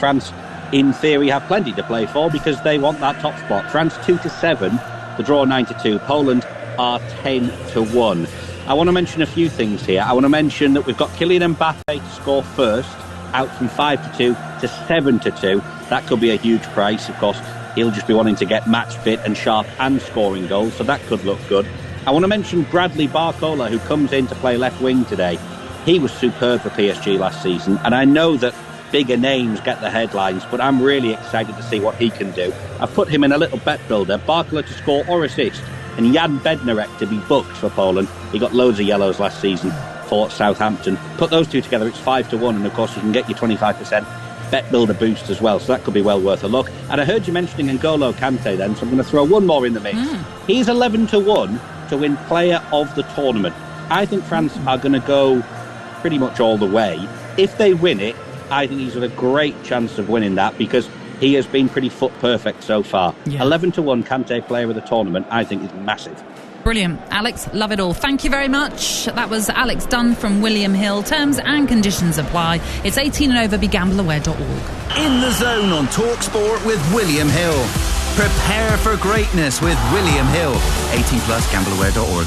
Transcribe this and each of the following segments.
France, in theory, have plenty to play for because they want that top spot. France 2-7, the draw 9-2. Poland are 10-1. I want to mention a few things here. I want to mention that we've got Kylian Mbappe to score first, out from 5-2 to 7-2. That could be a huge price. Of course, he'll just be wanting to get match fit and sharp and scoring goals, so that could look good. I want to mention Bradley Barcola, who comes in to play left wing today. He was superb for PSG last season, and I know that bigger names get the headlines, but I'm really excited to see what he can do. I've put him in a little bet builder, Barcola to score or assist, and Jan Bednarek to be booked for Poland. He got loads of yellows last season for Southampton. Put those two together, it's 5-1, and of course you can get your 25% bet builder boost as well, so that could be well worth a look. And I heard you mentioning N'Golo Kante then, so I'm going to throw one more in the mix. He's 11-1 to win player of the tournament. I think France are going to go pretty much all the way. If they win it, I think he's got a great chance of winning that because he has been pretty foot perfect so far. 11-1 Kante player of the tournament, I think is massive. Brilliant. Alex, love it all. Thank you very much. That was Alex Dunn from William Hill. Terms and conditions apply. It's 18 and over, begambleaware.org. In the Zone on TalkSport with William Hill. Prepare for greatness with William Hill. 18 plus, gambleaware.org.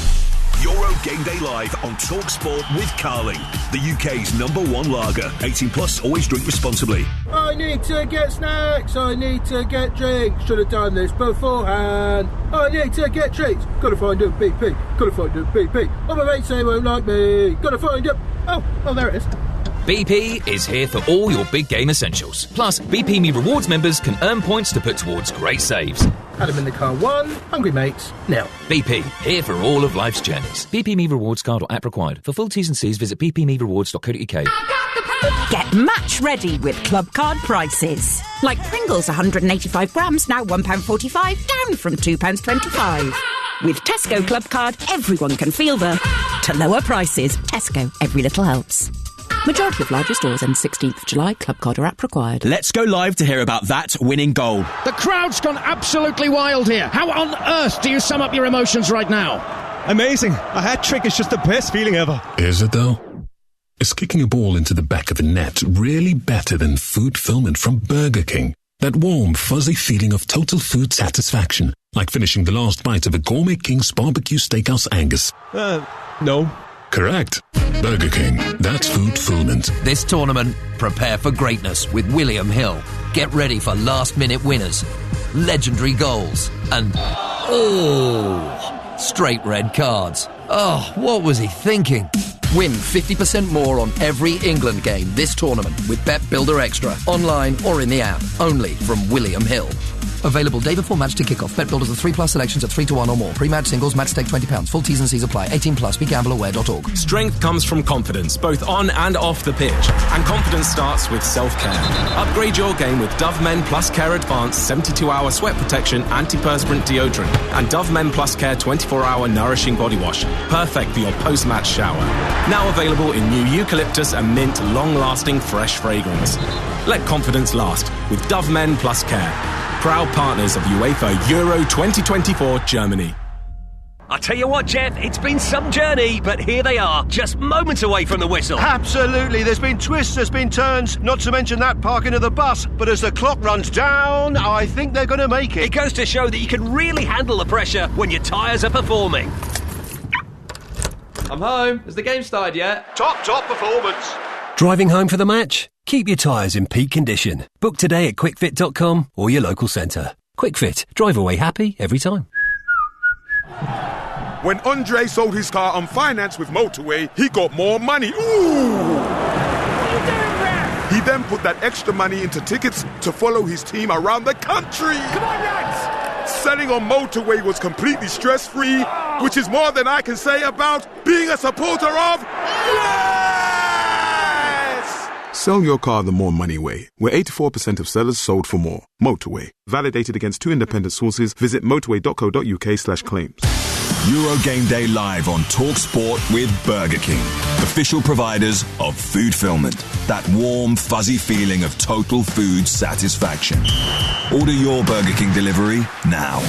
Euro Game Day Live on TalkSport with Carling, the UK's #1 lager. 18 plus, always drink responsibly. I need to get snacks, I need to get drinks, should have done this beforehand. I need to get treats, gotta find a BP, gotta find a BP. Oh, my mates say won't like me, gotta find a... Oh, there it is. BP is here for all your big game essentials. Plus, BP Me Rewards members can earn points to put towards great saves. Adam in the car 1, hungry mates, now. BP, here for all of life's journeys. BP Me Rewards card or app required. For full T's and C's, visit bpmerewards.co.uk. Get match ready with Club Card prices. Like Pringles 185 grams, now £1.45, down from £2.25. With Tesco Club Card, everyone can feel the to lower prices. Tesco, every little helps. Majority of larger stores end 16th of July. Club Card or app required. Let's go live to hear about that winning goal. The crowd's gone absolutely wild here. How on earth do you sum up your emotions right now? Amazing. A hat-trick is just the best feeling ever. Is it though? Is kicking a ball into the back of a net really better than food fulfillment from Burger King? That warm, fuzzy feeling of total food satisfaction, like finishing the last bite of a Gourmet King's Barbecue Steakhouse Angus. No. Correct. Burger King. That's food fulfillment. This tournament, prepare for greatness with William Hill. Get ready for last-minute winners, legendary goals, and straight red cards. Oh, what was he thinking? Win 50% more on every England game this tournament with Bet Builder Extra, online or in the app. Only from William Hill. Available day before match to kick-off. Bet Builders with 3+ selections at 3-1 or more. Pre-match singles, match stake £20. Full T's and C's apply. 18 plus. BeGambleAware.org. Strength comes from confidence, both on and off the pitch. And confidence starts with self-care. Upgrade your game with Dove Men Plus Care Advanced 72-hour sweat protection antiperspirant deodorant and Dove Men Plus Care 24-hour nourishing body wash. Perfect for your post-match shower. Now available in new eucalyptus and mint long-lasting fresh fragrance. Let confidence last with Dove Men Plus Care. Proud partners of UEFA Euro 2024 Germany. I tell you what, Jeff, it's been some journey, but here they are, just moments away from the whistle. Absolutely, there's been twists, there's been turns, not to mention that parking of the bus, but as the clock runs down, I think they're going to make it. It goes to show that you can really handle the pressure when your tyres are performing. I'm home. Has the game started yet? Top performance. Driving home for the match? Keep your tyres in peak condition. Book today at quickfit.com or your local centre. Quickfit. Drive away happy every time. When Andre sold his car on finance with Motorway, he got more money. Ooh! What are you doing there? He then put that extra money into tickets to follow his team around the country. Come on, lads! Selling on Motorway was completely stress-free, which is more than I can say about being a supporter of... Sell your car the more money way, where 84% of sellers sold for more. Motorway. Validated against 2 independent sources. Visit motorway.co.uk/claims. Euro Game Day live on TalkSport with Burger King. Official providers of food fulfillment. That warm, fuzzy feeling of total food satisfaction. Order your Burger King delivery now.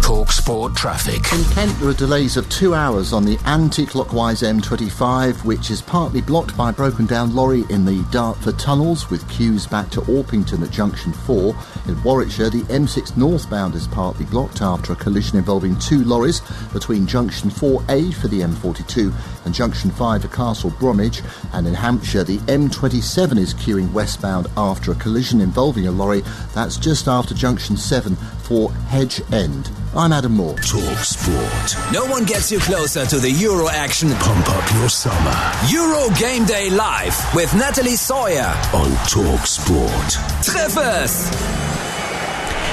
TalkSport traffic. In Kent, there are delays of 2 hours on the anti-clockwise M25, which is partly blocked by a broken down lorry in the Dartford tunnels, with queues back to Orpington at junction 4. In Warwickshire, the M6 northbound is partly blocked after a collision involving 2 lorries between junction 4A for the M42 and junction 5 at Castle Bromwich. And in Hampshire, the M27 is queuing westbound after a collision involving a lorry. That's just after junction 7 for Hedge End. I'm Adam Moore. TalkSport. No one gets you closer to the Euro action. Pump up your summer. Euro Game Day Live with Natalie Sawyer on TalkSport. Treffers.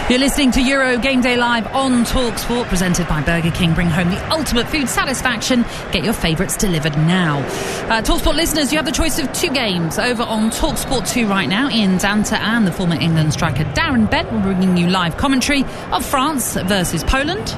You're listening to Euro Game Day Live on TalkSport, presented by Burger King. Bring home the ultimate food satisfaction. Get your favourites delivered now. TalkSport listeners, you have the choice of 2 games over on TalkSport 2 right now. Ian Danta and the former England striker Darren Bent will bringing you live commentary of France versus Poland.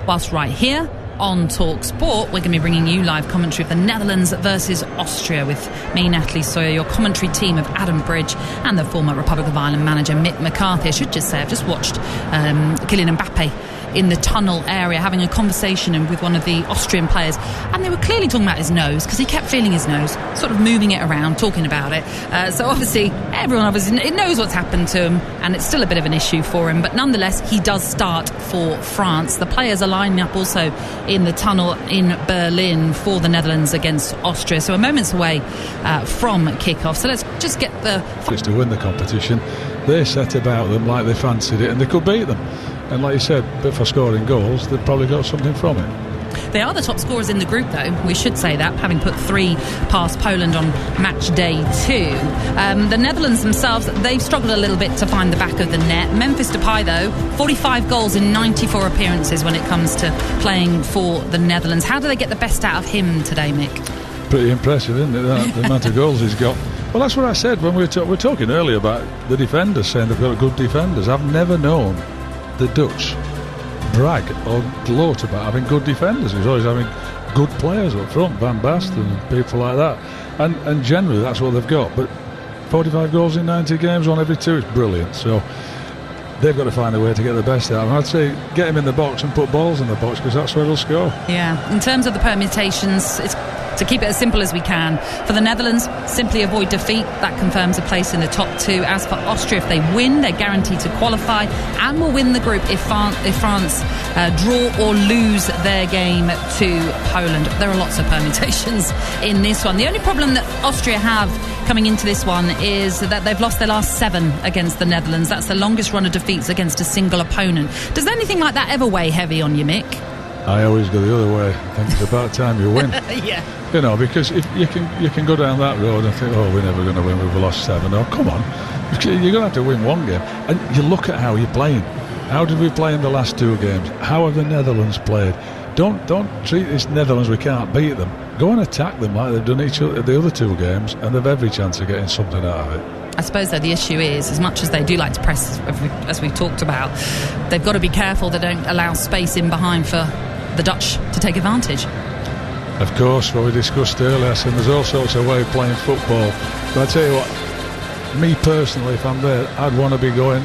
Whilst right here on TalkSport, we're going to be bringing you live commentary of the Netherlands versus Austria with me, Natalie Sawyer, your commentary team of Adam Bridge and the former Republic of Ireland manager Mick McCarthy. I should just say, I've just watched Kylian Mbappe in the tunnel area having a conversation with one of the Austrian players, and they were clearly talking about his nose because he kept feeling his nose, sort of moving it around, talking about it. So obviously everyone knows what's happened to him, and it's still a bit of an issue for him, but nonetheless he does start for France. The players are lining up also in the tunnel in Berlin for the Netherlands against Austria, so a moment's away from kick-off. So let's just get the... To win the competition, they set about them like they fancied it and they could beat them. And like you said, but for scoring goals, they've probably got something from it. They are the top scorers in the group, though. We should say that, having put 3 past Poland on match day 2. The Netherlands themselves, they've struggled a little bit to find the back of the net. Memphis Depay, though, 45 goals in 94 appearances when it comes to playing for the Netherlands. How do they get the best out of him today, Mick? Pretty impressive, isn't it, the amount of goals he's got. Well, that's what I said when we were talking earlier about the defenders, saying they've got good defenders. I've never known the Dutch brag or gloat about having good defenders. He's always having good players up front, Van Basten and people like that, and generally that's what they've got. But 45 goals in 90 games, 1 every 2 is brilliant. So they've got to find a way to get the best out of him. I'd say get him in the box and put balls in the box, because that's where they'll score. Yeah, in terms of the permutations, it's to keep it as simple as we can. For the Netherlands, simply avoid defeat. That confirms a place in the top 2. As for Austria, if they win, they're guaranteed to qualify and will win the group if France draw or lose their game to Poland. There are lots of permutations in this one. The only problem that Austria have coming into this one is that they've lost their last 7 against the Netherlands. That's the longest run of defeats against a single opponent. Does anything like that ever weigh heavy on you, Mick? I always go the other way. I think it's about time you win. Yeah. You know, because if you can go down that road and think, oh, we're never going to win, we've lost 7. Oh, come on. You're going to have to win 1 game. And you look at how you're playing. How did we play in the last 2 games? How have the Netherlands played? Don't treat this Netherlands, we can't beat them. Go and attack them like they've done the other 2 games, and they've every chance of getting something out of it. I suppose, though, the issue is, as much as they do like to press, as we've talked about, they've got to be careful they don't allow space in behind for the Dutch to take advantage. Of course, what we discussed earlier, and there's all sorts of ways of playing football. But I tell you what, me personally, if I'm there, I'd want to be going.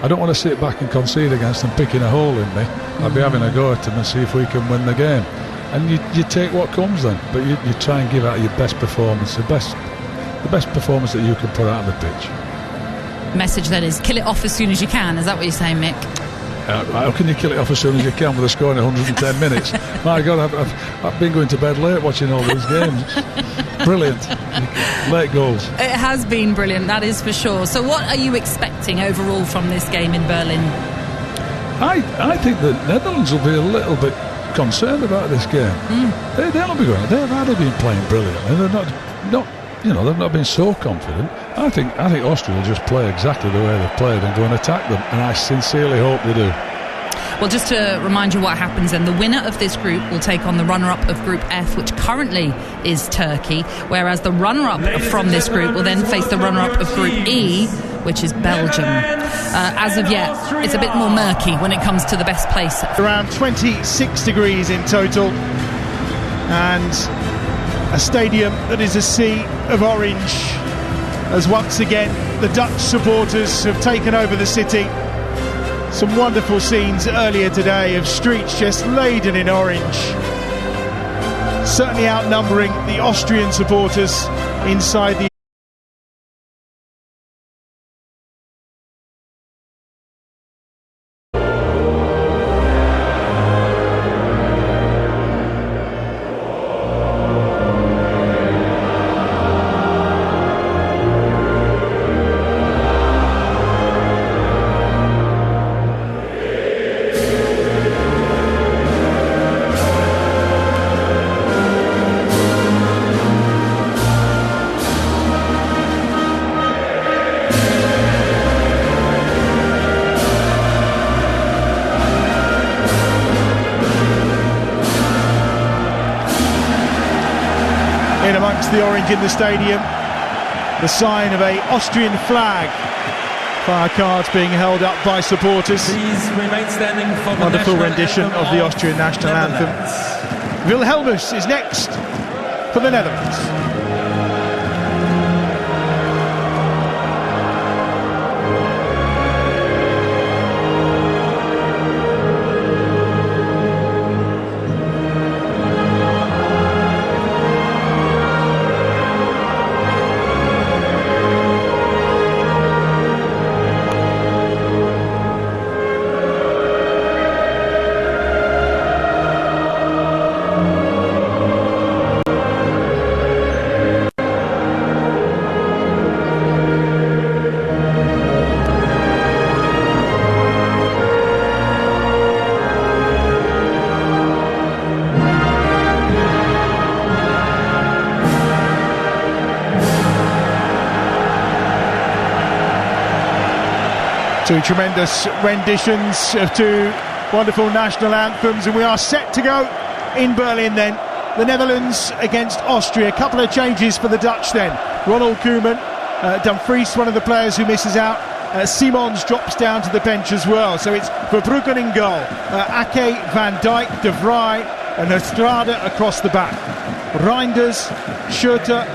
I don't want to sit back and concede against them picking a hole in me. I'd be having a go at them and see if we can win the game. And you take what comes then, but you try and give out your best performance, the best performance that you can put out on the pitch. Message then is kill it off as soon as you can. Is that what you're saying, Mick? How can you kill it off as soon as you can with a score in 110 minutes? My God, I've been going to bed late watching all these games. Brilliant. Late goals. It has been brilliant, that is for sure. So what are you expecting overall from this game in Berlin? I think the Netherlands will be a little bit concerned about this game. They'll be going. They've hardly been playing brilliantly. They've not been so confident. I think Austria will just play exactly the way they've played and go and attack them, and I sincerely hope they do. Well, just to remind you what happens then, the winner of this group will take on the runner-up of Group F, which currently is Turkey, whereas the runner-up from this group will then face the runner-up of Group E, which is Belgium. As of yet, it's a bit more murky when it comes to the best place. Around 26 degrees in total, and a stadium that is a sea of orange, as once again the Dutch supporters have taken over the city. Some wonderful scenes earlier today of streets just laden in orange. Certainly outnumbering the Austrian supporters inside the the orange in the stadium, the sign of a Austrian flag. Fire cards being held up by supporters. Please remain standing for the wonderful national rendition anthem of the Austrian national anthem. Wilhelmus is next for the Netherlands. Two tremendous renditions of two wonderful national anthems, and we are set to go in Berlin then. The Netherlands against Austria. A couple of changes for the Dutch then. Ronald Koeman, Dumfries, one of the players who misses out. Simons drops down to the bench as well. So it's Verbruggen in goal. Ake, Van Dijk, De Vrij and Estrada across the back. Reinders, Schurter,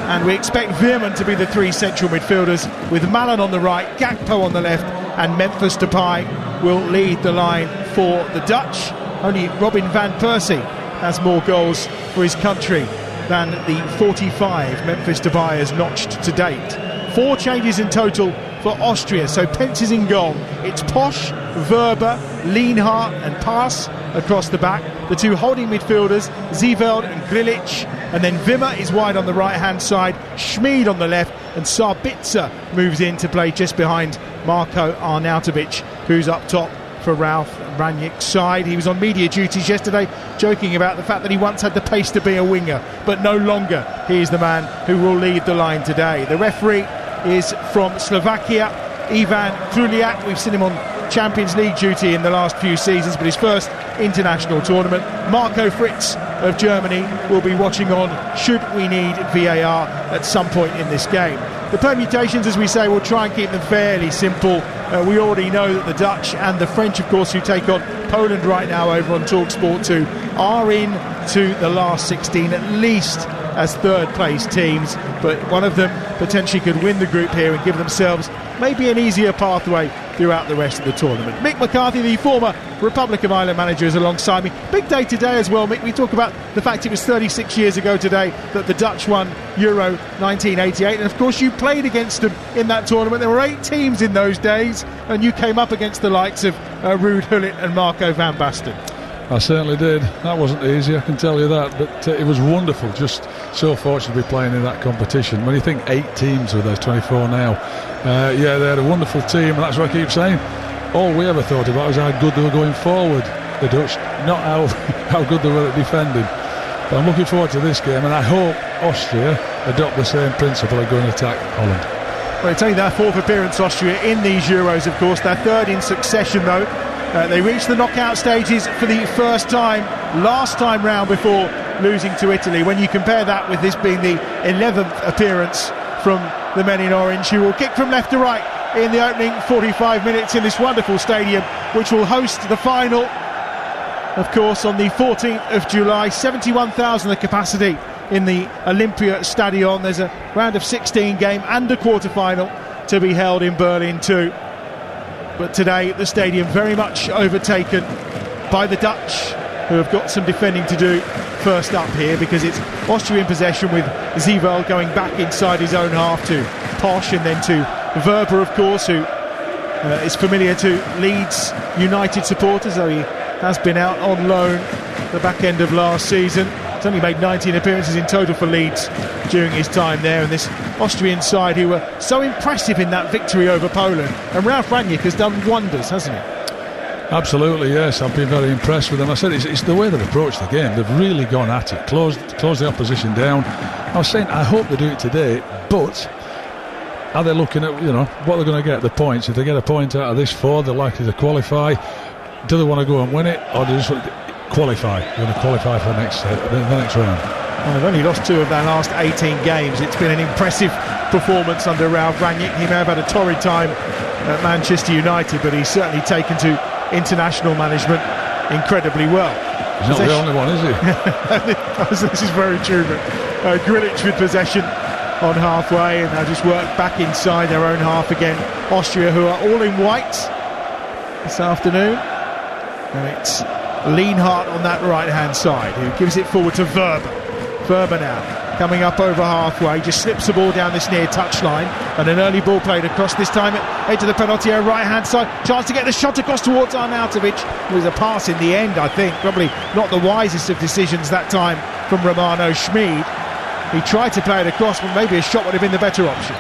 and we expect Veerman to be the three central midfielders, with Malen on the right, Gakpo on the left, and Memphis Depay will lead the line for the Dutch. Only Robin van Persie has more goals for his country than the 45 Memphis Depay has notched to date. 4 changes in total for Austria. So Pence is in goal. It's Posch, Verber, Lienhart and Paas across the back. The two holding midfielders, Ziveld and Grilic. And then Wimmer is wide on the right-hand side, Schmid on the left, and Sabitzer moves in to play just behind Marko Arnautovic, who's up top for Ralf Rangnick's side. He was on media duties yesterday, joking about the fact that he once had the pace to be a winger, but no longer. He is the man who will lead the line today. The referee is from Slovakia, Ivan Kruliak. We've seen him on Champions League duty in the last few seasons, but his first international tournament. Marco Fritz of Germany will be watching on should we need VAR at some point in this game. The permutations, as we say, we'll try and keep them fairly simple. We already know that the Dutch and the French, of course, who take on Poland right now over on TalkSport 2, are in to the last 16 at least as third place teams, but one of them potentially could win the group here and give themselves maybe an easier pathway throughout the rest of the tournament. Mick McCarthy, the former Republic of Ireland manager, is alongside me. Big day today as well, Mick. We talk about the fact it was 36 years ago today that the Dutch won Euro 1988, and of course you played against them in that tournament. There were 8 teams in those days, and you came up against the likes of Ruud Gullit and Marco van Basten. I certainly did. That wasn't easy, I can tell you that, but it was wonderful. Just so fortunate to be playing in that competition. When you think 8 teams with those 24 now, yeah, they had a wonderful team, and that's what I keep saying. All we ever thought about was how good they were going forward, the Dutch, not how good they were at defending. But I'm looking forward to this game, and I hope Austria adopt the same principle of going to attack Holland. Well, it's only their 4th appearance, Austria, in these Euros, of course. Their 3rd in succession, though. They reached the knockout stages for the first time last time round before losing to Italy. When you compare that with this being the 11th appearance from the men in orange, who will kick from left to right in the opening 45 minutes in this wonderful stadium, which will host the final, of course, on the 14th of July. 71,000 the capacity in the Olympia Stadion. There's a round of 16 game and a quarter-final to be held in Berlin too. But today the stadium very much overtaken by the Dutch, who have got some defending to do first up here, because it's Austria in possession with Zeewald going back inside his own half to Posch and then to Verber, of course, who is familiar to Leeds United supporters, though he has been out on loan the back end of last season. He's only made 19 appearances in total for Leeds during his time there, and this Austrian side who were so impressive in that victory over Poland. And Ralf Rangnick has done wonders, hasn't he? Absolutely, yes. I've been very impressed with them. I said it's the way they've approached the game. They've really gone at it, closed the opposition down. I was saying I hope they do it today, but are they looking at what they're going to get, the points? If they get a point out of this 4, they're likely to qualify. Do they want to go and win it, or do they just want to qualify? They're going to qualify for the next round. Well, they've only lost 2 of their last 18 games. It's been an impressive performance under Ralf Rangnick. He may have had a torrid time at Manchester United, but he's certainly taken to international management incredibly well. He's not the only one, is he? This is very true. Grilic with possession on halfway, and they'll just work back inside their own half again. Austria, who are all in white this afternoon. And it's Lienhardt on that right-hand side, who gives it forward to Verber. Verber now coming up over halfway, just slips the ball down this near touchline, and an early ball played across, this time at edge of the penalty area, right-hand side, chance to get the shot across towards Arnautovic. It was a pass in the end, I think, probably not the wisest of decisions that time from Romano Schmid. He tried to play it across, but maybe a shot would have been the better option.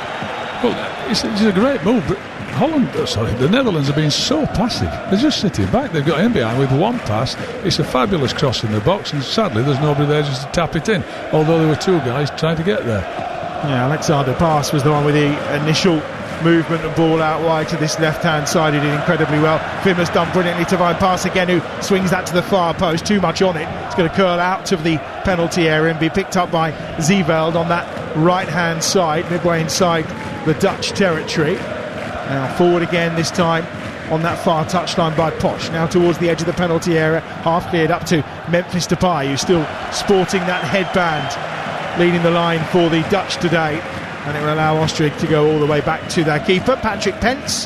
Well, it's a great move, but the Netherlands have been so passive. They're just sitting back. They've got in behind with one pass. It's a fabulous cross in the box, and sadly there's nobody there just to tap it in, although there were 2 guys trying to get there. Yeah, Alexander Pass was the one with the initial movement and ball out wide to this left-hand side. He did incredibly well. Wimmer's done brilliantly to find Pass again, who swings that to the far post. Too much on it. It's going to curl out of the penalty area and be picked up by Zeewald on that right-hand side, midway inside the Dutch territory. Now forward again, this time on that far touchline by Posch. Now towards the edge of the penalty area, half cleared up to Memphis Depay, who's still sporting that headband, leading the line for the Dutch today. And it will allow Austria to go all the way back to their keeper, Patrick Pence,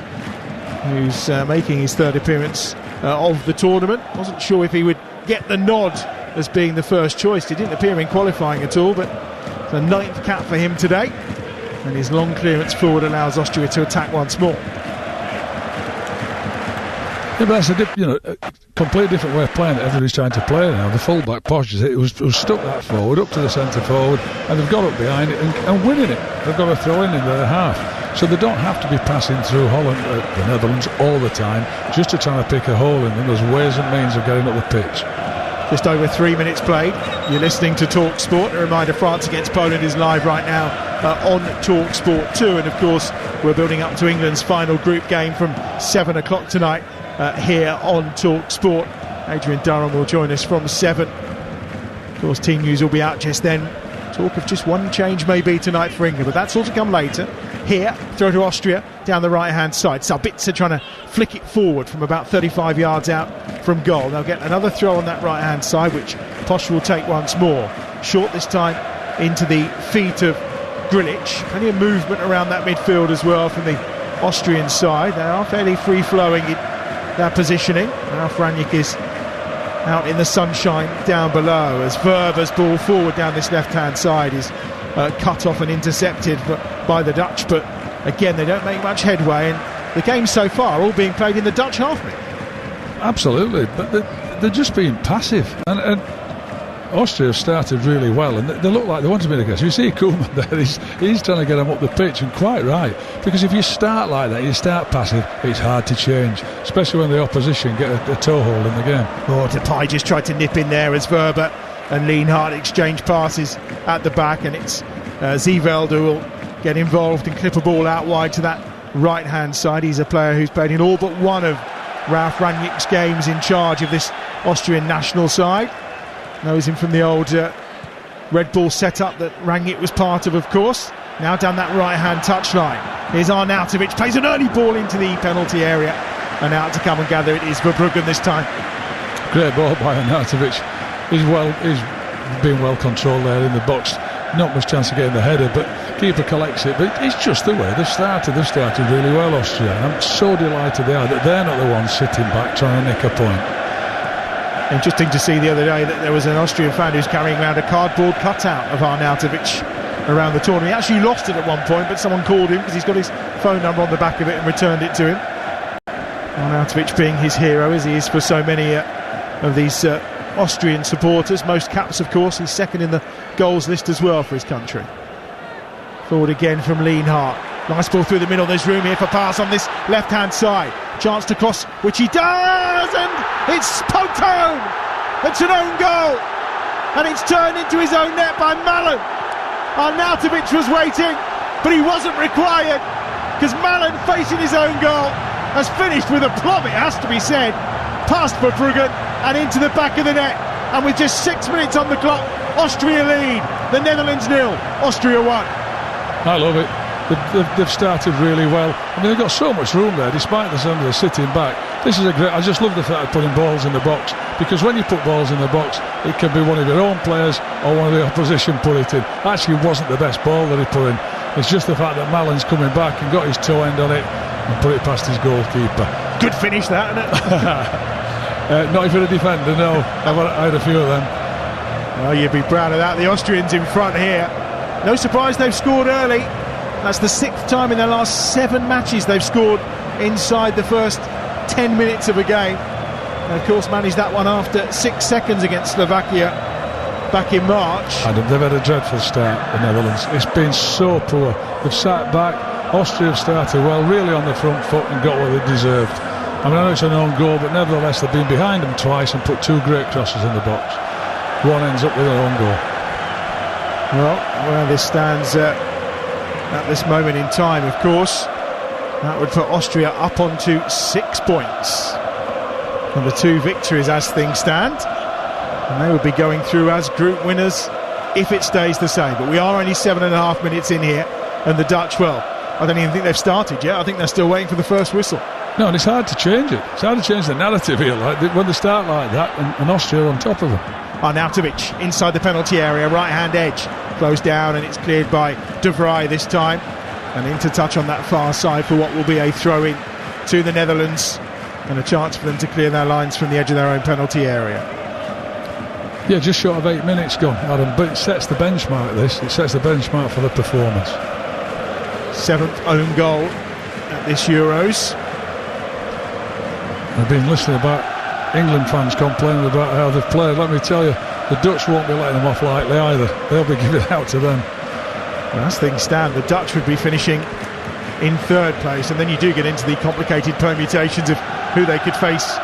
who's making his 3rd appearance of the tournament. Wasn't sure if he would get the nod as being the first choice. He didn't appear in qualifying at all, but it's a 9th cap for him today. And his long clearance forward allows Austria to attack once more. Yeah, but that's a completely different way of playing that everybody's trying to play now. The full-back Posch was stuck that forward, up to the centre forward, and they've got up behind it and winning it. They've got to throw in their half. So they don't have to be passing through the Netherlands all the time, just to try to pick a hole in them. There's ways and means of getting up the pitch. Just over 3 minutes played. You're listening to Talk Sport. A reminder, France against Poland is live right now on Talk Sport 2. And of course, we're building up to England's final group game from 7 o'clock tonight here on Talk Sport. Adrian Durham will join us from 7. Of course, team news will be out just then. Talk of just one change maybe tonight for England, but that's all to come later. Here, throw to Austria down the right-hand side. Sabitzer trying to flick it forward from about 35 yards out from goal. They'll get another throw on that right-hand side, which Posch will take once more. Short this time into the feet of Grilic. Plenty of movement around that midfield as well from the Austrian side. They are fairly free-flowing in their positioning. Ralf Rangnick is out in the sunshine down below as Verber's ball forward down this left-hand side is cut off and intercepted by the Dutch, but again they don't make much headway, and the game so far all being played in the Dutch half. Absolutely, but they're just being passive, and Austria have started really well, and they look like they want to be aggressive. You see Koeman there, he's trying to get them up the pitch, and quite right, because if you start like that, you start passive, it's hard to change, especially when the opposition get a toehold in the game. Depay just tried to nip in there as Verber and Lienhardt exchange passes at the back, and it's Zeewald who will get involved and clip a ball out wide to that right-hand side. He's a player who's played in all but one of Ralf Rangnick's games in charge of this Austrian national side. Knows him from the old Red Bull setup that Rangnick was part of course. Now down that right-hand touchline. Here's Arnautovic, plays an early ball into the penalty area, and out to come and gather it is Verbruggen this time. Great ball by Arnautovic. He's been well controlled there in the box. Not much chance of getting the header, but Keeper collects it, but it's just the way they've started. They've started really well, Austria. I'm so delighted they are that they're not the ones sitting back trying to nick a point. Interesting to see the other day that there was an Austrian fan who's carrying around a cardboard cutout of Arnautovic around the tournament. He actually lost it at one point, but someone called him because he's got his phone number on the back of it and returned it to him. Arnautovic being his hero, as he is for so many of these Austrian supporters. Most caps, of course. He's second in the goals list as well for his country. Forward again from Lienhardt. Nice ball through the middle. There's room here for pass on this left-hand side. Chance to cross, which he does, and it's poked home. It's an own goal, and it's turned into his own net by Malen. Arnautovic was waiting, but he wasn't required, because Malen, facing his own goal, has finished with a plum, it has to be said. Past Verbruggen and into the back of the net, and with just 6 minutes on the clock, Austria lead. The Netherlands 0, Austria 1. I love it. They've started really well. I mean, they've got so much room there, despite the sound of sitting back. This is a great. I just love the fact of putting balls in the box, because when you put balls in the box, it can be one of your own players or one of the opposition put it in. Actually, wasn't the best ball that he put in. It's just the fact that Malen's coming back and got his toe end on it and put it past his goalkeeper. Good finish, that, isn't it? Not if you're a defender, no. I had a few of them. Well, you'd be proud of that. The Austrians in front here. No surprise they've scored early. That's the 6th time in their last 7 matches they've scored inside the first 10 minutes of a game. And of course managed that one after 6 seconds against Slovakia back in March. They've had a dreadful start, the Netherlands. It's been so poor. They've sat back. Austria have started well, really on the front foot, and got what they deserved. I mean, I know it's an own goal, but nevertheless they've been behind them twice and put 2 great crosses in the box. One ends up with an own goal. Well, where this stands at this moment in time, of course, that would put Austria up onto 6 points and the 2 victories as things stand, and they would be going through as group winners if it stays the same. But we are only 7.5 minutes in here, and the Dutch, well, I don't even think they've started yet. I think they're still waiting for the first whistle. No, and it's hard to change it. It's hard to change the narrative here, like when they start like that, and Austria on top of them. Arnautovic inside the penalty area, right-hand edge, closed down, and it's cleared by De Vrij this time, and into touch on that far side for what will be a throw-in to the Netherlands, and a chance for them to clear their lines from the edge of their own penalty area. Yeah, just short of 8 minutes gone, Adam, but it sets the benchmark, this. It sets the benchmark for the performance. 7th own goal at this Euros. I've been listening about England fans complaining about how they've played. Let me tell you, the Dutch won't be letting them off lightly either. They'll be giving it out to them. Well, as things stand, the Dutch would be finishing in 3rd place, and then you do get into the complicated permutations of who they could face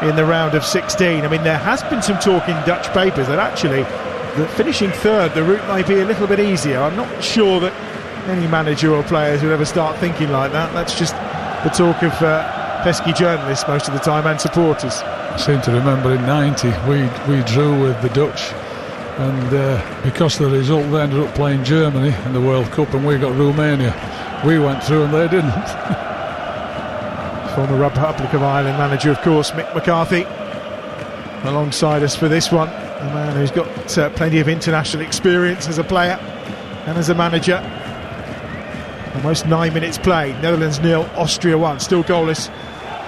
in the round of 16. I mean, there has been some talk in Dutch papers that actually finishing 3rd, the route may be a little bit easier. I'm not sure that any manager or players would ever start thinking like that. That's just the talk of pesky journalists most of the time, and supporters. I seem to remember in 90 we drew with the Dutch, and because of the result they ended up playing Germany in the World Cup, and we got Romania. We went through and they didn't. Former Republic of Ireland manager, of course, Mick McCarthy, alongside us for this one. A man who's got plenty of international experience as a player and as a manager. Almost 9 minutes played. Netherlands 0, Austria 1. Still goalless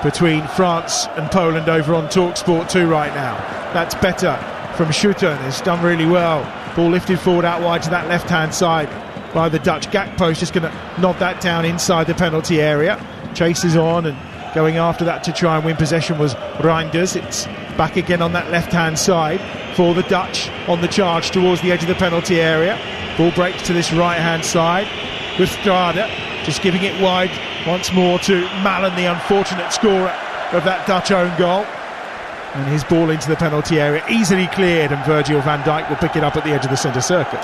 between France and Poland over on TalkSport 2 right now. That's better from Schutten. It's done really well. Ball lifted forward out wide to that left-hand side by the Dutch. Gakpo's just going to nod that down inside the penalty area. Chases on, and going after that to try and win possession was Reinders. It's back again on that left-hand side for the Dutch on the charge towards the edge of the penalty area. Ball breaks to this right-hand side with Strada, just giving it wide once more to Malen, the unfortunate scorer of that Dutch own goal. And his ball into the penalty area, easily cleared, and Virgil van Dijk will pick it up at the edge of the centre circle.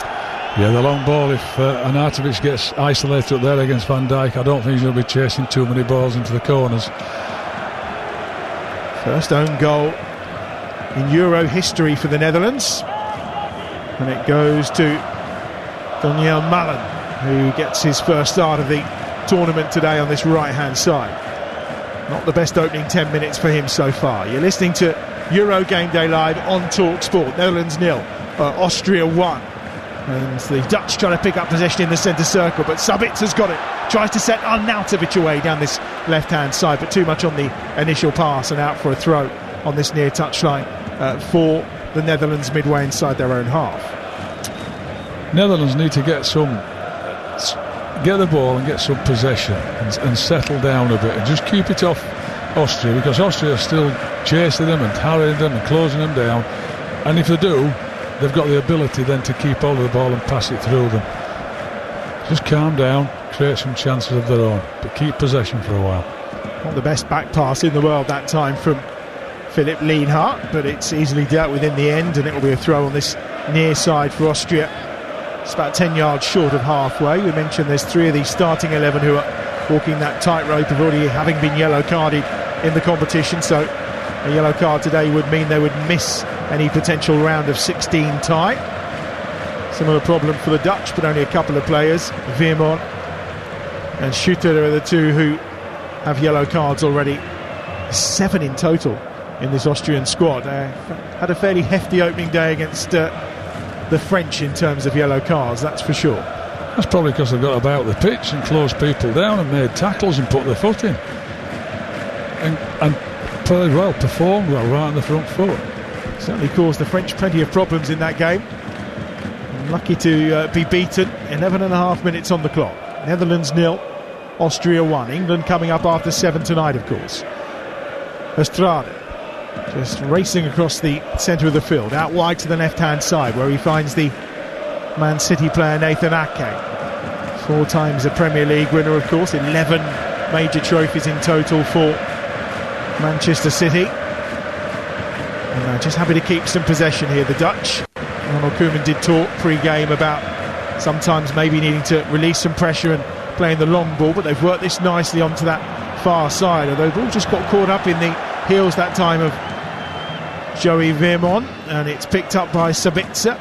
Yeah, the long ball, if Arnautovic gets isolated up there against Van Dijk, I don't think he's going to be chasing too many balls into the corners. First own goal in Euro history for the Netherlands, and it goes to Daniel Malen, who gets his first start of the tournament today on this right-hand side. Not the best opening 10 minutes for him so far. You're listening to Euro Game Day Live on TalkSport. Netherlands 0, Austria 1. And the Dutch try to pick up possession in the centre circle, but Sabitza's got it. Tries to set Arnautovic away down this left-hand side, but too much on the initial pass and out for a throw on this near touchline for the Netherlands midway inside their own half. Netherlands need to get the ball and get some possession and settle down a bit and just keep it off Austria, because Austria are still chasing them and harrying them and closing them down, and if they do, they've got the ability then to keep hold of the ball and pass it through them. Just calm down, create some chances of their own, but keep possession for a while. Not the best back pass in the world that time from Philipp Lienhardt, but it's easily dealt with in the end, and it will be a throw on this near side for Austria. It's about 10 yards short of halfway. We mentioned there's 3 of the starting 11 who are walking that tightrope of already having been yellow carded in the competition, so a yellow card today would mean they would miss any potential round of 16 tie. Similar problem for the Dutch, but only a couple of players. Veerman and Schutter are the two who have yellow cards already. 7 in total in this Austrian squad. Had a fairly hefty opening day against the French in terms of yellow cards, that's for sure. That's probably because they've got about the pitch and closed people down and made tackles and put their foot in. And played well, performed well right on the front foot. Certainly caused the French plenty of problems in that game. Lucky to be beaten. 11.5 minutes on the clock. Netherlands 0, Austria 1. England coming up after 7 tonight, of course. Estrada just racing across the centre of the field, out wide to the left-hand side, where he finds the Man City player Nathan Ake. 4 times a Premier League winner, of course. 11 major trophies in total for Manchester City. And just happy to keep some possession here, the Dutch. Ronald Koeman did talk pre-game about sometimes maybe needing to release some pressure and playing the long ball, but they've worked this nicely onto that far side, although the ball just got caught up in the heels that time of Joey Veerman, and it's picked up by Sabitzer.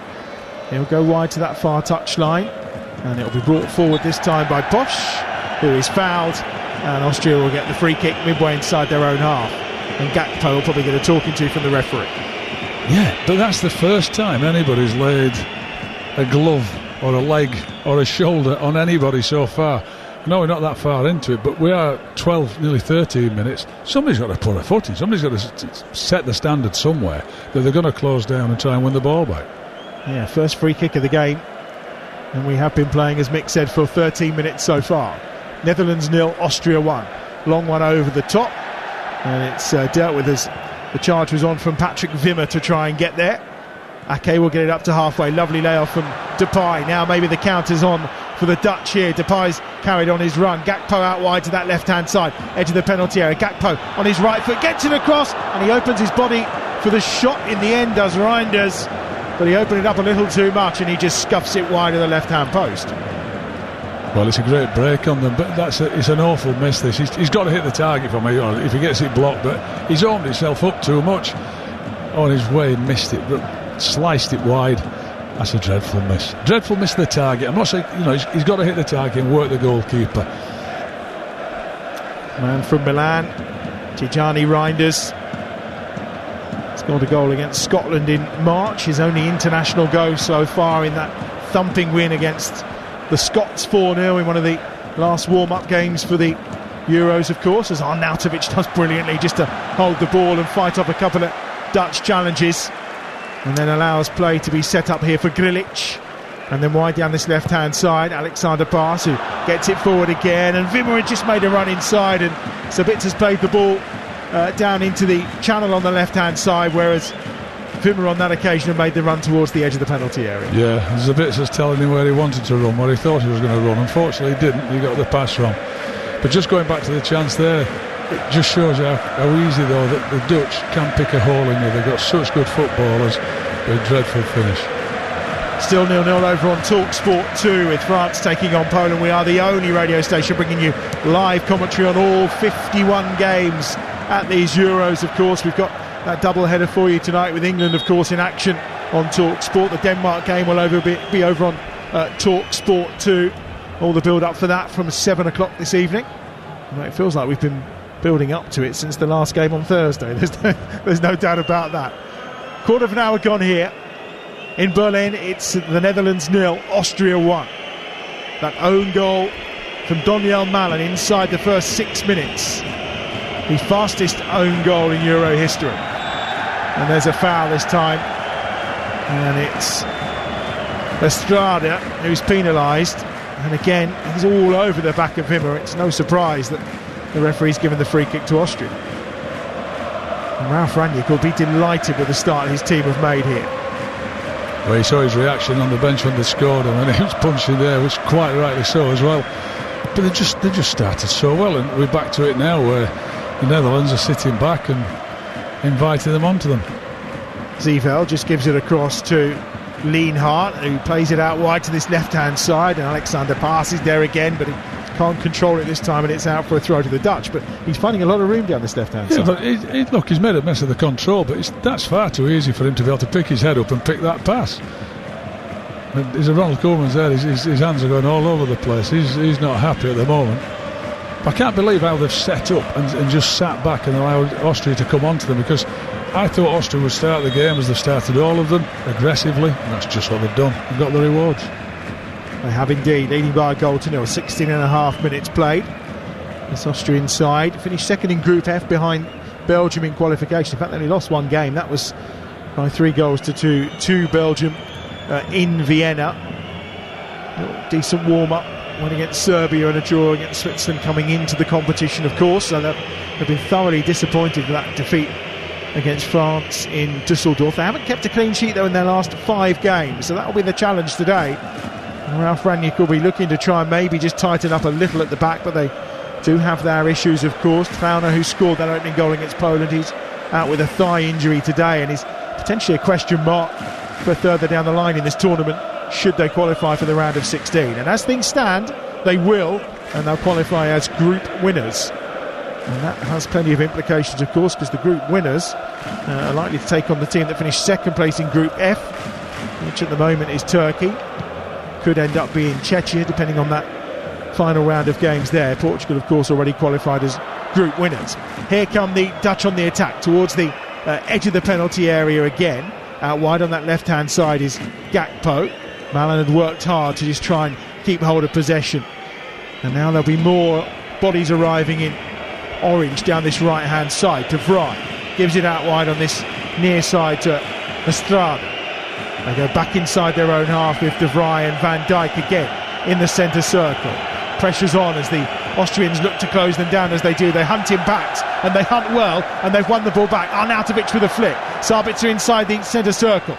He'll go wide to that far touchline, and it'll be brought forward this time by Bosch, who is fouled, and Austria will get the free kick midway inside their own half, and Gakpo will probably get a talking to from the referee. Yeah, but that's the first time anybody's laid a glove or a leg or a shoulder on anybody so far. No, we're not that far into it, but we are 12, nearly 13 minutes. Somebody's got to put a foot in. Somebody's got to set the standard somewhere that they're going to close down and try and win the ball back. Yeah, first free kick of the game, and we have been playing, as Mick said, for 13 minutes so far. Netherlands 0, Austria 1. Long one over the top, and it's dealt with as the charge was on from Patrick Wimmer to try and get there. Ake will get it up to halfway. Lovely layoff from Depay. Now maybe the counter's on for the Dutch here. Depay's carried on his run. Gakpo out wide to that left-hand side, edge of the penalty area. Gakpo on his right foot, gets it across, and he opens his body for the shot in the end, does Reinders. But he opened it up a little too much, and he just scuffs it wide of the left-hand post. Well, it's a great break on them, but it's an awful miss, this. He's got to hit the target for me, if he gets it blocked, but he's opened himself up too much. On his way, he missed it, but sliced it wide. That's a dreadful miss. Dreadful miss of the target. I'm not saying, he's got to hit the target and work the goalkeeper. Man from Milan, Tijani Reinders, scored a goal against Scotland in March. His only international goal so far in that thumping win against the Scots 4-0 in one of the last warm-up games for the Euros, of course, as Arnautovic does brilliantly just to hold the ball and fight off a couple of Dutch challenges, and then allows play to be set up here for Grilic, and then wide down this left-hand side, Alexander Paas, who gets it forward again, and Wimmer had just made a run inside, and Sabitza's played the ball down into the channel on the left-hand side, whereas Wimmer on that occasion had made the run towards the edge of the penalty area. Yeah, Sabitza's telling him where he wanted to run, where he thought he was going to run. Unfortunately he didn't, he got the pass wrong. But just going back to the chance there, it just shows you how easy, though, that the Dutch can pick a hole in there. They've got such good footballers, but a dreadful finish. Still 0-0 over on TalkSport 2 with France taking on Poland. We are the only radio station bringing you live commentary on all 51 games at these Euros, of course. We've got that double-header for you tonight with England, of course, in action on TalkSport. The Denmark game will be over on TalkSport 2. All the build-up for that from 7 o'clock this evening. It feels like we've been building up to it since the last game on Thursday. There's no doubt about that. Quarter of an hour gone here. in Berlin. It's the Netherlands 0, Austria 1. That own goal from Daniel Malen inside the first 6 minutes. The fastest own goal in Euro history. And there's a foul this time. And it's Estrada who's penalised. And again, he's all over the back of him. It's no surprise that the referee's given the free kick to Austria. And Ralf Rangnick will be delighted with the start his team have made here. Well, he saw his reaction on the bench when they scored, and when he was punching there, which quite rightly so as well. But they just started so well, and we're back to it now where the Netherlands are sitting back and inviting them onto them. Zeeveld just gives it across to Lienhart, who plays it out wide to this left-hand side, and Alexander passes there again, but he can't control it this time, and it's out for a throw to the Dutch. But he's finding a lot of room down this left-hand side. But look, he's made a mess of the control, but that's far too easy for him to be able to pick his head up and pick that pass. There's a Ronald Koeman's there, his hands are going all over the place. He's not happy at the moment. I can't believe how they've set up and just sat back and allowed Austria to come onto them, because I thought Austria would start the game as they've started all of them, aggressively, and that's just what they've done. They've got the rewards. They have indeed, leading by a goal to nil. 16.5 minutes played. This Austrian side finished second in Group F behind Belgium in qualification. In fact, they only lost one game. That was by 3 goals to 2 to Belgium in Vienna. Decent warm-up. Went against Serbia and a draw against Switzerland coming into the competition, of course. So they've been thoroughly disappointed with that defeat against France in Dusseldorf. They haven't kept a clean sheet, though, in their last 5 games. So that'll be the challenge today. And Ralf Rangnick will be looking to try and maybe just tighten up a little at the back, but they do have their issues, of course. Trauner, who scored that opening goal against Poland, he's out with a thigh injury today and is potentially a question mark for further down the line in this tournament, should they qualify for the round of 16. And as things stand, they will, and they'll qualify as group winners. And that has plenty of implications, of course, because the group winners are likely to take on the team that finished second place in Group F, which at the moment is Turkey. Could end up being Czechia, depending on that final round of games there. Portugal, of course, already qualified as group winners. Here come the Dutch on the attack towards the edge of the penalty area again. Out wide on that left-hand side is Gakpo. Malen had worked hard to just try and keep hold of possession. And now there'll be more bodies arriving in orange down this right-hand side to Vrij. Gives it out wide on this near side to Estrada. They go back inside their own half with De Vrij and Van Dijk again in the centre circle. Pressure's on as the Austrians look to close them down. As they do, they hunt him back, and they hunt well, and they've won the ball back. Arnautovic with a flick. Sabitzer inside the centre circle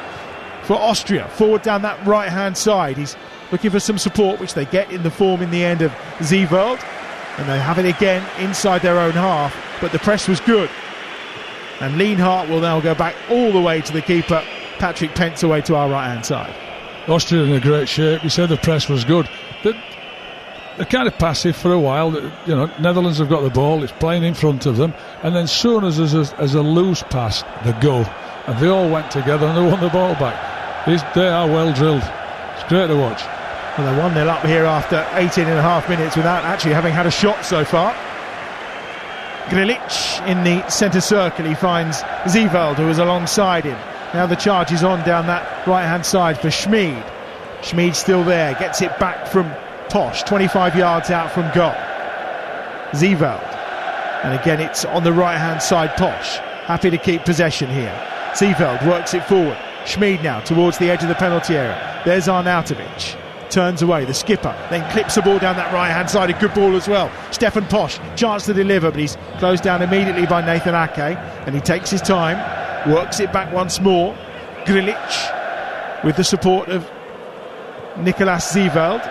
for Austria, forward down that right-hand side. He's looking for some support, which they get in the form in the end of Zeeveld, and they have it again inside their own half, but the press was good. And Lienhart will now go back all the way to the keeper, Patrick Pence, away to our right-hand side. Austria in a great shape. You said the press was good. They're kind of passive for a while. You know, Netherlands have got the ball, it's playing in front of them, and then soon as there's a loose pass, they go. And they all went together and they won the ball back. They are well drilled. It's great to watch. Well, they're 1-0 up here after 18.5 minutes without actually having had a shot so far. Grilic in the centre circle. He finds Zeeveld, who is alongside him. Now the charge is on down that right-hand side for Schmid. Schmid's still there, gets it back from Posch, 25 yards out from goal. Zeeveld. And again, it's on the right-hand side, Posch. Happy to keep possession here. Zeeveld works it forward. Schmid now towards the edge of the penalty area. There's Arnautovic. Turns away, the skipper, then clips the ball down that right-hand side. A good ball as well. Stefan Posch, chance to deliver, but he's closed down immediately by Nathan Ake. And he takes his time, works it back once more. Grilic with the support of Nicolas Zeeveld.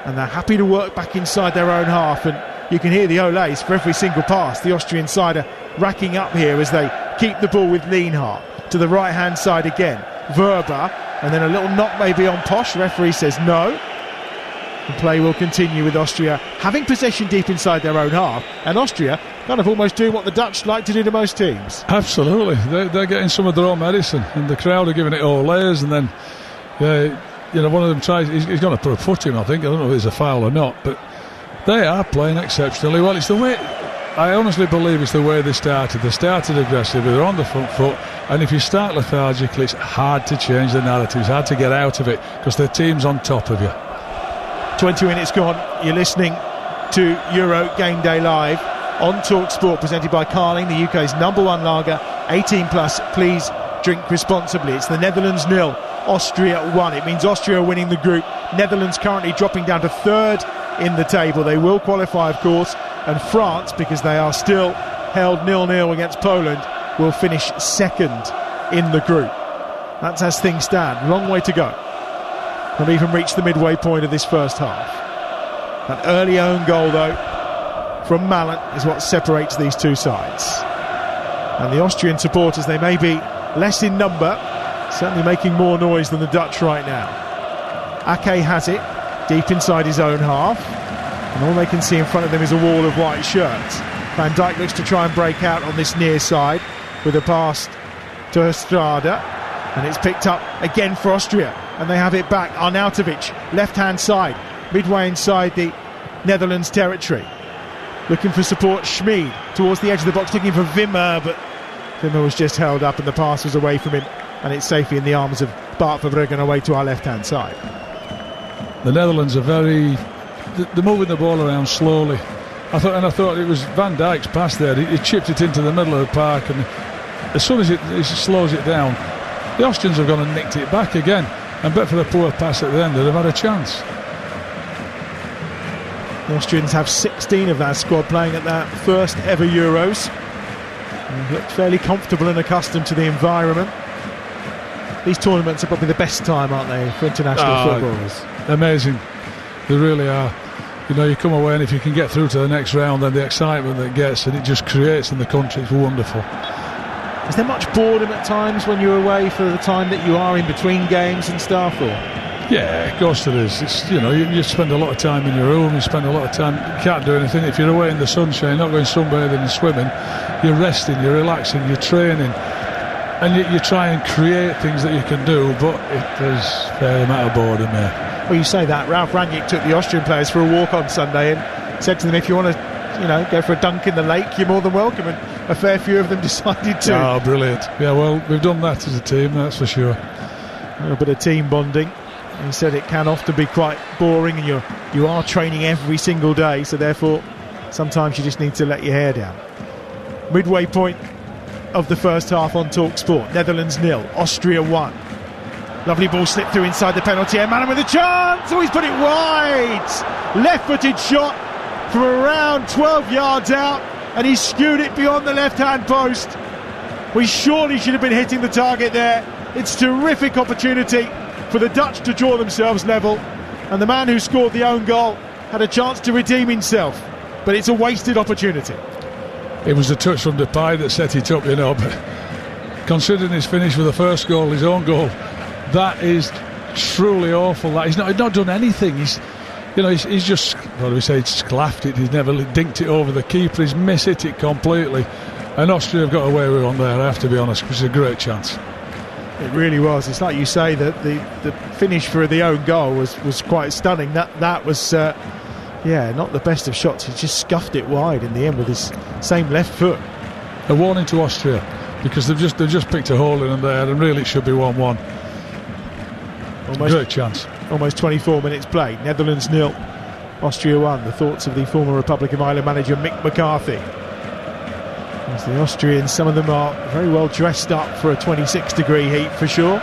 And they're happy to work back inside their own half. And you can hear the olays for every single pass. The Austrian side are racking up here as they keep the ball with Lienhart. To the right-hand side again. Werber. And then a little knock maybe on Posch. Referee says no. The play will continue with Austria having possession deep inside their own half. And Austria kind of almost doing what the Dutch like to do to most teams. Absolutely. They're getting some of their own medicine. And the crowd are giving it all layers. And then, one of them tries, he's going to put a foot in, I think. I don't know if it's a foul or not. But they are playing exceptionally well. It's the way I honestly believe it's the way they started. They started aggressively, they're on the front foot, and if you start lethargically, it's hard to change the narrative. It's hard to get out of it because the team's on top of you. 20 minutes gone. You're listening to Euro Game Day Live on TalkSport, presented by Carling, the UK's #1 lager. 18 plus, please drink responsibly. It's the Netherlands 0, Austria 1. It means Austria are winning the group. Netherlands currently dropping down to 3rd in the table. They will qualify, of course, and France, because they are still held 0-0 against Poland, will finish 2nd in the group. That's as things stand. Long way to go. Not even reached the midway point of this first half. That early own goal, though, from Malin is what separates these two sides. And the Austrian supporters, they may be less in number, certainly making more noise than the Dutch right now. Ake has it deep inside his own half, and all they can see in front of them is a wall of white shirts. Van Dijk looks to try and break out on this near side with a pass to Estrada, and it's picked up again for Austria, and they have it back. Arnautovic, left hand side, midway inside the Netherlands territory, looking for support. Schmid towards the edge of the box, looking for Wimmer, but Wimmer was just held up and the pass was away from him, and it's safely in the arms of Bart Verbruggen away to our left hand side. The Netherlands are they're moving the ball around slowly. I thought it was Van Dijk's pass there. He chipped it into the middle of the park, and as soon as it slows it down, the Austrians have gone and nicked it back again. And but for the poor pass at the end, they'd have had a chance. The Austrians have 16 of their squad playing at their first ever Euros. They look fairly comfortable and accustomed to the environment. These tournaments are probably the best time, aren't they, for international footballers? Amazing. They really are. You know, you come away, and if you can get through to the next round, then the excitement that gets and it just creates in the country, it's wonderful. Is there much boredom at times when you're away for the time that you are in between games and stuff? Or? Yeah, of course there is. It's, you know, you spend a lot of time in your room, you spend a lot of time, you can't do anything. If you're away in the sunshine, not going sunbathing and swimming, you're resting, you're relaxing, you're training, and you try and create things that you can do, but there's a fair amount of boredom there. Well, you say that. Ralf Rangnick took the Austrian players for a walk on Sunday and said to them, if you want to, go for a dunk in the lake, you're more than welcome, and a fair few of them decided to. Oh, brilliant. Yeah, well, we've done that as a team, that's for sure. A little bit of team bonding. He said it can often be quite boring, and you are training every single day, so therefore sometimes you just need to let your hair down. Midway point of the first half on TalkSport. Netherlands 0, Austria 1. Lovely ball slipped through inside the penalty area. Malin with a chance. Oh, he's put it wide. Left-footed shot from around 12 yards out, and he skewed it beyond the left-hand post. We surely should have been hitting the target there. It's a terrific opportunity for the Dutch to draw themselves level, and the man who scored the own goal had a chance to redeem himself, but it's a wasted opportunity. It was the touch from Depay that set it up, but considering his finish with the first goal, his own goal, that is truly awful. That he's not done anything. He's just, what do we say, sclaffed it. He's never dinked it over the keeper. He's missed it completely, and Austria have got away with one there, I have to be honest, which is a great chance. It really was. It's like you say, that the finish for the own goal was quite stunning. That was not the best of shots. He just scuffed it wide in the end with his same left foot. A warning to Austria, because they've just picked a hole in them there, and really it should be 1-1. Great chance. Almost 24 minutes played. Netherlands 0, Austria 1. The thoughts of the former Republic of Ireland manager Mick McCarthy. As the Austrians, some of them are very well dressed up for a 26-degree heat for sure.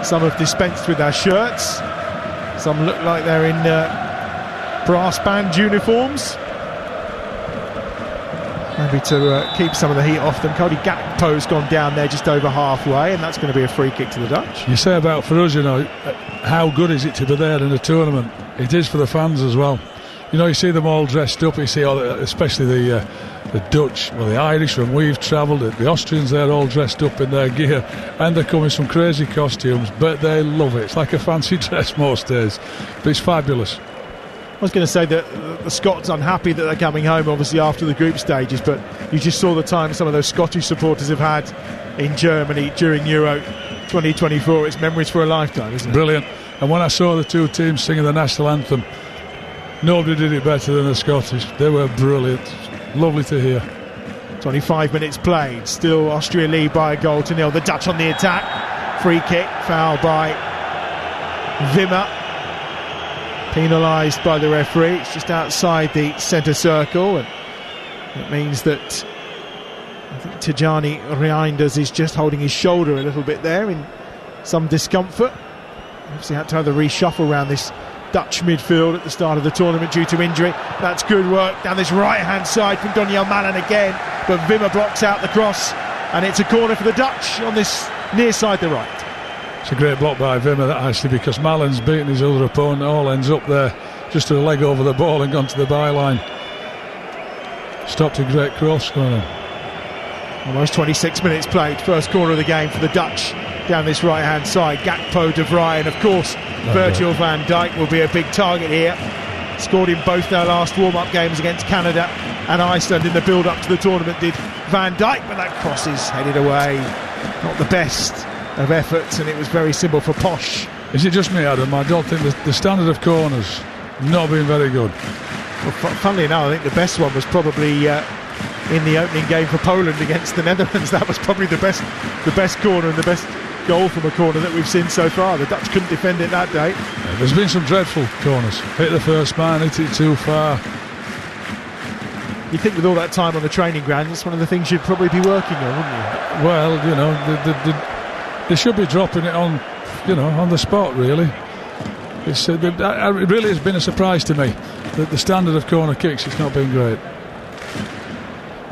Some have dispensed with their shirts. Some look like they're in brass band uniforms. Maybe to keep some of the heat off them. Cody Gakpo's gone down there just over halfway, and that's going to be a free kick to the Dutch. You say about for us, how good is it to be there in a tournament? It is for the fans as well. You see them all dressed up. You see, especially the Dutch, the Irish, when we've travelled, the Austrians, they're all dressed up in their gear, and they're coming some crazy costumes, but they love it. It's like a fancy dress most days, but it's fabulous. I was going to say that the Scots unhappy that they're coming home, obviously, after the group stages, but you just saw the time some of those Scottish supporters have had in Germany during Euro 2024. It's memories for a lifetime, isn't it? Brilliant. And when I saw the two teams singing the national anthem, nobody did it better than the Scottish. They were brilliant. Lovely to hear. 25 minutes played. Still Austria lead by 1-0. The Dutch on the attack. Free kick. Foul by Wimmer. Penalised by the referee. It's just outside the centre circle, and it means that I think Tijani Reinders is just holding his shoulder a little bit there in some discomfort. Obviously had to have the reshuffle around this Dutch midfield at the start of the tournament due to injury. That's good work down this right hand side from Donyell Malen again, but Wimmer blocks out the cross, and it's a corner for the Dutch on this near side the right. It's a great block by Wimmer, that actually, because Malen's beaten his other opponent. All ends up there, just a leg over the ball and gone to the byline. Stopped a great cross corner. Almost 26 minutes played. First corner of the game for the Dutch down this right hand side. Gakpo, De Vrij, and of course Virgil van Dijk will be a big target here. Scored in both their last warm-up games against Canada and Iceland in the build-up to the tournament, did Van Dijk, but that cross is headed away. Not the best of efforts, and it was very simple for Posch. Is it just me, Adam? I don't think the standard of corners not been very good. Well, funnily enough, I think the best one was probably in the opening game for Poland against the Netherlands. That was probably the best corner and the best goal from a corner that we've seen so far. The Dutch couldn't defend it that day. Yeah, there's been some dreadful corners. Hit the first man, hit it too far. You think with all that time on the training ground, it's one of the things you'd probably be working on, wouldn't you? Well, you know, they should be dropping it on, you know, on the spot, really. It really has been a surprise to me that the standard of corner kicks, it's not been great.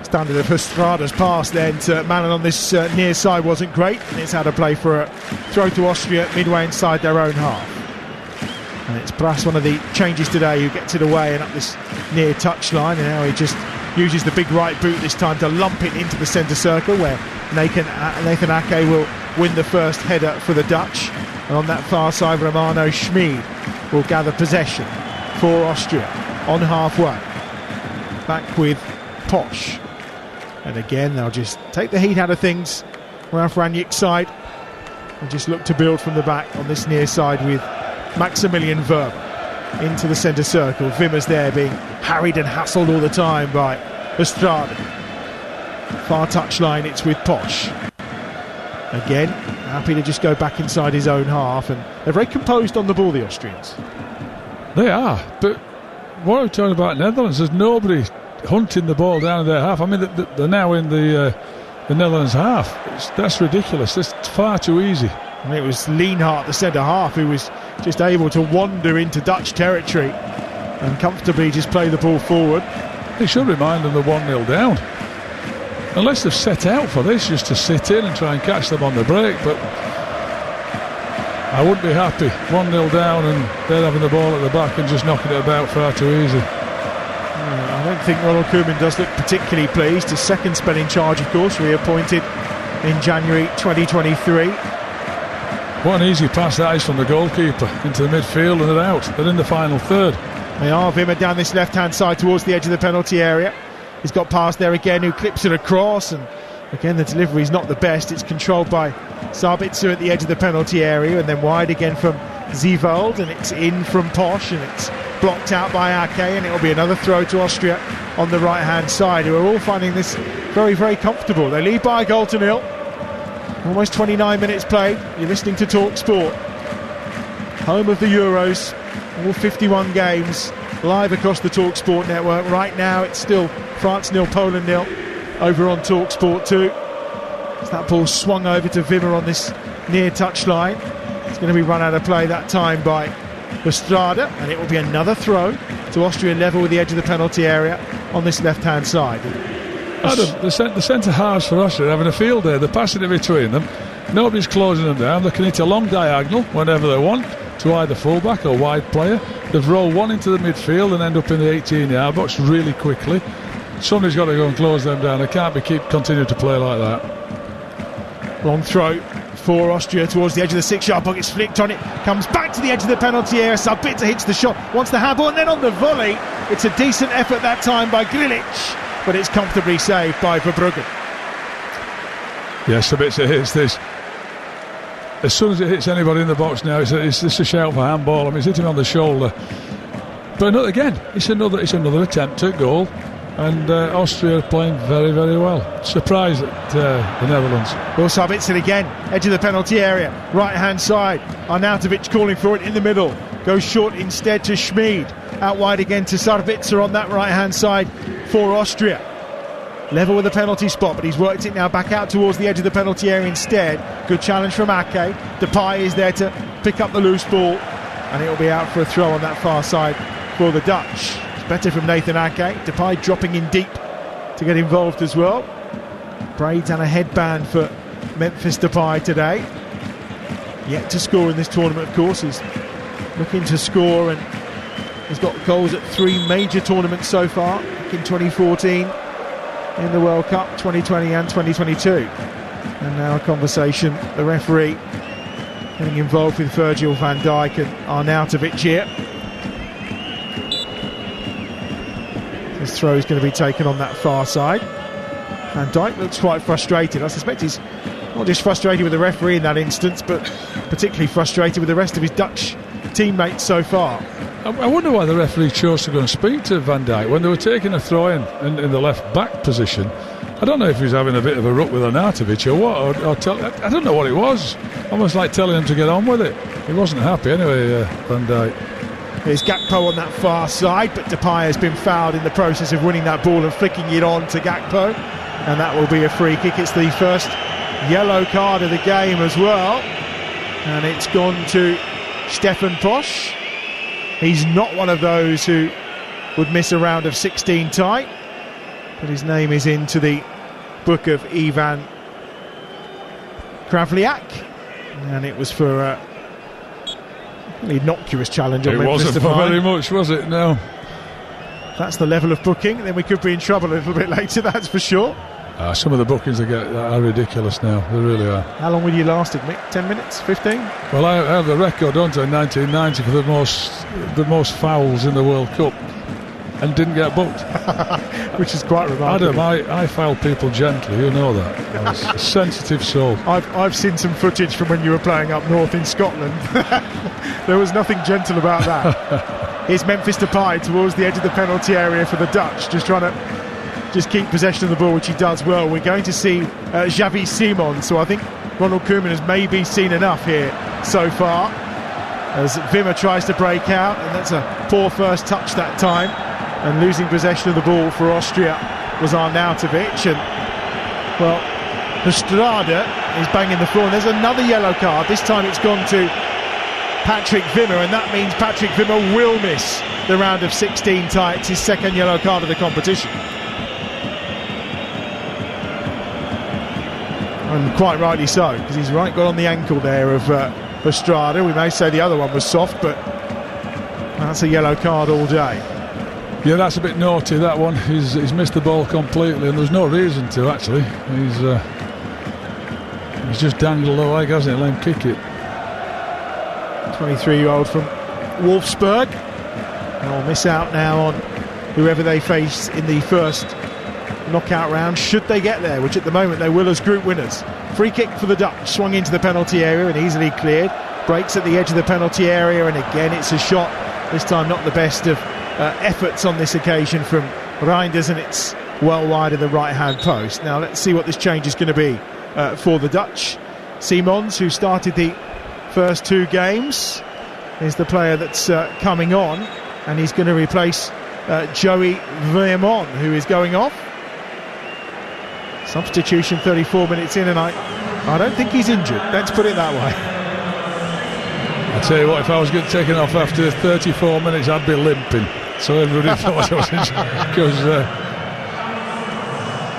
Standard of Estrada's pass then to Malen on this near side wasn't great, and it's had a play for a throw to Austria midway inside their own half. And it's perhaps one of the changes today who gets it away and up this near touchline, and now he just uses the big right boot this time to lump it into the centre circle, where Nathan Ake will win the first header for the Dutch. And on that far side, Romano Schmid will gather possession for Austria on halfway. Back with Posch. And again, they'll just take the heat out of things. Ralf Rangnick's side and just look to build from the back on this near side with Maximilian Wöber into the centre circle. Wimmer's there being harried and hassled all the time by Estrada. Far touchline, it's with Posch. Again, happy to just go back inside his own half, and they're very composed on the ball, the Austrians. They are, but what I'm talking about Netherlands, there's nobody hunting the ball down in their half. I mean, they're now in the Netherlands half. That's ridiculous. It's far too easy. I mean, it was Lienhart, the centre half, who was just able to wander into Dutch territory and comfortably just play the ball forward. They should remind them they're 1-0 down. Unless they've set out for this, just to sit in and try and catch them on the break, but I wouldn't be happy. 1-0 down and they're having the ball at the back and just knocking it about far too easy. I don't think Ronald Koeman does look particularly pleased. His second spell in charge, of course, reappointed in January 2023. What an easy pass that is from the goalkeeper into the midfield, and they're out. They're in the final third. They are. Wimmer down this left-hand side towards the edge of the penalty area. He's got past there again, who clips it across, and again the delivery is not the best. It's controlled by Sabitzer at the edge of the penalty area, and then wide again from Zeewald, and it's in from Posch, and it's blocked out by Ake, and it'll be another throw to Austria on the right-hand side, who are all finding this very, very comfortable. They lead by 1-0. Almost 29 minutes played. You're listening to Talk Sport, home of the Euros, all 51 games live across the Talk Sport network. Right now it's still France 0, Poland 0 over on Talk Sport 2. As that ball swung over to Wimmer on this near touchline. It's going to be run out of play that time by Estrada, and it will be another throw to Austria level with the edge of the penalty area on this left-hand side. Adam, the centre halves for Austria are having a field day. They're passing it between them. Nobody's closing them down. They can hit a long diagonal whenever they want to either fullback or wide player. They've rolled one into the midfield and end up in the 18-yard box really quickly. Somebody's got to go and close them down. They can't continue to play like that. Long throw for Austria towards the edge of the 6-yard box. It's flicked on it, comes back to the edge of the penalty area. Sabitzer hits the shot, wants the handball, and then on the volley, it's a decent effort that time by Grilic, but it's comfortably saved by Verbruggen. Yes, Sabitzer hits this. As soon as it hits anybody in the box now, it's just a shout for handball. I mean, it's hitting on the shoulder. But again, it's another attempt at goal. and Austria are playing very, very well. Surprised at the Netherlands. Will Sabitzer again, edge of the penalty area, right hand side. Arnautovic calling for it in the middle. Goes short instead to Schmid. Out wide again to Sabitzer on that right hand side for Austria. Level with the penalty spot, but he's worked it now back out towards the edge of the penalty area instead. Good challenge from Ake. Depay is there to pick up the loose ball, and it'll be out for a throw on that far side for the Dutch. It's better from Nathan Ake. Depay dropping in deep to get involved as well. Braids and a headband for Memphis Depay today. Yet to score in this tournament, of course. He's looking to score, and he's got goals at 3 major tournaments so far. Back in 2014 in the World Cup, 2020 and 2022. And now a conversation, the referee getting involved with Virgil van Dijk and Arnautovic here. This throw is going to be taken on that far side. Van Dijk looks quite frustrated. I suspect he's not just frustrated with the referee in that instance, but particularly frustrated with the rest of his Dutch teammates so far. I wonder why the referee chose to go and speak to Van Dijk when they were taking a throw in the left back position. I don't know if he was having a bit of a ruck with Arnautovic or what, I don't know what it was. Almost like telling him to get on with it. He wasn't happy anyway, Van Dijk. There's Gakpo on that far side, but Depay has been fouled in the process of winning that ball and flicking it on to Gakpo, and that will be a free kick. It's the first yellow card of the game as well, and it's gone to Stefan Posch. He's not one of those who would miss a round of 16 tight, but his name is into the book of Ivan Kravliak, and it was for an innocuous challenge on Memphis Depay. It wasn't for very much, was it? No. That's the level of booking, then we could be in trouble a little bit later, that's for sure. Some of the bookings they get are ridiculous now, they really are. How long were you lasted, Mick? 10 minutes? 15? Well, I have the record, don't I, in 1990 for the most fouls in the World Cup, and didn't get booked. Which is quite remarkable. Adam, I foul people gently, you know that. I was a sensitive soul. I've seen some footage from when you were playing up north in Scotland. There was nothing gentle about that. Here's Memphis Depay towards the edge of the penalty area for the Dutch, just trying to keep possession of the ball, which he does well. We're going to see Xavi Simons, so I think Ronald Koeman has maybe seen enough here so far, as Wimmer tries to break out, and that's a poor first touch that time, and losing possession of the ball for Austria was Arnautovic, and well, Estrada is banging the floor, and there's another yellow card. This time it's gone to Patrick Wimmer, and that means Patrick Wimmer will miss the round of 16 tights, his second yellow card of the competition. And quite rightly so, because he's got on the ankle there of Estrada. We may say the other one was soft, but that's a yellow card all day. Yeah, that's a bit naughty, that one. He's missed the ball completely, and there's no reason to, actually. He's just dangled the leg, hasn't he? Let him kick it. 23-year-old from Wolfsburg. They'll miss out now on whoever they face in the first knockout round, should they get there, which at the moment they will as group winners. Free kick for the Dutch, swung into the penalty area and easily cleared. Breaks at the edge of the penalty area, and again it's a shot, this time not the best of efforts on this occasion from Reinders, and it's well wide of the right hand post. Now let's see what this change is going to be for the Dutch. Simons, who started the first 2 games, is the player that's coming on, and he's going to replace Joey Veerman, who is going off. Substitution 34 minutes in, and I don't think he's injured, let's put it that way. I tell you what, if I was getting taken off after 34 minutes, I'd be limping. So everybody thought I was injured, because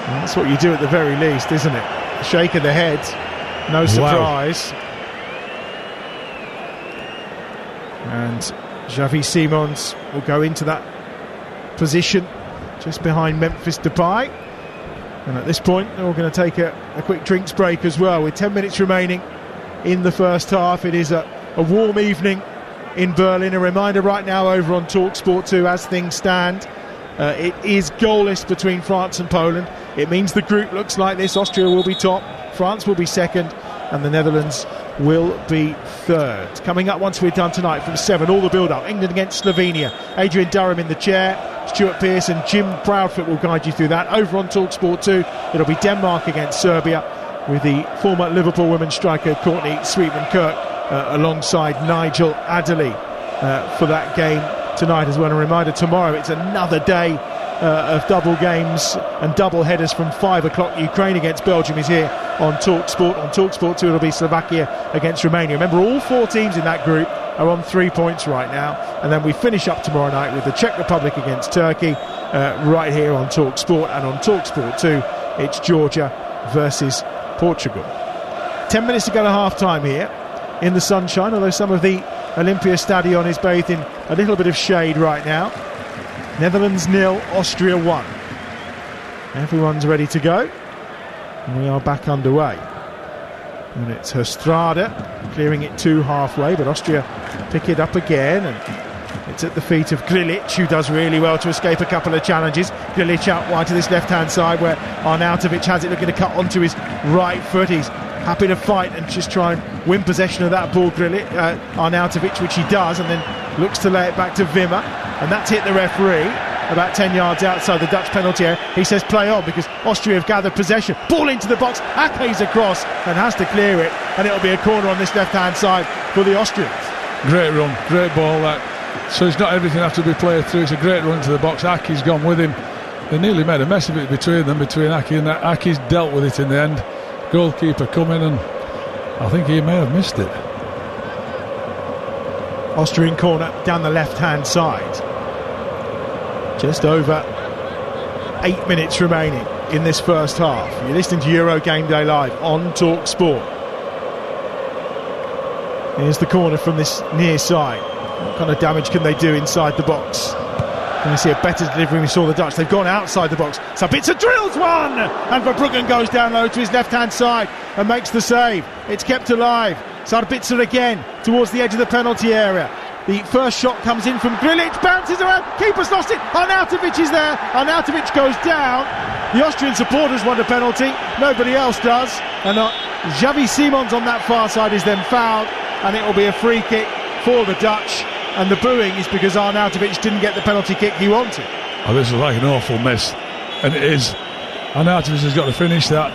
that's what you do at the very least, isn't it? Shake of the head, no surprise. Wow. And Xavi Simons will go into that position just behind Memphis Depay. And at this point, they're all going to take a quick drinks break as well. With 10 minutes remaining in the first half, it is a warm evening in Berlin. A reminder right now over on TalkSport 2, as things stand, it is goalless between France and Poland. It means the group looks like this. Austria will be top, France will be second, and the Netherlands will be third. Coming up once we're done tonight from 7, all the build-up. England against Slovenia. Adrian Durham in the chair. Stuart Pearce and Jim Proudfoot will guide you through that. Over on TalkSport 2, it'll be Denmark against Serbia, with the former Liverpool women's striker Courtney Sweetman-Kirk alongside Nigel Adderley for that game tonight as well. And a reminder, tomorrow it's another day of double games and double headers from 5 o'clock. Ukraine against Belgium is here on TalkSport. On TalkSport 2 it'll be Slovakia against Romania. Remember, all 4 teams in that group are on 3 points right now, and then we finish up tomorrow night with the Czech Republic against Turkey right here on TalkSport. And on TalkSport 2 it's Georgia versus Portugal. 10 minutes to go to half time here in the sunshine, although some of the Olympia Stadion is bathed in a little bit of shade right now. Netherlands 0, Austria 1. Everyone's ready to go, and we are back underway. And it's Herstrada clearing it to halfway, but Austria pick it up again, and it's at the feet of Grilic, who does really well to escape a couple of challenges. Grilic out wide to this left-hand side, where Arnautovic has it, looking to cut onto his right foot. He's happy to fight and just try and win possession of that ball, Arnautovic, which he does, and then looks to lay it back to Wimmer, and that's hit the referee about 10 yards outside the Dutch penalty area. He says play on, because Austria have gathered possession. Ball into the box, Ake's across and has to clear it, and it'll be a corner on this left-hand side for the Austrians. Great run, great ball that. So it's not everything have to be played through. It's a great run into the box. Ake's gone with him. They nearly made a mess of it between Ake and that. Ake's dealt with it in the end. Goalkeeper come in, and I think he may have missed it. Austrian corner down the left-hand side. Just over 8 minutes remaining in this first half. You're listening to Euro Game Day Live on TalkSport. Here's the corner from this near side. What kind of damage can they do inside the box? Can we see a better delivery? We saw the Dutch. They've gone outside the box. Sabitzer drills one! And Verbruggen goes down low to his left-hand side and makes the save. It's kept alive. Sabitzer again towards the edge of the penalty area. The first shot comes in from Grilic, bounces around, keeper's lost it, Arnautovic is there, Arnautovic goes down. The Austrian supporters want a penalty, nobody else does, and Xavi Simons on that far side is then fouled, and it will be a free kick for the Dutch, and the booing is because Arnautovic didn't get the penalty kick he wanted. Oh, this is like an awful miss, and it is. Arnautovic has got to finish that,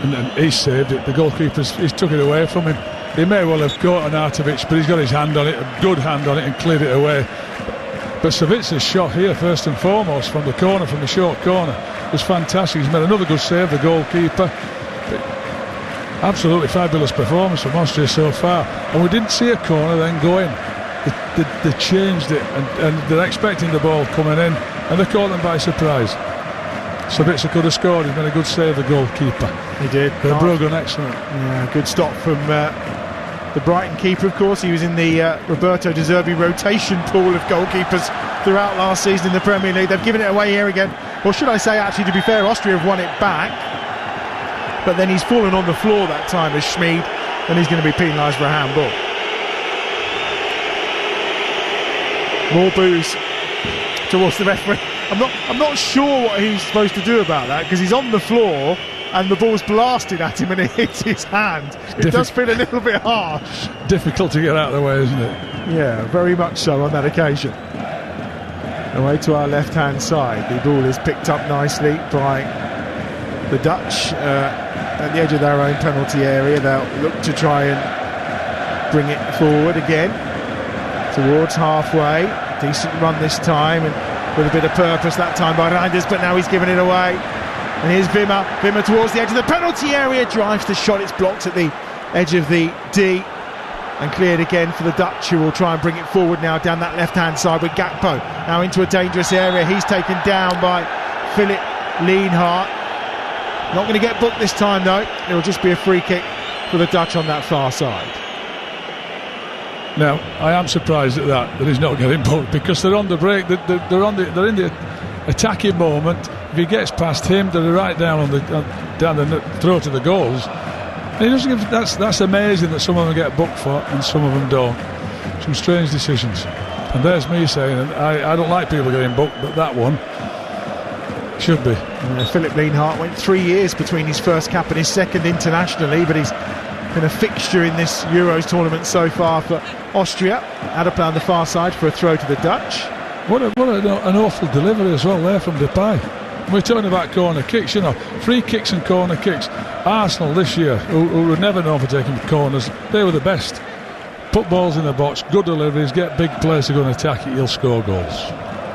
and he's saved it. The goalkeeper's took it away from him. He may well have caught Arnautovic, but he's got his hand on it, a good hand on it, and cleared it away. But Savitzer's shot here, first and foremost, from the corner, from the short corner, was fantastic. He's made another good save, the goalkeeper. But absolutely fabulous performance from Austria so far. And we didn't see a corner then go in. They changed it, and they're expecting the ball coming in, and they caught them by surprise. Sabitzer could have scored. He's made a good save, the goalkeeper. He did. Verbruggen, excellent. Yeah, good stop from the Brighton keeper, of course. He was in the Roberto De Zerbi rotation pool of goalkeepers throughout last season in the Premier League. They've given it away here again. Or should I say, actually, to be fair, Austria have won it back. But then he's fallen on the floor that time as Schmid, and he's going to be penalised for a handball. More boos towards the referee. I'm not sure what he's supposed to do about that, because he's on the floor and the ball's blasted at him and it hits his hand. It does feel a little bit harsh. Difficult to get out of the way, isn't it? Yeah, very much so on that occasion. Away to our left-hand side. The ball is picked up nicely by the Dutch at the edge of their own penalty area. They'll look to try and bring it forward again towards halfway. Decent run this time, and with a bit of purpose that time by Reinders, but now he's given it away. And here's Wimmer towards the edge of the penalty area, drives the shot. It's blocked at the edge of the D and cleared again for the Dutch, who will try and bring it forward now down that left-hand side with Gakpo. Now into a dangerous area. He's taken down by Philip Lienhart. Not going to get booked this time though. It'll just be a free kick for the Dutch on that far side. Now, I am surprised at that he's not getting booked, because they're on the break. They're in the attacking moment. If he gets past him, they're right down down the throat of the goals. And he doesn't give. That's amazing that some of them get booked for and some of them don't. Some strange decisions. And there's me saying, I don't like people getting booked, but that one should be. Philip Lienhart went 3 years between his first cap and his second internationally, but he's been a fixture in this Euros tournament so far for Austria. Had a play on the far side for a throw to the Dutch. What an awful delivery as well there from Depay. We're talking about corner kicks, you know, free kicks and corner kicks. Arsenal this year, who were never known for taking corners, they were the best. Put balls in the box, good deliveries, get big players to go and attack it, you'll score goals.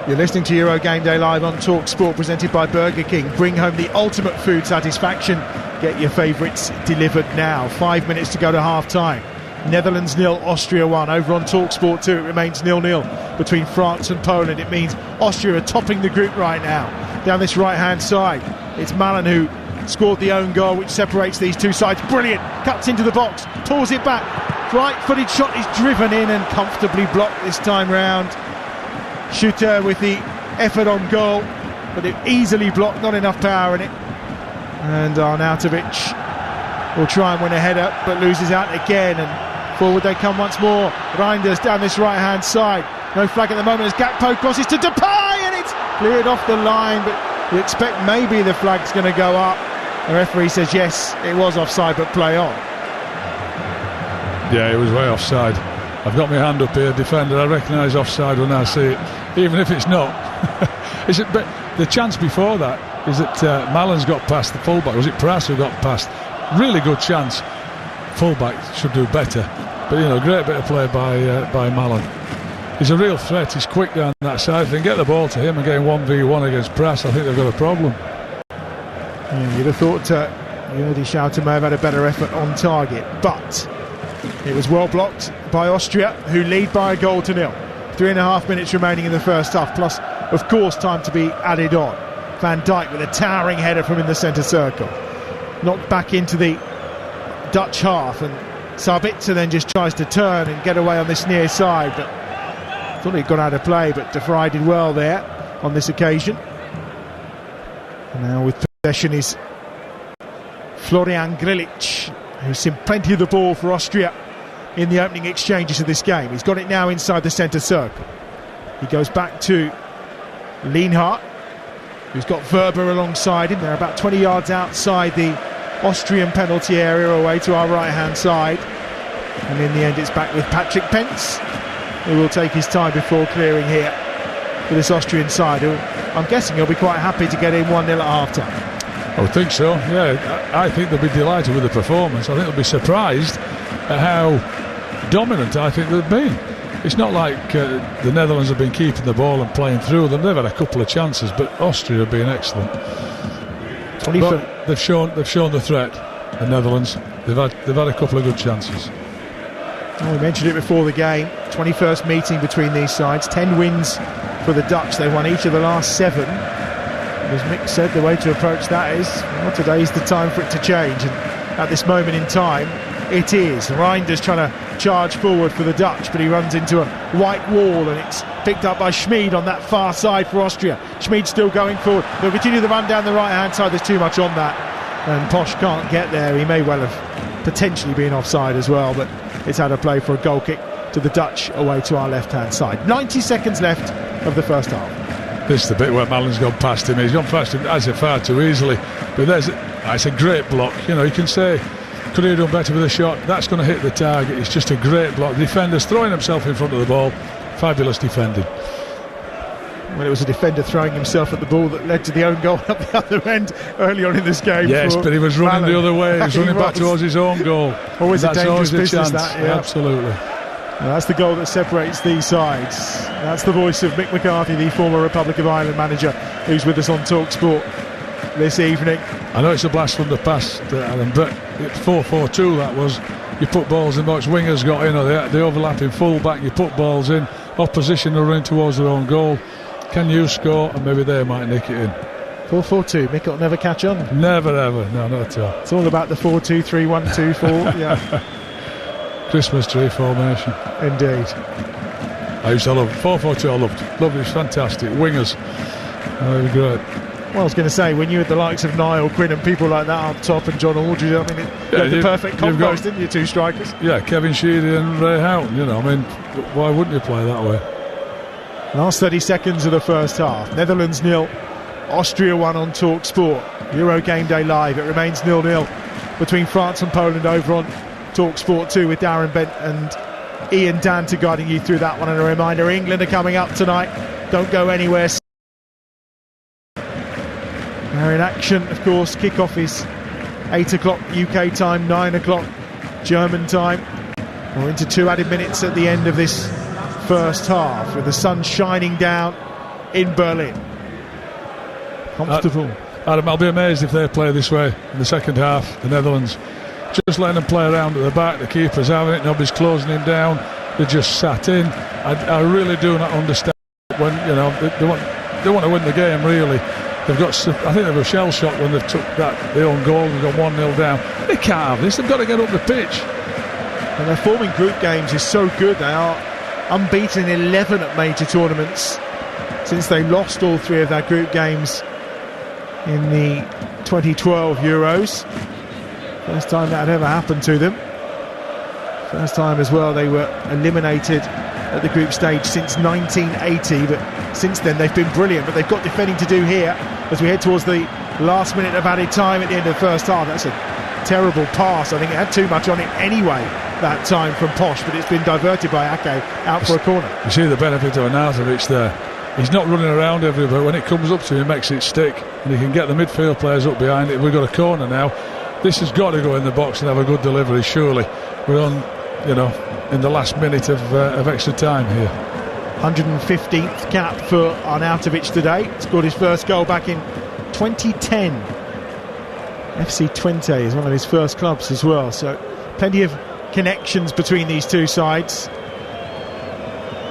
You're listening to Euro Game Day Live on Talk Sport, presented by Burger King. Bring home the ultimate food satisfaction. Get your favourites delivered now. 5 minutes to go to half-time. Netherlands 0, Austria 1. Over on Talk Sport 2, it remains 0-0 between France and Poland. It means Austria are topping the group right now. Down this right-hand side, it's Malen who scored the own goal, which separates these two sides. Brilliant. Cuts into the box, pulls it back. Right-footed shot is driven in and comfortably blocked this time round. Shooter with the effort on goal, but it easily blocked, not enough power in it. And Arnautovic will try and win a header, but loses out again, and forward they come once more. Reinders down this right-hand side. No flag at the moment as Gakpo crosses to Depay, and it's cleared off the line, but you expect maybe the flag's going to go up. The referee says yes, it was offside, but play on. Yeah, it was way offside. I've got my hand up here, defender. I recognise offside when I see it, even if it's not. But the chance before that is that Malen's got past the fullback. Was it Prass who got past? Really good chance. Fullback should do better, but you know, great bit of play by Malen. He's a real threat. He's quick down that side. If they can get the ball to him and get 1v1 against Prass, I think they've got a problem. Yeah, you'd have thought Jordi Schouten may have had a better effort on target, but it was well blocked by Austria, who lead by a goal to 0. 3.5 minutes remaining in the first half, plus, of course, time to be added on. Van Dijk with a towering header from in the centre circle. Knocked back into the Dutch half, and Sabitzer then just tries to turn and get away on this near side, but thought he'd gone out of play, but De Vrij did well there on this occasion. And now with possession is Florian Grilic, who's seen plenty of the ball for Austria in the opening exchanges of this game. He's got it now inside the centre circle. He goes back to Lienhart, who's got Verber alongside him. They're about 20 yards outside the Austrian penalty area, away to our right-hand side. And in the end, it's back with Patrick Pence, who will take his time before clearing here for this Austrian side, who I'm guessing he'll be quite happy to get in 1-0 at half-time. I would think so, yeah. I think they'll be delighted with the performance. I think they'll be surprised at how dominant I think they've been. It's not like the Netherlands have been keeping the ball and playing through them. They've had a couple of chances, but Austria have been excellent. But they've shown the threat. The Netherlands, they've had a couple of good chances. Well, we mentioned it before the game. 21st meeting between these sides. 10 wins for the Dutch. They won each of the last 7. As Mick said, the way to approach that is, well, today's the time for it to change, and at this moment in time it is. Reinders trying to charge forward for the Dutch, but he runs into a white wall, and it's picked up by Schmid on that far side for Austria. Schmid still going forward. They'll continue the run down the right hand side. There's too much on that, and Posch can't get there. He may well have potentially been offside as well, but it's out of play for a goal kick to the Dutch away to our left hand side. 90 seconds left of the first half. This is the bit where Malen's gone past him. He's gone past him as far too easily. But it's a great block. You know, you can say, could he have done better with a shot? That's going to hit the target. It's just a great block. The defender's throwing himself in front of the ball. Fabulous defending. Well, it was a defender throwing himself at the ball that led to the own goal at the other end early on in this game. Yes, but he was running the other way. He was running back towards his own goal. Always a dangerous business, chance. that, yeah. Absolutely. Well, that's the goal that separates these sides. That's the voice of Mick McCarthy, the former Republic of Ireland manager, who's with us on Talk Sport this evening. I know it's a blast from the past, Alan, but 4-4-2 that was. You put balls in box, wingers got in, or the overlapping full-back, you put balls in, opposition are running towards their own goal. Can you score? And maybe they might nick it in. 4-4-2, Mick will never catch on. Never, ever, no, not at all. It's all about the 4-2-3-1-2-4, yeah. Christmas tree formation. Indeed. I used to love 4-4-2. I loved it. It was fantastic. Wingers, they were great. Well, I was going to say, when you had the likes of Niall Quinn and people like that up top, and John Aldridge, I mean, you had the perfect combos, didn't you, two strikers? Yeah, Kevin Sheedy and Ray Houghton. You know, I mean, why wouldn't you play that way? Last 30 seconds of the first half. Netherlands 0, Austria 1 on Talk Sport. Euro Game Day Live. It remains 0-0 between France and Poland over on Talk Sport 2 with Darren Bent and Ian Danter guiding you through that one. And a reminder, England are coming up tonight. Don't go anywhere. They're in action, of course. Kick-off is 8 o'clock UK time, 9 o'clock German time. We're into 2 added minutes at the end of this first half, with the sun shining down in Berlin. Comfortable. Adam, I'll be amazed if they play this way in the second half, the Netherlands. Just letting them play around at the back, the keeper's having it, nobody's closing him down, they just sat in. I really do not understand when, you know, they want to win the game, really. They've got, I think they were shell shocked when they took their own goal and got 1-0 down. They can't have this, they've got to get up the pitch. And their form in group games is so good. They are unbeaten in 11 at major tournaments since they lost all 3 of their group games in the 2012 Euros. First time that had ever happened to them. First time as well they were eliminated at the group stage since 1980, but since then they've been brilliant. But they've got defending to do here as we head towards the last minute of added time at the end of the first half. That's a terrible pass. I think it had too much on it anyway that time from Posh, but it's been diverted by Ake out for a corner. You see the benefit of Arnautovic there. He's not running around everywhere. When it comes up to him, he makes it stick, and he can get the midfield players up behind it. We've got a corner now. This has got to go in the box and have a good delivery, surely. We're on, you know, in the last minute of extra time here. 115th cap for Arnautovic today. Scored his first goal back in 2010. FC Twente is one of his first clubs as well, so plenty of connections between these two sides.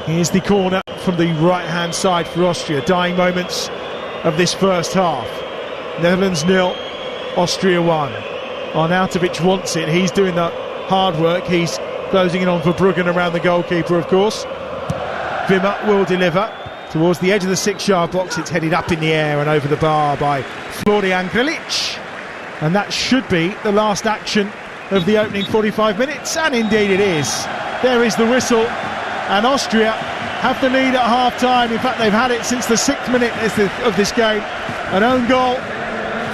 Here's the corner from the right-hand side for Austria. Dying moments of this first half. Netherlands 0, Austria 1. Arnautovic wants it. He's doing the hard work. He's closing in on Verbruggen around the goalkeeper, of course. Wimmer will deliver towards the edge of the 6-yard box. It's headed up in the air and over the bar by Florian Grilic. And that should be the last action of the opening 45 minutes. And indeed it is. There is the whistle. And Austria have the lead at half-time. In fact, they've had it since the 6th minute of this game. An own goal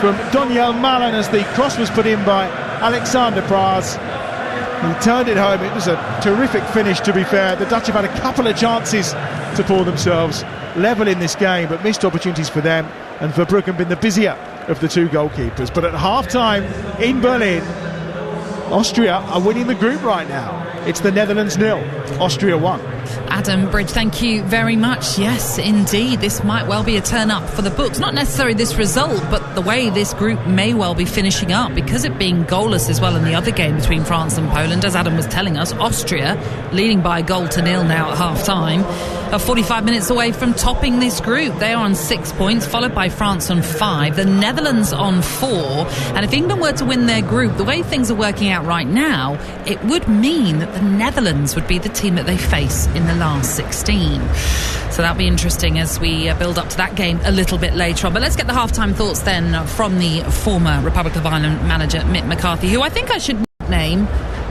from Daniel Malen as the cross was put in by Alexander Praz. He turned it home. It was a terrific finish, to be fair. The Dutch have had a couple of chances to pull themselves level in this game, but missed opportunities for them, and Verbruggen been the busier of the 2 goalkeepers. But at half-time in Berlin, Austria are winning the group right now. It's the Netherlands 0, Austria 1. Adam Bridge, thank you very much. Yes, indeed, this might well be a turn-up for the books. Not necessarily this result, but the way this group may well be finishing up, because it being goalless as well in the other game between France and Poland. As Adam was telling us, Austria leading by 1-0 now at half-time, are 45 minutes away from topping this group. They are on 6 points, followed by France on 5, the Netherlands on 4. And if England were to win their group, the way things are working out right now, it would mean that the Netherlands would be the team that they face in the last 16. So that'll be interesting as we build up to that game a little bit later on. But let's get the half-time thoughts then from the former Republic of Ireland manager Mick McCarthy, who I think I should name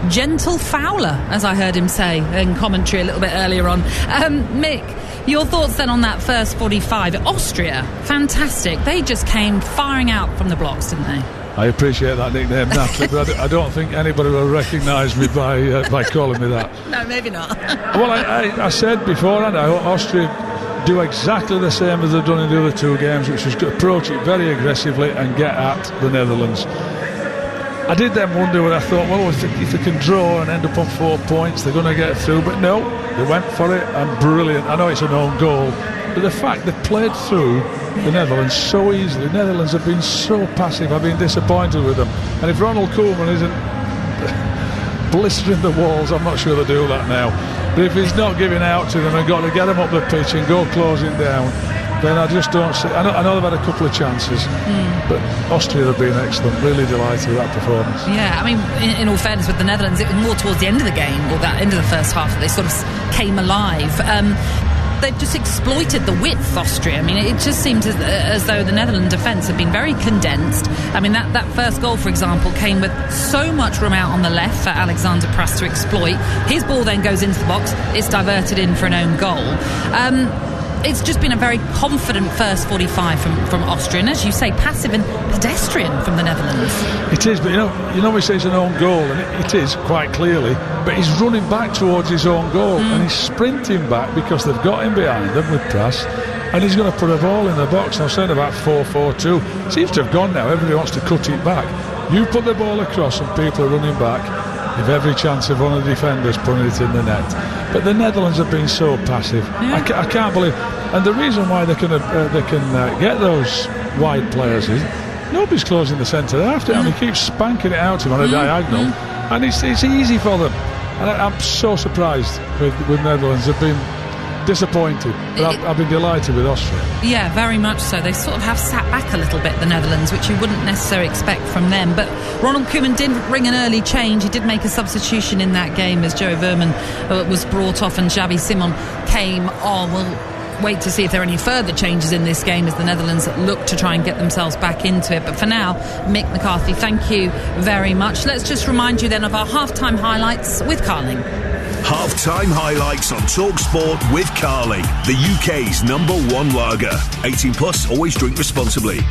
Gentle Fowler, as I heard him say in commentary a little bit earlier on. Mick, your thoughts then on that first 45. Austria, fantastic. They just came firing out from the blocks, didn't they? I appreciate that nickname, Natalie, but I don't think anybody will recognise me by calling me that. No, maybe not. Well, I said beforehand, Austria do exactly the same as they've done in the other 2 games, which was to approach it very aggressively and get at the Netherlands. I did then wonder when I thought, well, if they can draw and end up on 4 points, they're going to get through. But no, they went for it, and brilliant. I know it's an own goal, but the fact they played through the Netherlands so easily. The Netherlands have been so passive. I've been disappointed with them. And if Ronald Koeman isn't blistering the walls, I'm not sure they do that now. But if he's not giving out to them and got to get them up the pitch and go closing down, then I just don't see. I know they've had a couple of chances, but Austria have been excellent. Really delighted with that performance. Yeah, I mean, in all fairness with the Netherlands, it was more towards the end of the game, or that end of the first half, that they sort of came alive. They've just exploited the width, Austria. I mean, it just seems as though the Netherlands defence have been very condensed. I mean, that first goal, for example, came with so much room out on the left for Alexander Praz to exploit. His ball then goes into the box. It's diverted in for an own goal. it's just been a very confident first 45 from Austria, and as you say, passive and pedestrian from the Netherlands. It is, but you know we say it's an own goal, and it is quite clearly, but he's running back towards his own goal, and he's sprinting back because they've got him behind them with press, and he's going to put a ball in the box. Now, saying about 4-4-2, seems to have gone now. Everybody wants to cut it back. You put the ball across and people are running back, you've every chance of one of the defenders putting it in the net. But the Netherlands have been so passive. Yeah. I can't believe. And the reason why they can get those wide players is nobody's closing the centre after him. He keeps spanking it out to him on a diagonal, and it's easy for them. And I'm so surprised with Netherlands. They've been disappointed, but I've been delighted with Austria. Yeah, very much so. They sort of have sat back a little bit, the Netherlands, which you wouldn't necessarily expect from them. But Ronald Koeman did bring an early change. He did make a substitution in that game as Joe Verman was brought off and Xavi Simon came on. We'll wait to see if there are any further changes in this game as the Netherlands look to try and get themselves back into it. But for now, Mick McCarthy, thank you very much. Let's just remind you then of our half-time highlights with Carling. Half-time highlights on TalkSport with Carling, the UK's #1 lager. 18 plus, always drink responsibly.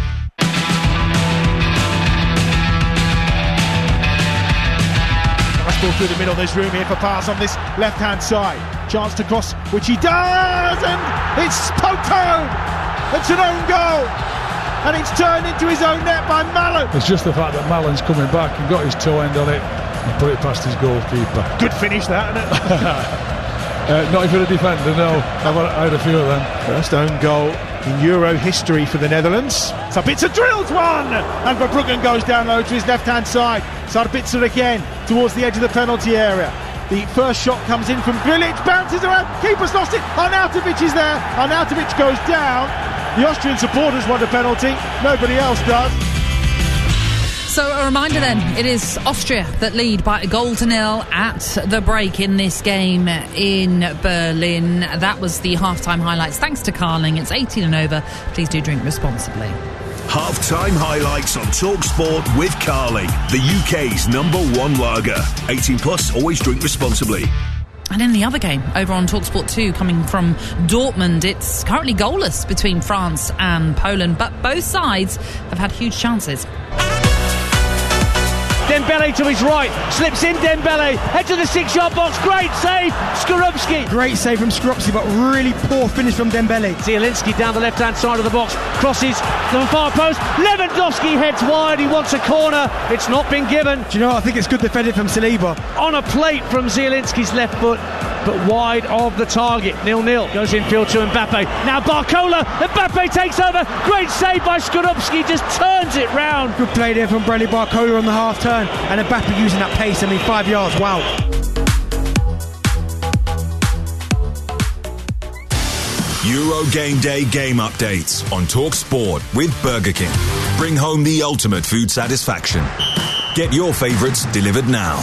Ball through the middle. There's room here for pass on this left-hand side. Chance to cross, which he does, and it's poked home. It's an own goal, and it's turned into his own net by Mallon. It's just the fact that Mallon's coming back and got his toe end on it and put it past his goalkeeper. Good finish that, isn't it? Not if you're a defender, no. I had a few of them. First own goal in Euro history for the Netherlands. Sabitzer drills one, and Verbruggen goes down low to his left-hand side. Sabitzer again towards the edge of the penalty area. The first shot comes in from Grilic, bounces around, keeper's lost it. Arnautovic is there. Arnautovic goes down. The Austrian supporters want a penalty. Nobody else does. So a reminder then, it is Austria that lead by a 0-0 at the break in this game in Berlin. That was the half-time highlights. Thanks to Carling. It's 18 and over. Please do drink responsibly. Half-time highlights on TalkSport with Carling, the UK's #1 lager. 18 plus, always drink responsibly. And in the other game, over on TalkSport 2, coming from Dortmund, it's currently goalless between France and Poland, but both sides have had huge chances. Dembele to his right, slips in Dembele, head to the 6-yard box, great save, Skorupski. Great save from Skorupski, but really poor finish from Dembele. Zielinski down the left-hand side of the box, crosses to the far post, Lewandowski heads wide, he wants a corner, it's not been given. Do you know what, I think it's good defended from Saliba. On a plate from Zielinski's left foot, but wide of the target. 0-0, goes infield to Mbappe, now Barcola, Mbappe takes over, great save by Skorupski, just turns it round. Good play there from Bradley Barcola on the half turn, and Mbappe using that pace, 5 yards, wow. Euro Game Day game updates on TalkSport with Burger King. Bring home the ultimate food satisfaction. Get your favourites delivered now.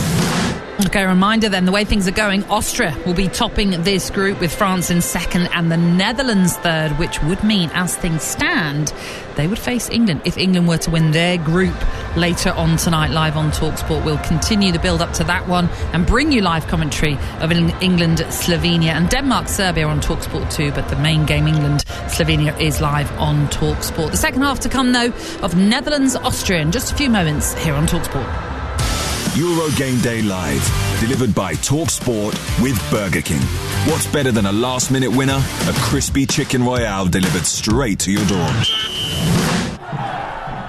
Okay, a reminder then, the way things are going, Austria will be topping this group with France in second and the Netherlands third, which would mean, as things stand, they would face England if England were to win their group later on tonight, live on TalkSport. We'll continue the build-up to that one and bring you live commentary of England, Slovenia and Denmark, Serbia on TalkSport 2, but the main game, England, Slovenia, is live on TalkSport. The second half to come, though, of Netherlands, Austria in just a few moments here on TalkSport. Euro Game Day Live, delivered by TalkSport with Burger King. What's better than a last-minute winner? A crispy chicken royale delivered straight to your door.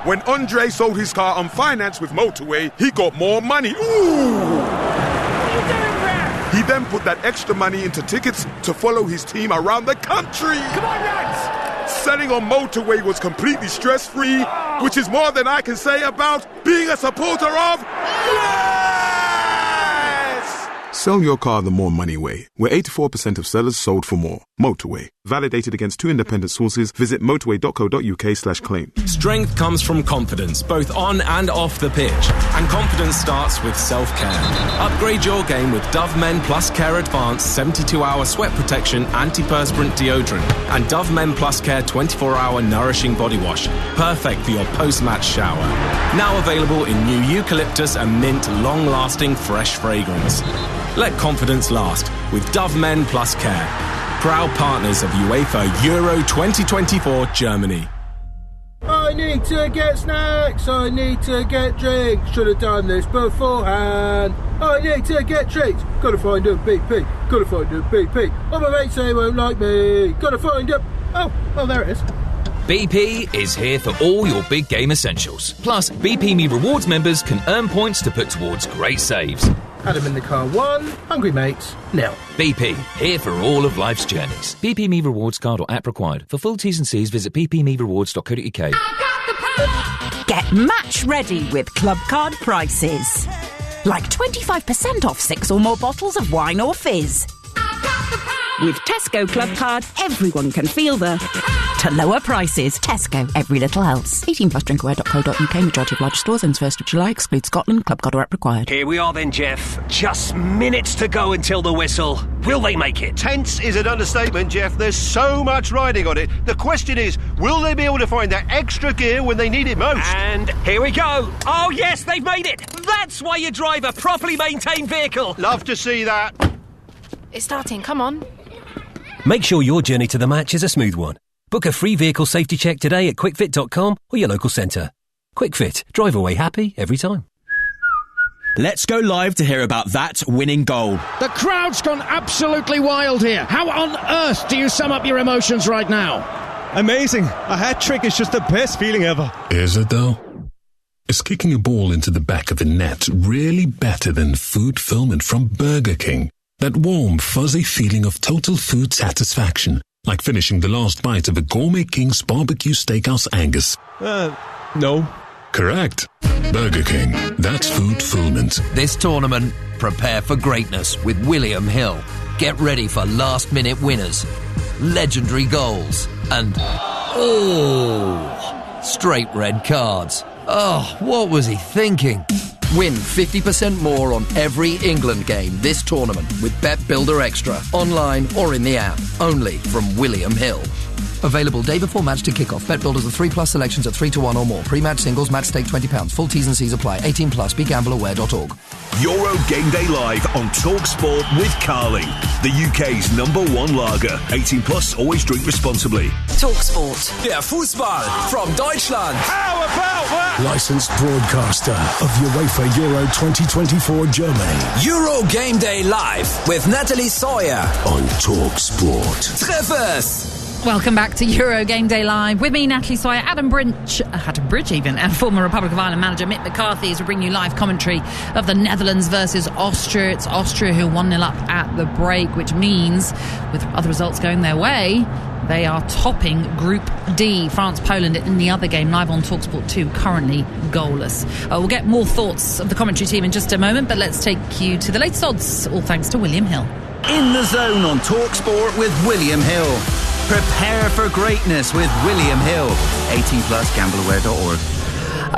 When Andre sold his car on finance with Motorway, he got more money. Ooh! What are you doing there? He then put that extra money into tickets to follow his team around the country. Come on, lads! Selling on Motorway was completely stress-free, which is more than I can say about being a supporter of... Yes! Sell your car the more money way, where 84% of sellers sold for more. Motorway. Validated against 2 independent sources. Visit motorway.co.uk/claim. Strength comes from confidence, both on and off the pitch. And confidence starts with self-care. Upgrade your game with Dove Men Plus Care Advanced 72-hour sweat protection antiperspirant deodorant and Dove Men Plus Care 24-hour nourishing body wash. Perfect for your post-match shower. Now available in new eucalyptus and mint long-lasting fresh fragrance. Let confidence last with Dove Men Plus Care. proud partners of UEFA Euro 2024 Germany. I need to get snacks, I need to get drinks, should have done this beforehand. I need to get treats, gotta find a BP, gotta find a BP. Oh, my mates say won't like me, gotta find a... Oh, there it is. BP is here for all your big game essentials. Plus, BP Me Rewards members can earn points to put towards great saves. Adam in the car 1, hungry mates 0. BP, here for all of life's journeys. BP Me Rewards card or app required. For full T's and C's, visit bpmerewards.co.uk. Get match ready with Club Card prices. Like 25% off 6 or more bottles of wine or fizz. With Tesco Club Card, everyone can feel the... to lower prices. Tesco, every little helps. 18 plus drinkaware.co.uk. Majority of large stores ends 1st of July. Excludes Scotland. Club Card or app required. Here we are then, Jeff. Just minutes to go until the whistle. Will they make it? Tense is an understatement, Jeff. There's so much riding on it. The question is, will they be able to find that extra gear when they need it most? And here we go. Oh, yes, they've made it. That's why you drive a properly maintained vehicle. Love to see that. It's starting. Come on. Make sure your journey to the match is a smooth one. Book a free vehicle safety check today at quickfit.com or your local centre. QuickFit. Drive away happy every time. Let's go live to hear about that winning goal. The crowd's gone absolutely wild here. How on earth do you sum up your emotions right now? Amazing. A hat-trick is just the best feeling ever. Is it though? Is kicking a ball into the back of the net really better than food fulfillment from Burger King? That warm, fuzzy feeling of total food satisfaction, like finishing the last bite of a Gourmet King's Barbecue Steakhouse Angus. No. Correct. Burger King. That's food fulfillment. This tournament, prepare for greatness with William Hill. Get ready for last-minute winners, legendary goals, and... straight red cards. Oh, what was he thinking? Win 50% more on every England game this tournament with Bet Builder Extra, online or in the app. Only from William Hill. Available day before match to kick-off. Bet Builders of 3+ selections at 3-1 or more. Pre-match singles, match stake £20. Full T's and C's apply. 18+. BeGambleAware.org. Euro Game Day Live on TalkSport with Carling, the UK's #1 lager. 18+, always drink responsibly. TalkSport. Der Fußball from Deutschland. How about that? Licensed broadcaster of UEFA Euro 2024 Germany. Euro Game Day Live with Natalie Sawyer on TalkSport. Treff es! Welcome back to Euro Game Day Live. With me, Natalie Sawyer, Adam Bridge even, and former Republic of Ireland manager Mick McCarthy as we bring you live commentary of the Netherlands versus Austria. It's Austria who 1-0 up at the break, which means, with other results going their way, they are topping Group D. France-Poland in the other game, live on TalkSport 2, currently goalless. We'll get more thoughts of the commentary team in just a moment, but let's take you to the latest odds, all thanks to William Hill. In the Zone on TalkSport with William Hill. Prepare for greatness with William Hill. 18+, gambleaware.org.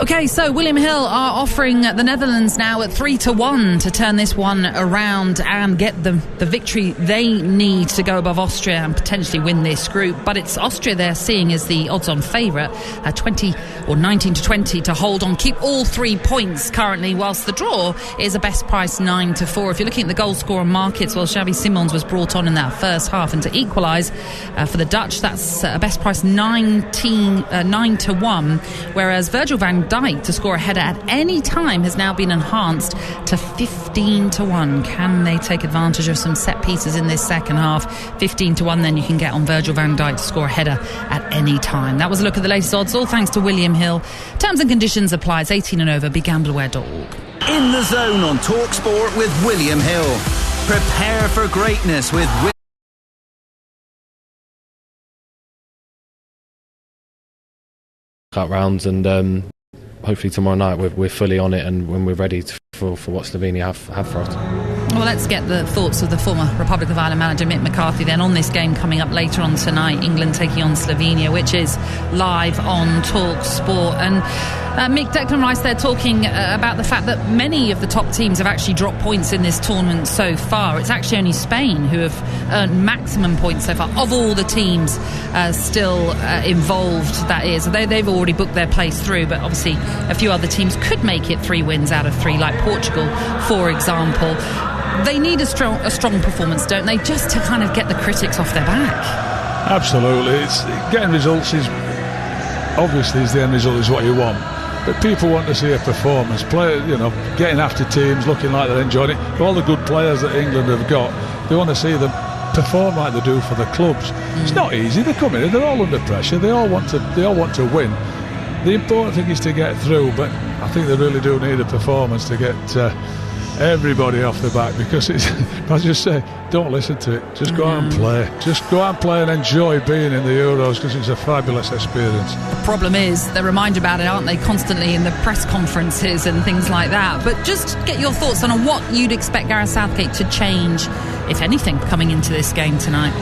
OK, so William Hill are offering the Netherlands now at 3-1 to turn this one around and get the victory they need to go above Austria and potentially win this group. But it's Austria they're seeing as the odds-on favourite at 19-20 to hold on, keep all 3 points currently, whilst the draw is a best price 9-4. If you're looking at the goal scorer markets, well, Xavi Simons was brought on in that first half, and to equalise for the Dutch, that's a best price 9-1, whereas Virgil van Dijk to score a header at any time has now been enhanced to 15-1. Can they take advantage of some set pieces in this second half? 15-1 then you can get on Virgil van Dijk to score a header at any time. That was a look at the latest odds, all thanks to William Hill. Terms and conditions apply. It's 18 and over. BeGambleAware.org. In the Zone on TalkSport with William Hill. Prepare for greatness with cut rounds, and hopefully tomorrow night we're fully on it, and when we're ready for what Slovenia have for us. Well, let's get the thoughts of the former Republic of Ireland manager Mick McCarthy then on this game coming up later on tonight. England taking on Slovenia, which is live on TalkSport. And Mick, Declan Rice there talking about the fact that many of the top teams have actually dropped points in this tournament so far. It's actually only Spain who have earned maximum points so far of all the teams still involved, that is. They've already booked their place through, but obviously a few other teams could make it 3 wins out of 3, like Portugal, for example. They need a strong performance, don't they, just to kind of get the critics off their back? Absolutely. Getting results is obviously the end result is what you want. But people want to see a performance, getting after teams, looking like they're enjoying it. All the good players that England have got, they want to see them perform like they do for the clubs. It's not easy. They come in, they're all under pressure. They all want to win. The important thing is to get through. But I think they really do need a performance to get everybody off the back, because it's, I just say, don't listen to it. Just go out and play. Just go out and play and enjoy being in the Euros, because it's a fabulous experience. The problem is they're reminded about it, aren't they, constantly in the press conferences and things like that. But just get your thoughts on what you'd expect Gareth Southgate to change, if anything, coming into this game tonight.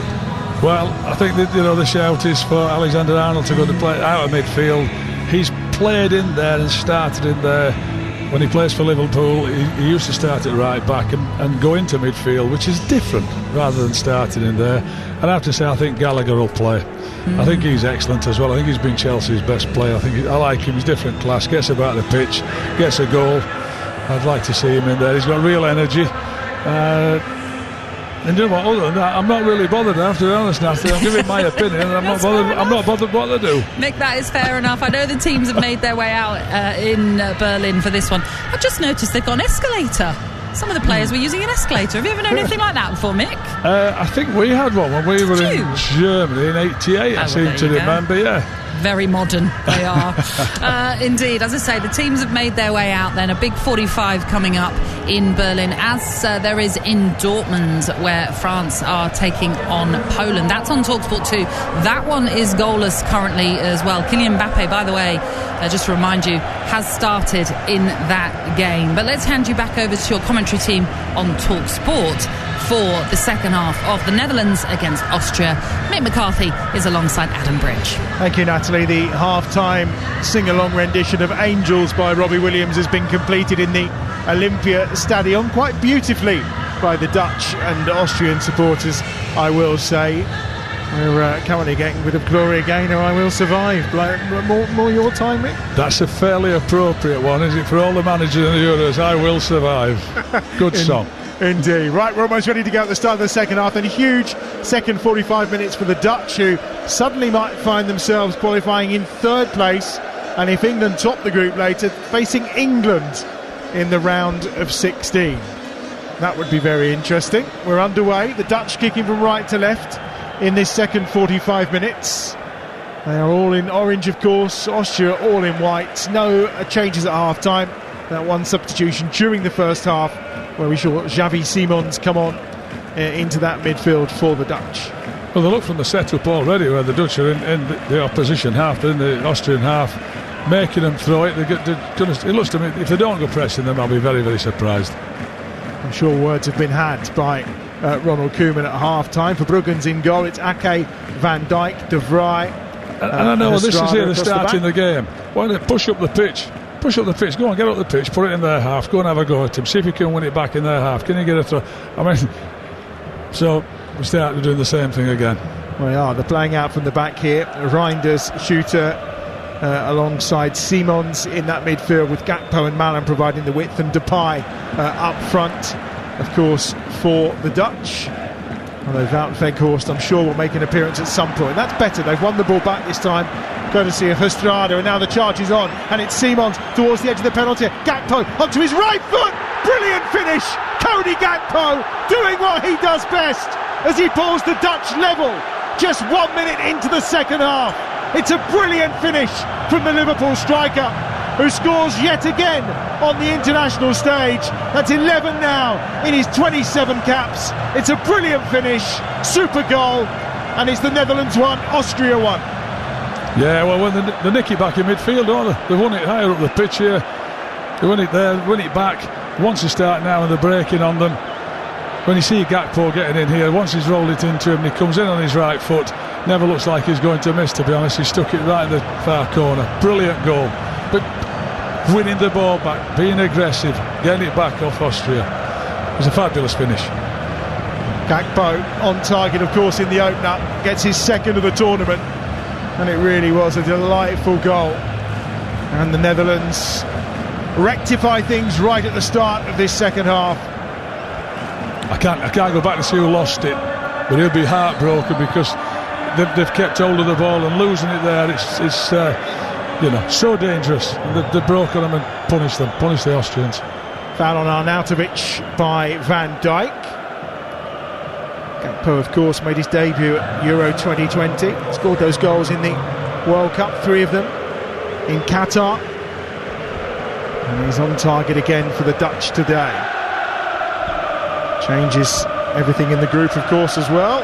Well, I think that, the shout is for Alexander-Arnold to go to play out of midfield. He's played in there and started in there. When he plays for Liverpool, he used to start at right back and go into midfield, which is different, rather than starting in there. And I have to say, I think Gallagher will play. I think he's excellent as well. I think he's been Chelsea's best player. I like him. He's different class. Gets about the pitch, gets a goal. I'd like to see him in there. He's got real energy. And you know what? Other than that, I'm not really bothered. I have to be honest, Natty. I'm giving my opinion, and I'm not bothered what they do. Mick, that is fair enough. I know the teams have made their way out in Berlin for this one. I've just noticed they've got an escalator. Some of the players were using an escalator. Have you ever known anything like that before, Mick? I think we had one when we were in Germany in '88. I seem to remember. Yeah. Very modern they are. Indeed, as I say, the teams have made their way out then. A big 45 coming up in Berlin, as there is in Dortmund, where France are taking on Poland. That's on TalkSport 2. That one is goalless currently as well. Kylian Mbappe, by the way, just to remind you, has started in that game. But let's hand you back over to your commentary team on TalkSport for the second half of the Netherlands against Austria. Mick McCarthy is alongside Adam Bridge. Thank you, Natalie. The half-time sing-along rendition of Angels by Robbie Williams has been completed in the Olympia Stadion quite beautifully by the Dutch and Austrian supporters, I will say. We're currently getting a bit of Gloria Gaynor, I Will Survive. More your time, Mick? That's a fairly appropriate one, is it, for all the managers in the Euros? I Will Survive. Good song. Indeed. Right, we're almost ready to go at the start of the second half. And a huge second 45 minutes for the Dutch, who suddenly might find themselves qualifying in third place. And if England top the group later, facing England in the round of 16. That would be very interesting. We're underway. The Dutch kicking from right to left in this second 45 minutes. They are all in orange, of course. Austria all in white. No changes at half-time. That one substitution during the first half, where we saw Xavi Simons come on into that midfield for the Dutch. Well, they look from the set-up already, where the Dutch are in the opposition half, they're in the Austrian half, making them throw it. It looks to me, if they don't go pressing them, I'll be very, very surprised. I'm sure words have been had by Ronald Koeman at half-time. For Bruggen's in goal, it's Ake, Van Dijk, De Vrij. And I know this is here, the start in the game. Why don't they push up the pitch? Push up the pitch, go on, get up the pitch, put it in their half, go and have a go at him, see if you can win it back in their half. Can you get a throw? I mean, so we start doing the same thing again. We are. They're playing out from the back here. Reinders, Shooter, alongside Simons in that midfield, with Gakpo and Malen providing the width, and Depay up front, of course, for the Dutch. Although Wout Weghorst, I'm sure, will make an appearance at some point. That's better. They've won the ball back this time, courtesy of Estrada, and now the charge is on, and it's Simons towards the edge of the penalty. Gakpo onto his right foot. Brilliant finish. Cody Gakpo doing what he does best as he pulls the Dutch level just 1 minute into the second half. It's a brilliant finish from the Liverpool striker, who scores yet again on the international stage. That's 11 now in his 27 caps. It's a brilliant finish, super goal, and it's the Netherlands 1, Austria 1. Yeah, well, when they nick it back in midfield, don't they? They won it higher up the pitch here. They win it there, win it back. Once they start now and they're breaking on them. When you see Gakpo getting in here, once he's rolled it into him, he comes in on his right foot. Never looks like he's going to miss, to be honest. He stuck it right in the far corner. Brilliant goal. But winning the ball back, being aggressive, getting it back off Austria. It was a fabulous finish. Gakpo on target, of course, in the opener, gets his second of the tournament, and it really was a delightful goal. And the Netherlands rectify things right at the start of this second half. I can't go back to see who lost it, but he'll be heartbroken because they've kept hold of the ball, and losing it there, it's so dangerous. They've broken them and punished the Austrians. Foul on Arnautovic by Van Dijk. Gakpo, of course, made his debut at Euro 2020. Scored those goals in the World Cup, 3 of them in Qatar. And he's on target again for the Dutch today. Changes everything in the group, of course, as well.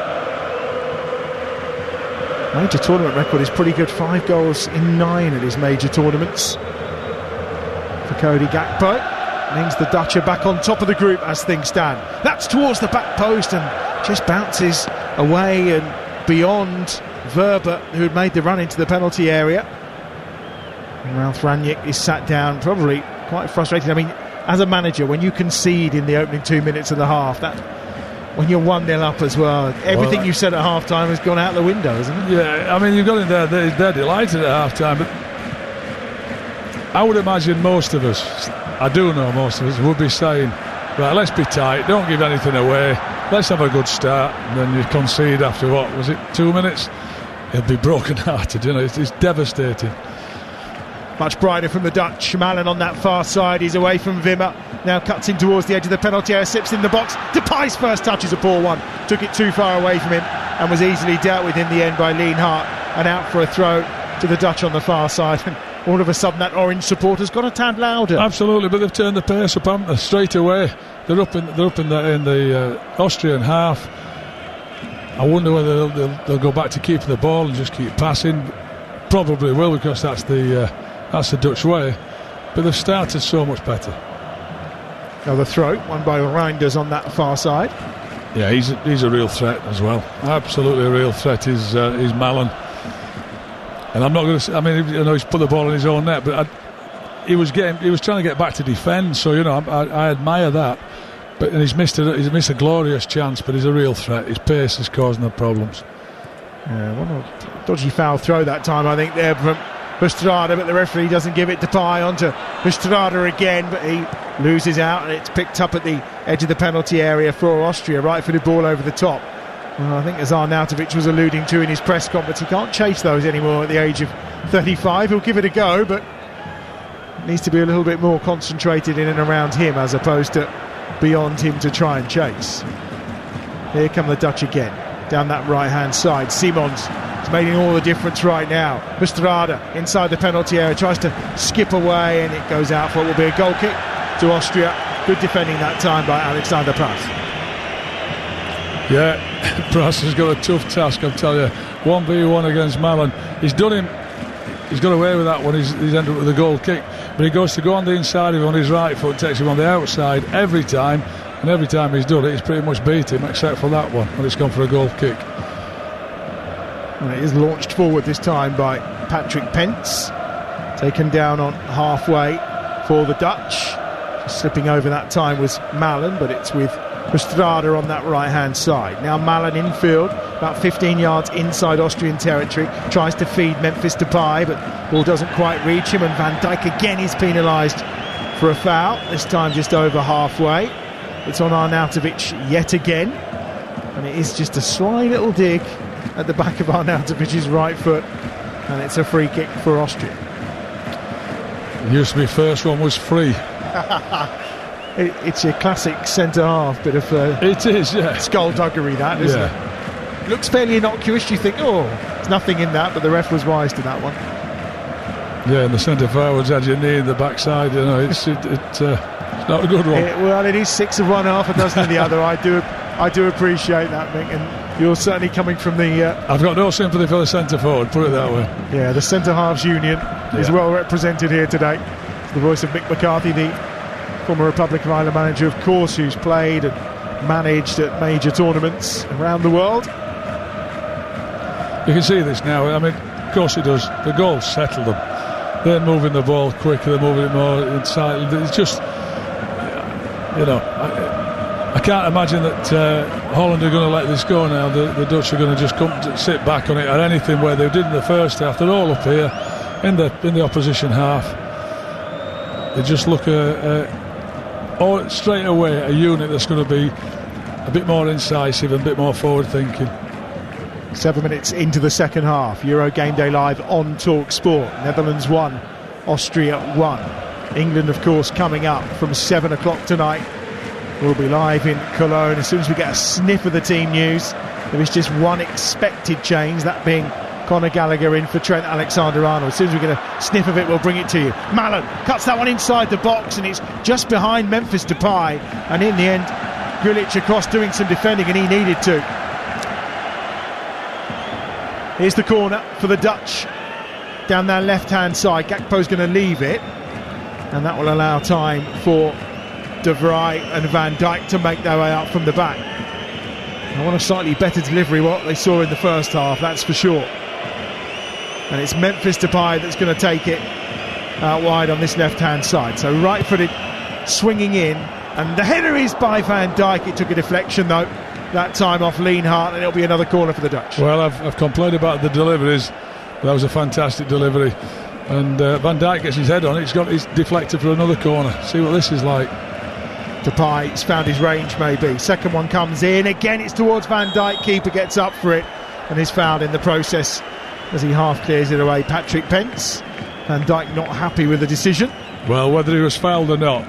Major tournament record is pretty good. 5 goals in 9 at his major tournaments for Cody Gakpo. Means the Dutch are back on top of the group as things stand. That's towards the back post and just bounces away and beyond Verber, who had made the run into the penalty area. And Ralf Rangnick is sat down, probably quite frustrated. I mean, as a manager, when you concede in the opening 2 minutes of the half, that when you're 1-0 up as well, everything you said at half time has gone out the window, isn't it? Yeah, I mean, you've got in there, they're delighted at half time, but I would imagine most of us, I do know most of us, would be saying, right, let's be tight, don't give anything away, let's have a good start. And then you concede after, what was it, 2 minutes? He'll be broken hearted, it's devastating. Much brighter from the Dutch. Malen on that far side, he's away from Wimmer, now cuts in towards the edge of the penalty area, sips in the box. Depay's first touch is a poor one, took it too far away from him and was easily dealt with in the end by Lienhart, and out for a throw to the Dutch on the far side. And all of a sudden that orange supporter's got a tad louder. Absolutely, but they've turned the pace up, haven't they? Straight away they're up in the Austrian half. I wonder whether they'll go back to keeping the ball and just keep passing. Probably will, because that's the Dutch way, but they've started so much better. Another throw, one by Reinders on that far side. Yeah, he's a real threat as well. Absolutely a real threat is Malen. And I'm not going to. I mean, he's put the ball in his own net, but he was trying to get back to defend. So I admire that. But he's missed a glorious chance. But he's a real threat. His pace is causing them problems. Yeah, dodgy foul throw that time, I think, there from Estrada, but the referee doesn't give it. Depay onto Estrada again, but he loses out, and it's picked up at the edge of the penalty area for Austria. Right for the ball over the top. Well, I think as Arnautovic was alluding to in his press conference, he can't chase those anymore at the age of 35. He'll give it a go, but needs to be a little bit more concentrated in and around him as opposed to beyond him to try and chase. Here come the Dutch again, down that right-hand side. Simons is making all the difference right now. Estrada inside the penalty area, tries to skip away, and it goes out for what will be a goal kick to Austria. Good defending that time by Alexander Prass. Yeah, Prass has got a tough task, I'll tell you. 1v1 against Malen. He's got away with that one. He's ended up with a goal kick, but he goes to go on the inside of him on his right foot, takes him on the outside every time, and every time he's done it, he's pretty much beat him, except for that one when it's gone for a goal kick. And it is launched forward this time by Patrick Pence, taken down on halfway for the Dutch. Just slipping over that time was Malen, but it's with Estrada on that right-hand side. Now Malen infield, about 15 yards inside Austrian territory, tries to feed Memphis Depay, but ball doesn't quite reach him, and Van Dijk again is penalised for a foul, this time just over halfway. It's on Arnautovic yet again, and it is just a sly little dig at the back of Arnautovic's right foot, and it's a free kick for Austria. It used to be first one was free. It's your classic centre-half bit of it is, yeah, skullduggery, that, isn't it? Looks fairly innocuous. You think, there's nothing in that, but the ref was wise to that one. Yeah, and the centre-forwards had your knee in the backside. It's not a good one. It is 6 of one, half a dozen of the other. I do appreciate that, Mick, and you're certainly coming from the... I've got no sympathy for the centre-forward, put it that way. Yeah, the centre-halves union is well represented here today. It's the voice of Mick McCarthy, the former Republic of Ireland manager, of course, who's played and managed at major tournaments around the world. You can see this now. I mean, of course it does. The goals settle them. they're moving the ball quicker, they're moving it more inside. It's just, I can't imagine that Holland are going to let this go now. The Dutch are going to just come to sit back on it or anything where they did in the first half. They're all up here in the opposition half. They just look straight away a unit that's going to be a bit more incisive and a bit more forward thinking. 7 minutes into the second half. Euro Game Day Live on Talk Sport. Netherlands 1, Austria 1. England, of course, coming up from 7 o'clock tonight. We'll be live in Cologne. As soon as we get a sniff of the team news, there is just one expected change, that being Conor Gallagher in for Trent Alexander-Arnold. As soon as we get a sniff of it, we'll bring it to you. Mallon cuts that one inside the box, and it's just behind Memphis Depay. And in the end, Grilic across doing some defending, and he needed to. Here's the corner for the Dutch down their left-hand side. Gakpo's going to leave it, and that will allow time for De Vrij and Van Dijk to make their way up from the back. I want a slightly better delivery what they saw in the first half, that's for sure. And it's Memphis Depay that's going to take it out wide on this left-hand side. So right-footed, swinging in, and the header is by Van Dijk. It took a deflection though, that time off Lienhart, and it'll be another corner for the Dutch. Well, I've complained about the deliveries, but that was a fantastic delivery. And Van Dijk gets his head on it, he's deflected for another corner. See what this is like. Depay's found his range maybe. Second one comes in, again it's towards Van Dijk, keeper gets up for it and is fouled in the process as he half clears it away. Patrick Pence. Van Dijk not happy with the decision. Well, whether he was fouled or not,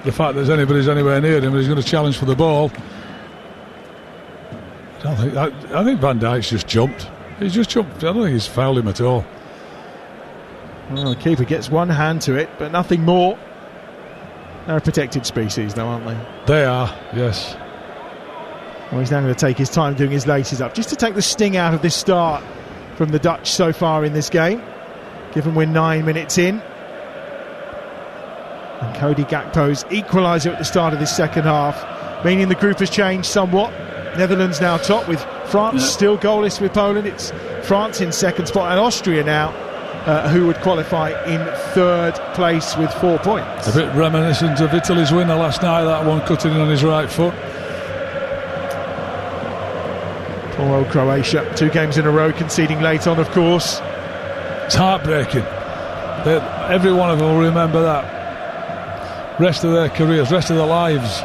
the fact that anybody's anywhere near him and he's going to challenge for the ball, I think Van Dijk's just jumped. He's just jumped. I don't think he's fouled him at all. Well, the keeper gets one hand to it, but nothing more. They're a protected species though, aren't they? They are, yes. Well, he's now going to take his time doing his laces up, just to take the sting out of this start from the Dutch so far in this game, given we're 9 minutes in. And Cody Gakpo's equaliser at the start of this second half, meaning the group has changed somewhat. Netherlands now top, with France still goalless with Poland. It's France in second spot, and Austria now, who would qualify in third place with 4 points. A bit reminiscent of Italy's winner last night, that one cutting in on his right foot. Poor old Croatia, 2 games in a row, conceding late on, of course. It's heartbreaking. Every one of them will remember that. Rest of their careers, rest of their lives,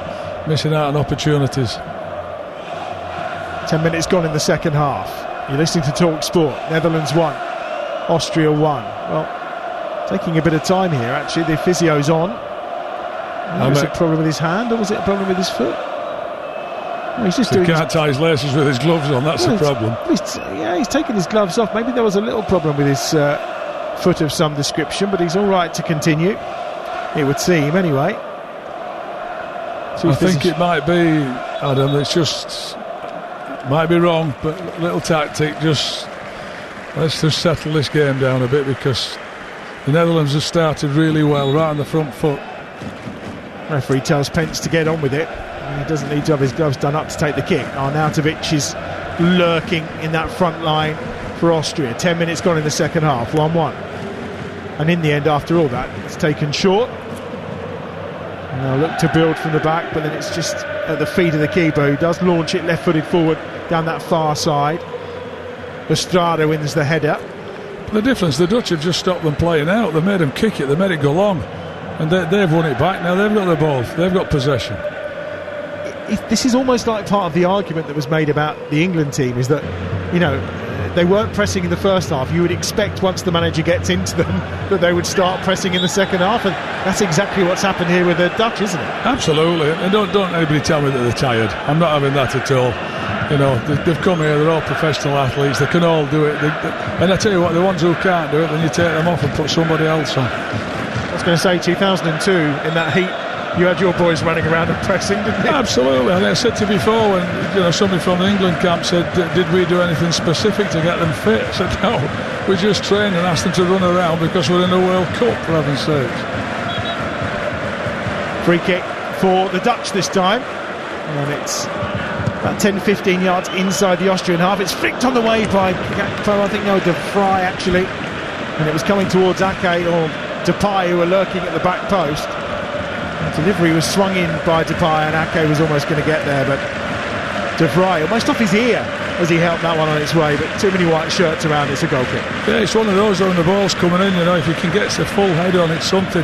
missing out on opportunities. 10 minutes gone in the second half. You're listening to Talk Sport. Netherlands 1, Austria 1. Well, taking a bit of time here actually. The physio's on. Was it a problem with his hand, or was it a problem with his foot? Well, he's just he can't tie his laces with his gloves on, that's the problem. He's taken his gloves off. Maybe there was a little problem with his foot of some description, but he's all right to continue, it would seem anyway. I think it might be, Adam, it's just, might be wrong, but little tactic, let's just settle this game down a bit, because the Netherlands have started really well, right on the front foot. Referee tells Pence to get on with it. He doesn't need to have his gloves done up to take the kick. Arnautovic is lurking in that front line for Austria. 10 minutes gone in the second half, 1-1. And in the end, after all that, it's taken short. And they'll look to build from the back, but then it's just at the feet of the keeper, who does launch it left-footed forward down that far side. Estrada wins the header. The difference, the Dutch have just stopped them playing out. They made them kick it, they made it go long, and they've won it back. Now they've got the ball, they've got possession. This is almost like part of the argument that was made about the England team, is that, you know, they weren't pressing in the first half. You would expect once the manager gets into them that they would start pressing in the second half, and that's exactly what's happened here with the Dutch, isn't it? Absolutely, and don't anybody tell me that they're tired. I'm not having that at all. You know, they've come here, they're all professional athletes, they can all do it. And I tell you what, the ones who can't do it, then you take them off and put somebody else on. I was going to say, 2002, in that heat, you had your boys running around and pressing, didn't you? Absolutely. And I said to you before, when somebody from the England camp said, did we do anything specific to get them fit? I said, no, we just trained and asked them to run around because we're in a World Cup, for heaven's sakes. Free kick for the Dutch this time, and it's about 10-15 yards inside the Austrian half. It's flicked on the way by Gakpo, I think, no, De Vrij actually. and it was coming towards Ake or Depay, who were lurking at the back post. The delivery was swung in by Depay, and Ake was almost going to get there, but De Vrij almost off his ear as he helped that one on its way, but too many white shirts around. It's a goal kick. Yeah, it's one of those when the ball's coming in, you know, if you can get a full head on it, something,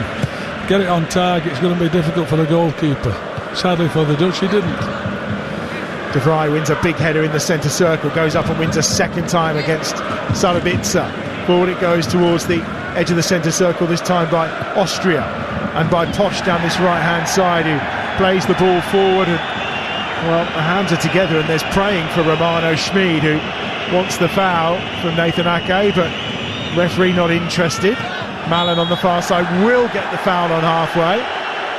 get it on target, it's going to be difficult for the goalkeeper. Sadly for the Dutch, he didn't. De Vrij wins a big header in the centre circle, goes up and wins a second time against Salabica. Forward it goes towards the edge of the centre circle, this time by Austria and by Posch down this right-hand side, who plays the ball forward, and well, the hands are together and there's praying for Romano Schmid, who wants the foul from Nathan Ake, but referee not interested. Malen on the far side will get the foul on halfway,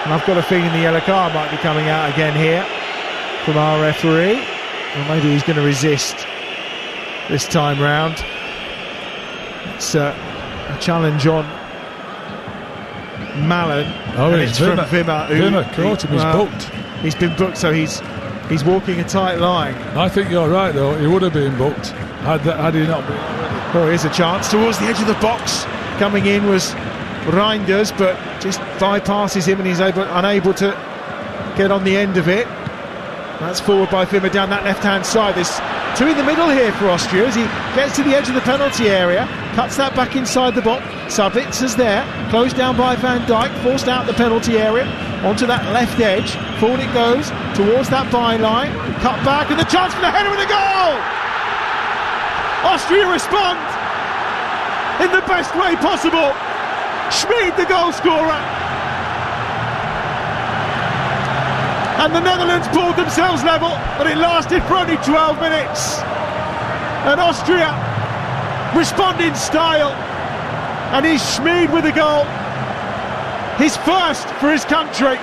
and I've got a feeling the yellow card might be coming out again here from our referee, or maybe he's going to resist this time round. It's a challenge on Malen. Oh, and it's from Wimmer. Wimmer Caught him, he's booked. He's been booked, so he's walking a tight line. I think you're right, though. He would have been booked had he not been already. Well, here's a chance towards the edge of the box. Coming in was Reinders, but just bypasses him, and he's unable to get on the end of it. That's forward by Wimmer down that left-hand side. There's two in the middle here for Austria as he gets to the edge of the penalty area, cuts that back inside the box. Sabitza's there, closed down by Van Dijk, forced out the penalty area, onto that left edge. Forward it goes towards that byline, cut back, and the chance for the header and a goal! Austria respond in the best way possible. Schmid, the goal scorer. And the Netherlands pulled themselves level, but it lasted for only 12 minutes. And Austria respond in style, and he's Schmid with a goal, his first for his country.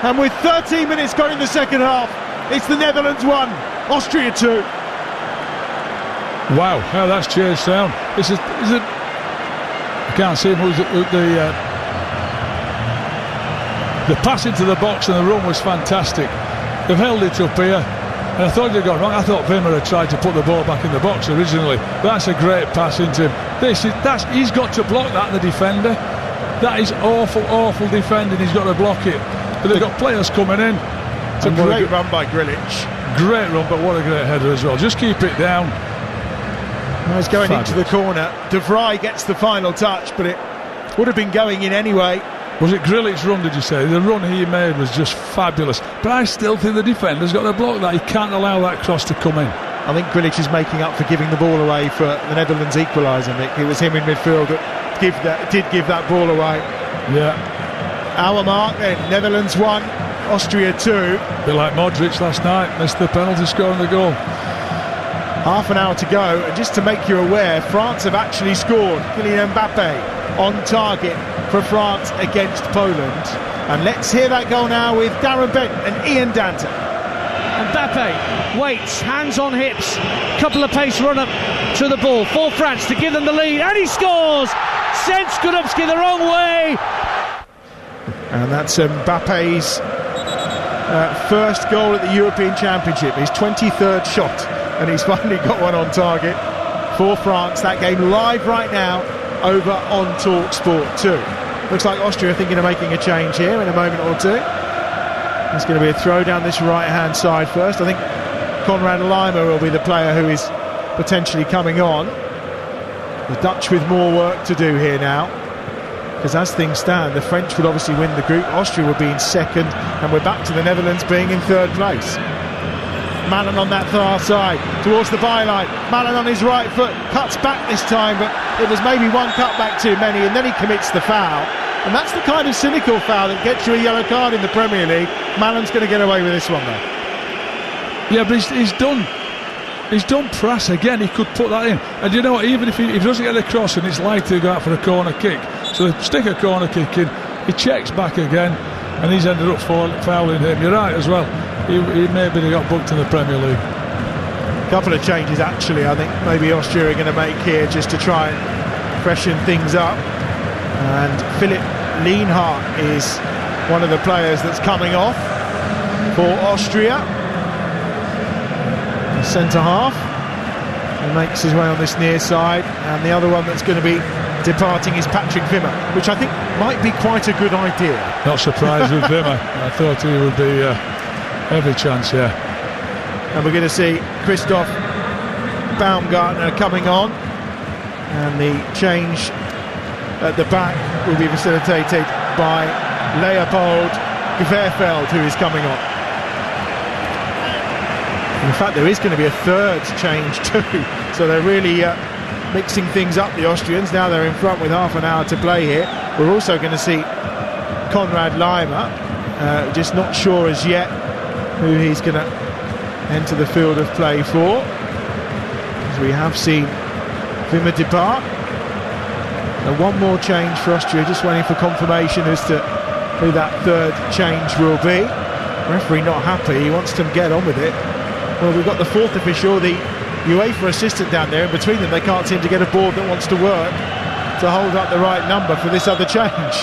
And with 13 minutes gone in the second half, it's the Netherlands 1, Austria 2. Wow, how that's changed sound. Is it? I can't see him. The pass into the box and the run was fantastic. They've held it up here, and I thought they'd gone wrong. I thought Wimmer had tried to put the ball back in the box originally. That's a great pass into him. He's got to block that, the defender. That is awful defending. He's got to block it. But they've got players coming in. It's a great run by Grilic. Great run, but what a great header as well. Just keep it down. He's going into the corner. De Vrij gets the final touch, but it would have been going in anyway. Was it Grilic's run, did you say? The run he made was just fabulous. But I still think the defender's got to block that. He can't allow that cross to come in. I think Grilic is making up for giving the ball away for the Netherlands equaliser, Nick. It was him in midfield that did give that ball away. Yeah. Hour mark then. Netherlands 1, Austria 2. A bit like Modric last night. Missed the penalty, scoring the goal. Half an hour to go, and just to make you aware, France have actually scored. Kylian Mbappe on target for France against Poland. And let's hear that goal now with Darren Bent and Ian Danter. Mbappe waits, hands on hips, couple of pace run up to the ball for France to give them the lead, and he scores! Sent Skorupski the wrong way. And that's Mbappe's first goal at the European Championship, his 23rd shot, and he's finally got one on target for France. That game live right now over on TalkSport 2. Looks like Austria are thinking of making a change here in a moment or two. There's going to be a throw down this right-hand side first. I think Konrad Laimer will be the player who is potentially coming on. The Dutch with more work to do here now, because as things stand, the French would obviously win the group. Austria will be in second, and we're back to the Netherlands being in third place. Malen on that far side towards the byline. Malen on his right foot cuts back this time, but it was maybe one cut back too many, and then he commits the foul. And that's the kind of cynical foul that gets you a yellow card in the Premier League. Malen's going to get away with this one though. Yeah, but he's done press again. He could put that in, and you know what, even if he doesn't get a cross and it's likely to go out for a corner kick, so they stick a corner kick in, he checks back again, and he's ended up fouling him. You're right as well. He maybe got booked in the Premier League. A couple of changes actually, I think maybe Austria are going to make here just to try and freshen things up. And Philipp Lienhardt is one of the players that's coming off for Austria, centre half. He makes his way on this near side, and the other one that's going to be departing is Patrick Wimmer, which I think might be quite a good idea. Not surprised with Wimmer. I thought he would be every chance, yeah. And we're going to see Christoph Baumgartner coming on, and the change at the back will be facilitated by Leopold Gverfeld, who is coming on. In fact, there is going to be a third change too, so they're really mixing things up, the Austrians. Now they're in front with half an hour to play here. We're also going to see Konrad Laimer, just not sure as yet who he's going to enter the field of play for, as we have seen Wimmer depart. Now one more change for Austria, just waiting for confirmation as to who that third change will be. Referee not happy, he wants to get on with it. Well, we've got the fourth official, the UEFA assistant down there, and between them they can't seem to get a board that wants to work to hold up the right number for this other change.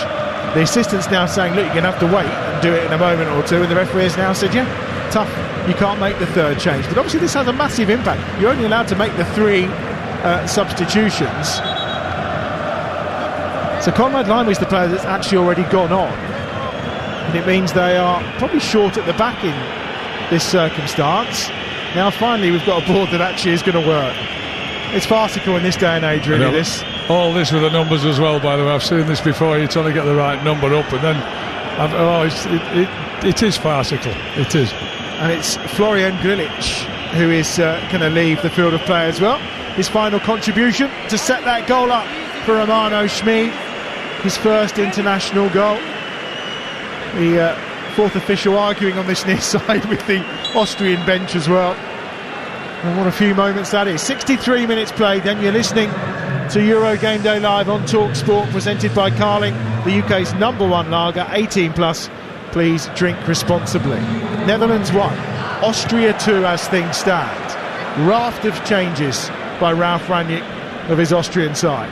The assistant's now saying, look, you're going to have to wait and do it in a moment or two, and the referee has now said, yeah, tough, you can't make the third change. But obviously this has a massive impact. You're only allowed to make the 3 substitutions. So Konrad Laimer is the player that's actually already gone on, and it means they are probably short at the back in this circumstance. Now finally we've got a board that actually is going to work. It's farcical in this day and age, really. This all this with the numbers as well, by the way. I've seen this before. You're trying to get the right number up, and then it is farcical. It is. And it's Florian Grilic who is going to leave the field of play as well. His final contribution to set that goal up for Romano Schmid, his first international goal. The fourth official arguing on this near side with the Austrian bench as well. And what a few moments that is. 63 minutes played, then you're listening to Euro Game Day Live on TalkSport, presented by Carling, the UK's #1 lager, 18 plus. Please drink responsibly. Netherlands 1, Austria 2 as things stand. Raft of changes by Ralf Rangnick of his Austrian side.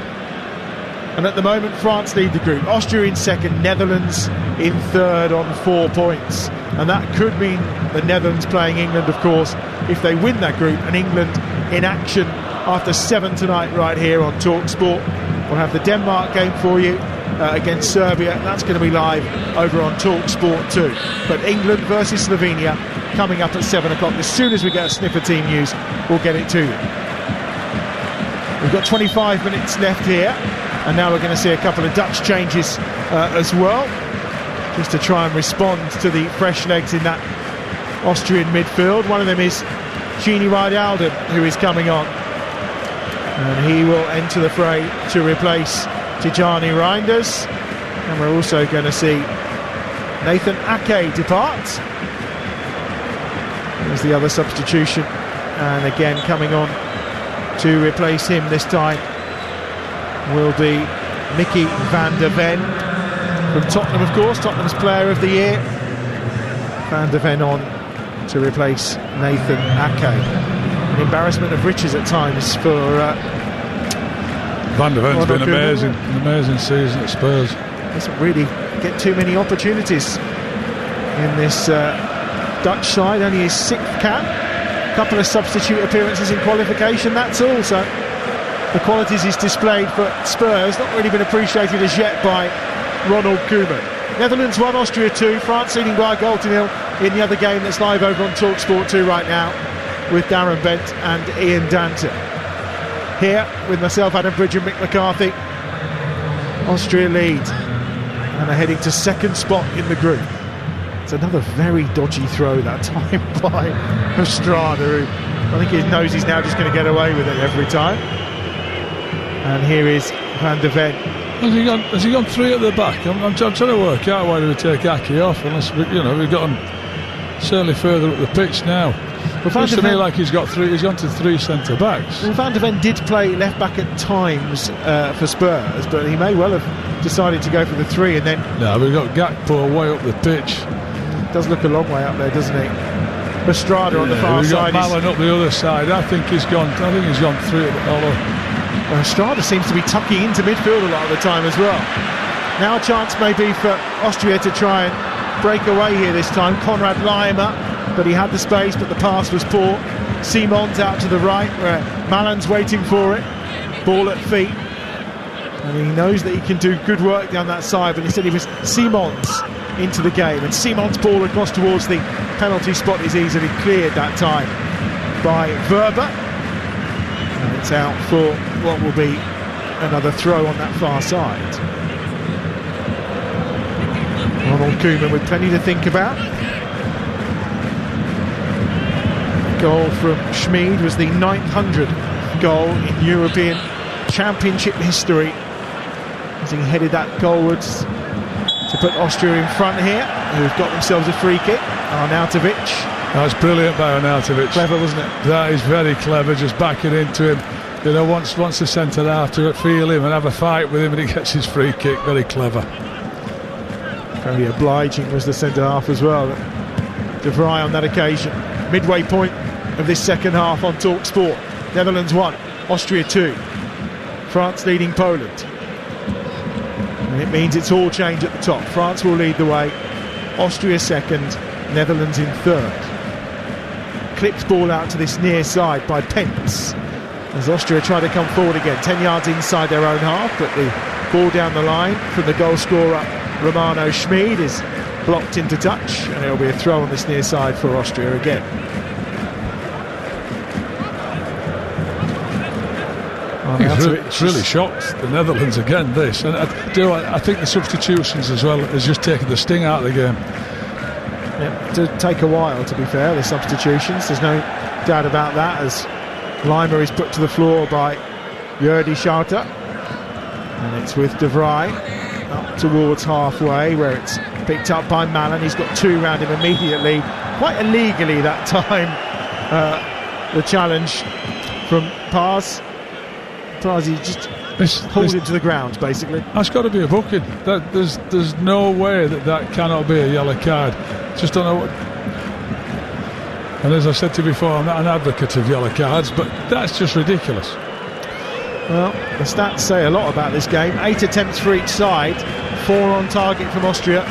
And at the moment France lead the group, Austria in second, Netherlands in third on 4 points. And that could mean the Netherlands playing England, of course, if they win that group, and England in action after 7 tonight right here on TalkSport. We'll have the Denmark game for you against Serbia, and that's going to be live over on TalkSport too. But England versus Slovenia coming up at 7 o'clock. As soon as we get a sniff of team news, we'll get it to you. We've got 25 minutes left here, and now we're going to see a couple of Dutch changes as well, just to try and respond to the fresh legs in that Austrian midfield. One of them is Gini Wijnaldum, who is coming on, and he will enter the fray to replace Tijani Reinders. And we're also going to see Nathan Ake depart. There's the other substitution, and again coming on to replace him this time will be Mickey van der Ven from Tottenham, of course, Tottenham's player of the year. Van der Ven on to replace Nathan Ake. An embarrassment of riches at times for Van der Ven's been an amazing season at Spurs. Doesn't really get too many opportunities in this Dutch side. Only his 6th cap, a couple of substitute appearances in qualification, that's all. So the qualities he's displayed for Spurs not really been appreciated as yet by Ronald Koeman. Netherlands 1, Austria 2, France leading by a goal to nil in the other game that's live over on TalkSport 2 right now with Darren Bent and Ian Danton. Here with myself, Adam Bridge and Mick McCarthy. Austria lead and are heading to second spot in the group. It's another very dodgy throw that time by Estrada, who I think he knows he's now just going to get away with it every time. And here is Van der Ven. Has he gone 3 at the back? I'm trying to work out why do we take Ake off, unless we've got him certainly further up the pitch now. It feels to me like he's gone to 3 centre backs. Well, Van der Ven did play left back at times for Spurs, but he may well have decided to go for the 3 and then. No, we've got Gakpo way up the pitch. Does look a long way up there, doesn't he? Estrada on the far side. We've got Mallon up the other side. I think he's gone 3 all over. Estrada seems to be tucking into midfield a lot of the time as well. Now a chance maybe for Austria to try and break away here this time. Konrad Laimer, but he had the space, but the pass was poor. Simons out to the right where Malan's waiting for it. Ball at feet. And he knows that he can do good work down that side, but instead he was Simons into the game. And Simons' ball across towards the penalty spot is easily cleared that time by Verba. And it's out for what will be another throw on that far side. Ronald Koeman with plenty to think about. Goal from Schmid was the 900th goal in European Championship history, as he headed that goalwards to put Austria in front here, who've got themselves a free kick. Arnautovic. That's brilliant by Arnautovic. Clever, wasn't it? That is very clever, just backing into him. You know, once the centre half to feel him and have a fight with him, and he gets his free kick. Very clever. Very obliging was the centre half as well. De Vrij on that occasion. Midway point of this second half on TalkSport. Netherlands 1, Austria 2. France leading Poland. And it means it's all change at the top. France will lead the way. Austria second, Netherlands in third. Clipped ball out to this near side by Pence, as Austria try to come forward again. 10 yards inside their own half, but the ball down the line from the goal scorer Romano Schmid is blocked into touch, and it'll be a throw on this near side for Austria again. It's really shocked the Netherlands again, this. And I think the substitutions as well has just taken the sting out of the game. Yeah, it did take a while, to be fair, the substitutions. There's no doubt about that, as Lima is put to the floor by Jordi Schouten. And it's with De Vrij up towards halfway, where it's picked up by Malen. He's got two round him immediately, quite illegally that time. The challenge from Paz. He just pulled it to the ground, basically. That's got to be a booking. There's no way that cannot be a yellow card. Just don't know what. And as I said to you before, I'm not an advocate of yellow cards, but that's just ridiculous. Well, the stats say a lot about this game. 8 attempts for each side, 4 on target from Austria,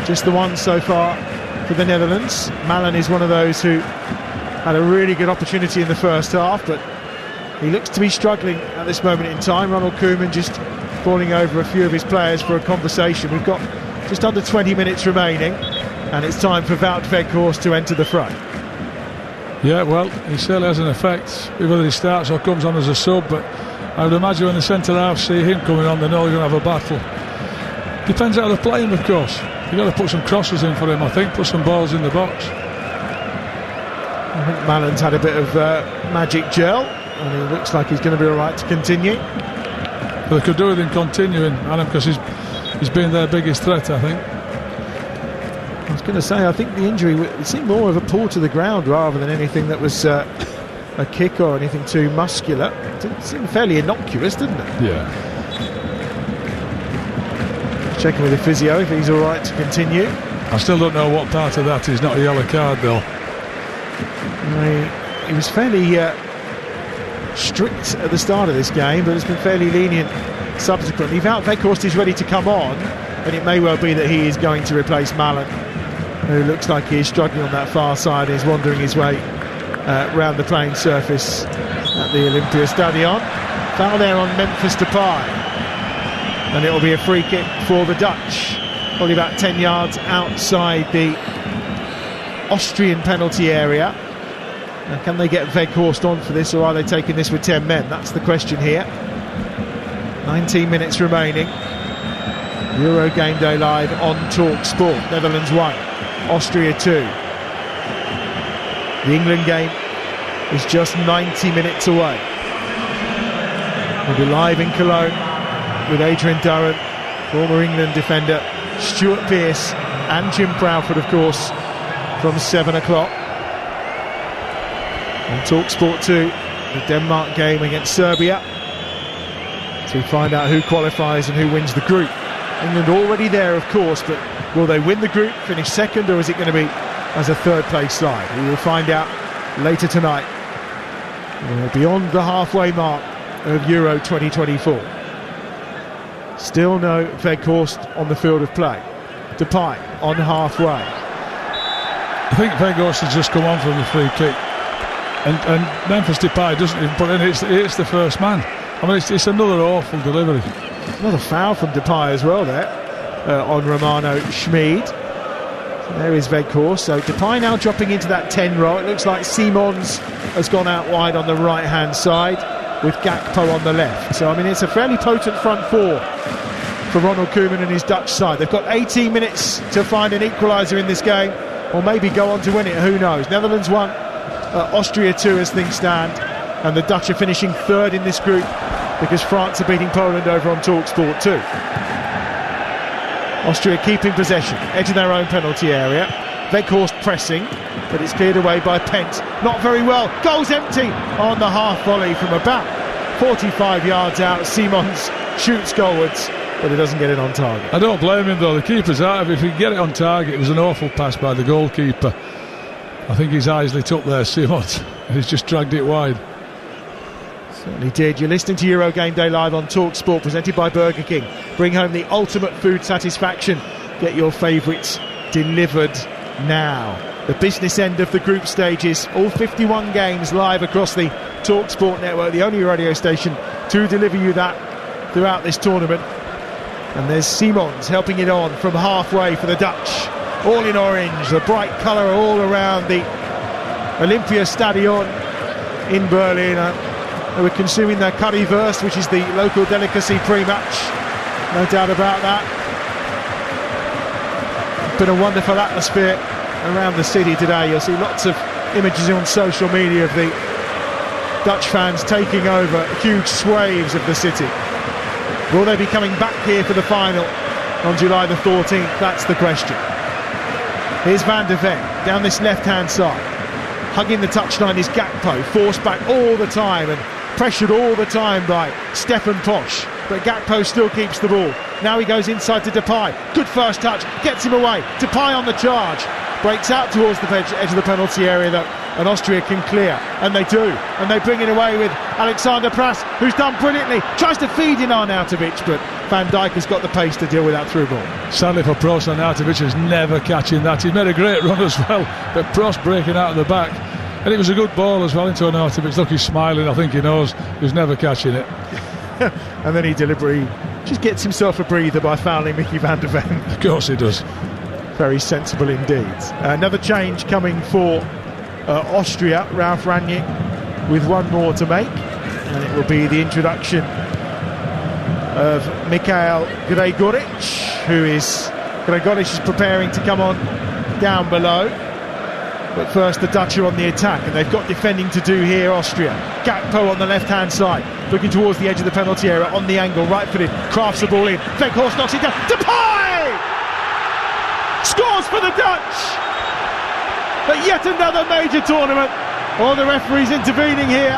just the one so far for the Netherlands. Malen is one of those who had a really good opportunity in the first half, but he looks to be struggling at this moment in time. Ronald Koeman just falling over a few of his players for a conversation. We've got just under 20 minutes remaining, and it's time for Wout Weghorst to enter the fray. Yeah, well, he certainly has an effect, whether he starts or comes on as a sub, but I would imagine when the centre half see him coming on, they know they're going to have a battle. Depends how they're playing, of course. You've got to put some crosses in for him, I think, put some balls in the box. I think Malen's had a bit of magic gel, and he looks like he's going to be all right to continue. But they could do with him continuing, Adam, because he's been their biggest threat, I think. I was going to say, I think the injury seemed more of a pull to the ground rather than anything that was a kick or anything too muscular. It seemed fairly innocuous, didn't it? Yeah. Checking with the physio if he's all right to continue. I still don't know what part of that is not a yellow card, though. He was fairly strict at the start of this game, but has been fairly lenient subsequently. Wout Weghorst is ready to come on, and it may well be that he is going to replace Malen, who looks like he is struggling on that far side. He's wandering his way round the playing surface at the Olympia Stadion. Foul there on Memphis Depay, and it will be a free kick for the Dutch, probably about 10 yards outside the Austrian penalty area. Now, can they get Weghorst on for this, or are they taking this with 10 men? That's the question here. 19 minutes remaining. Euro Game Day Live on TalkSport. Netherlands 1, Austria 2. The England game is just 90 minutes away. We'll be live in Cologne with Adrian Durrant, former England defender, Stuart Pearce and Jim Proudfoot, of course, from 7 o'clock. On TalkSport 2, the Denmark game against Serbia, to find out who qualifies and who wins the group. England already there, of course, but will they win the group, finish second, or is it going to be as a third place side? We will find out later tonight. We're beyond the halfway mark of Euro 2024. Still no Weghorst on the field of play. Depay on halfway. I think Weghorst has just come on from the free kick. and Memphis Depay doesn't even put in. It's the first man. I mean, it's another awful delivery. Another foul from Depay as well there on Romano Schmid. So there is Weghorst. So Depay now dropping into that 10 role. It looks like Simons has gone out wide on the right hand side with Gakpo on the left. So I mean, it's a fairly potent front four for Ronald Koeman and his Dutch side. They've got 18 minutes to find an equaliser in this game, or maybe go on to win it, who knows. Netherlands 1, Austria 2 as things stand, and the Dutch are finishing third in this group because France are beating Poland over on TalkSport 2. Austria keeping possession, edge of their own penalty area. Weghorst pressing, but it's cleared away by Pent. Not very well. Goal's empty on the half volley from about 45 yards out. Simons shoots goalwards, but it doesn't get it on target. I don't blame him though. The keeper's out of it. If he can get it on target, it was an awful pass by the goalkeeper. I think his eyes lit up there, Simons. He's just dragged it wide. Certainly did. You're listening to Euro Game Day Live on TalkSport, presented by Burger King. Bring home the ultimate food satisfaction. Get your favourites delivered now. The business end of the group stages, all 51 games live across the TalkSport network, the only radio station to deliver you that throughout this tournament. And there's Simons helping it on from halfway for the Dutch, all in orange, the bright colour all around the Olympia Stadion in Berlin. They were consuming their currywurst, which is the local delicacy pre-match, no doubt about that. Been a wonderful atmosphere around the city today. You'll see lots of images on social media of the Dutch fans taking over huge swathes of the city. Will they be coming back here for the final on July the 14th? That's the question. Here's Van der Ven down this left-hand side. Hugging the touchline is Gakpo, forced back all the time and pressured all the time by Stefan Posch. But Gakpo still keeps the ball. Now he goes inside to Depay. Good first touch, gets him away. Depay on the charge. Breaks out towards the edge of the penalty area though, and Austria can clear, and they do, and they bring it away with Alexander Pras, who's done brilliantly, tries to feed in Arnautovic, but Van Dijk has got the pace to deal with that through ball. Sadly for Pras, Arnautovic is never catching that. He made a great run as well, but Pras breaking out of the back, and it was a good ball as well into Arnautovic. Look, he's smiling, I think he knows he was never catching it. And then he deliberately just gets himself a breather by fouling Mickey Van der Ven. Of course he does. Very sensible indeed. Another change coming for Austria. Ralf Rangnick with one more to make, and it will be the introduction of Mikhail Gregoric, Gregoric is preparing to come on down below. But first the Dutch are on the attack, and they've got defending to do here, Austria. Gakpo on the left-hand side, looking towards the edge of the penalty area, on the angle, right-footed, crafts the ball in. Weghorst knocks it down. Depay! Scores for the Dutch! At yet another major tournament. All the referees intervening here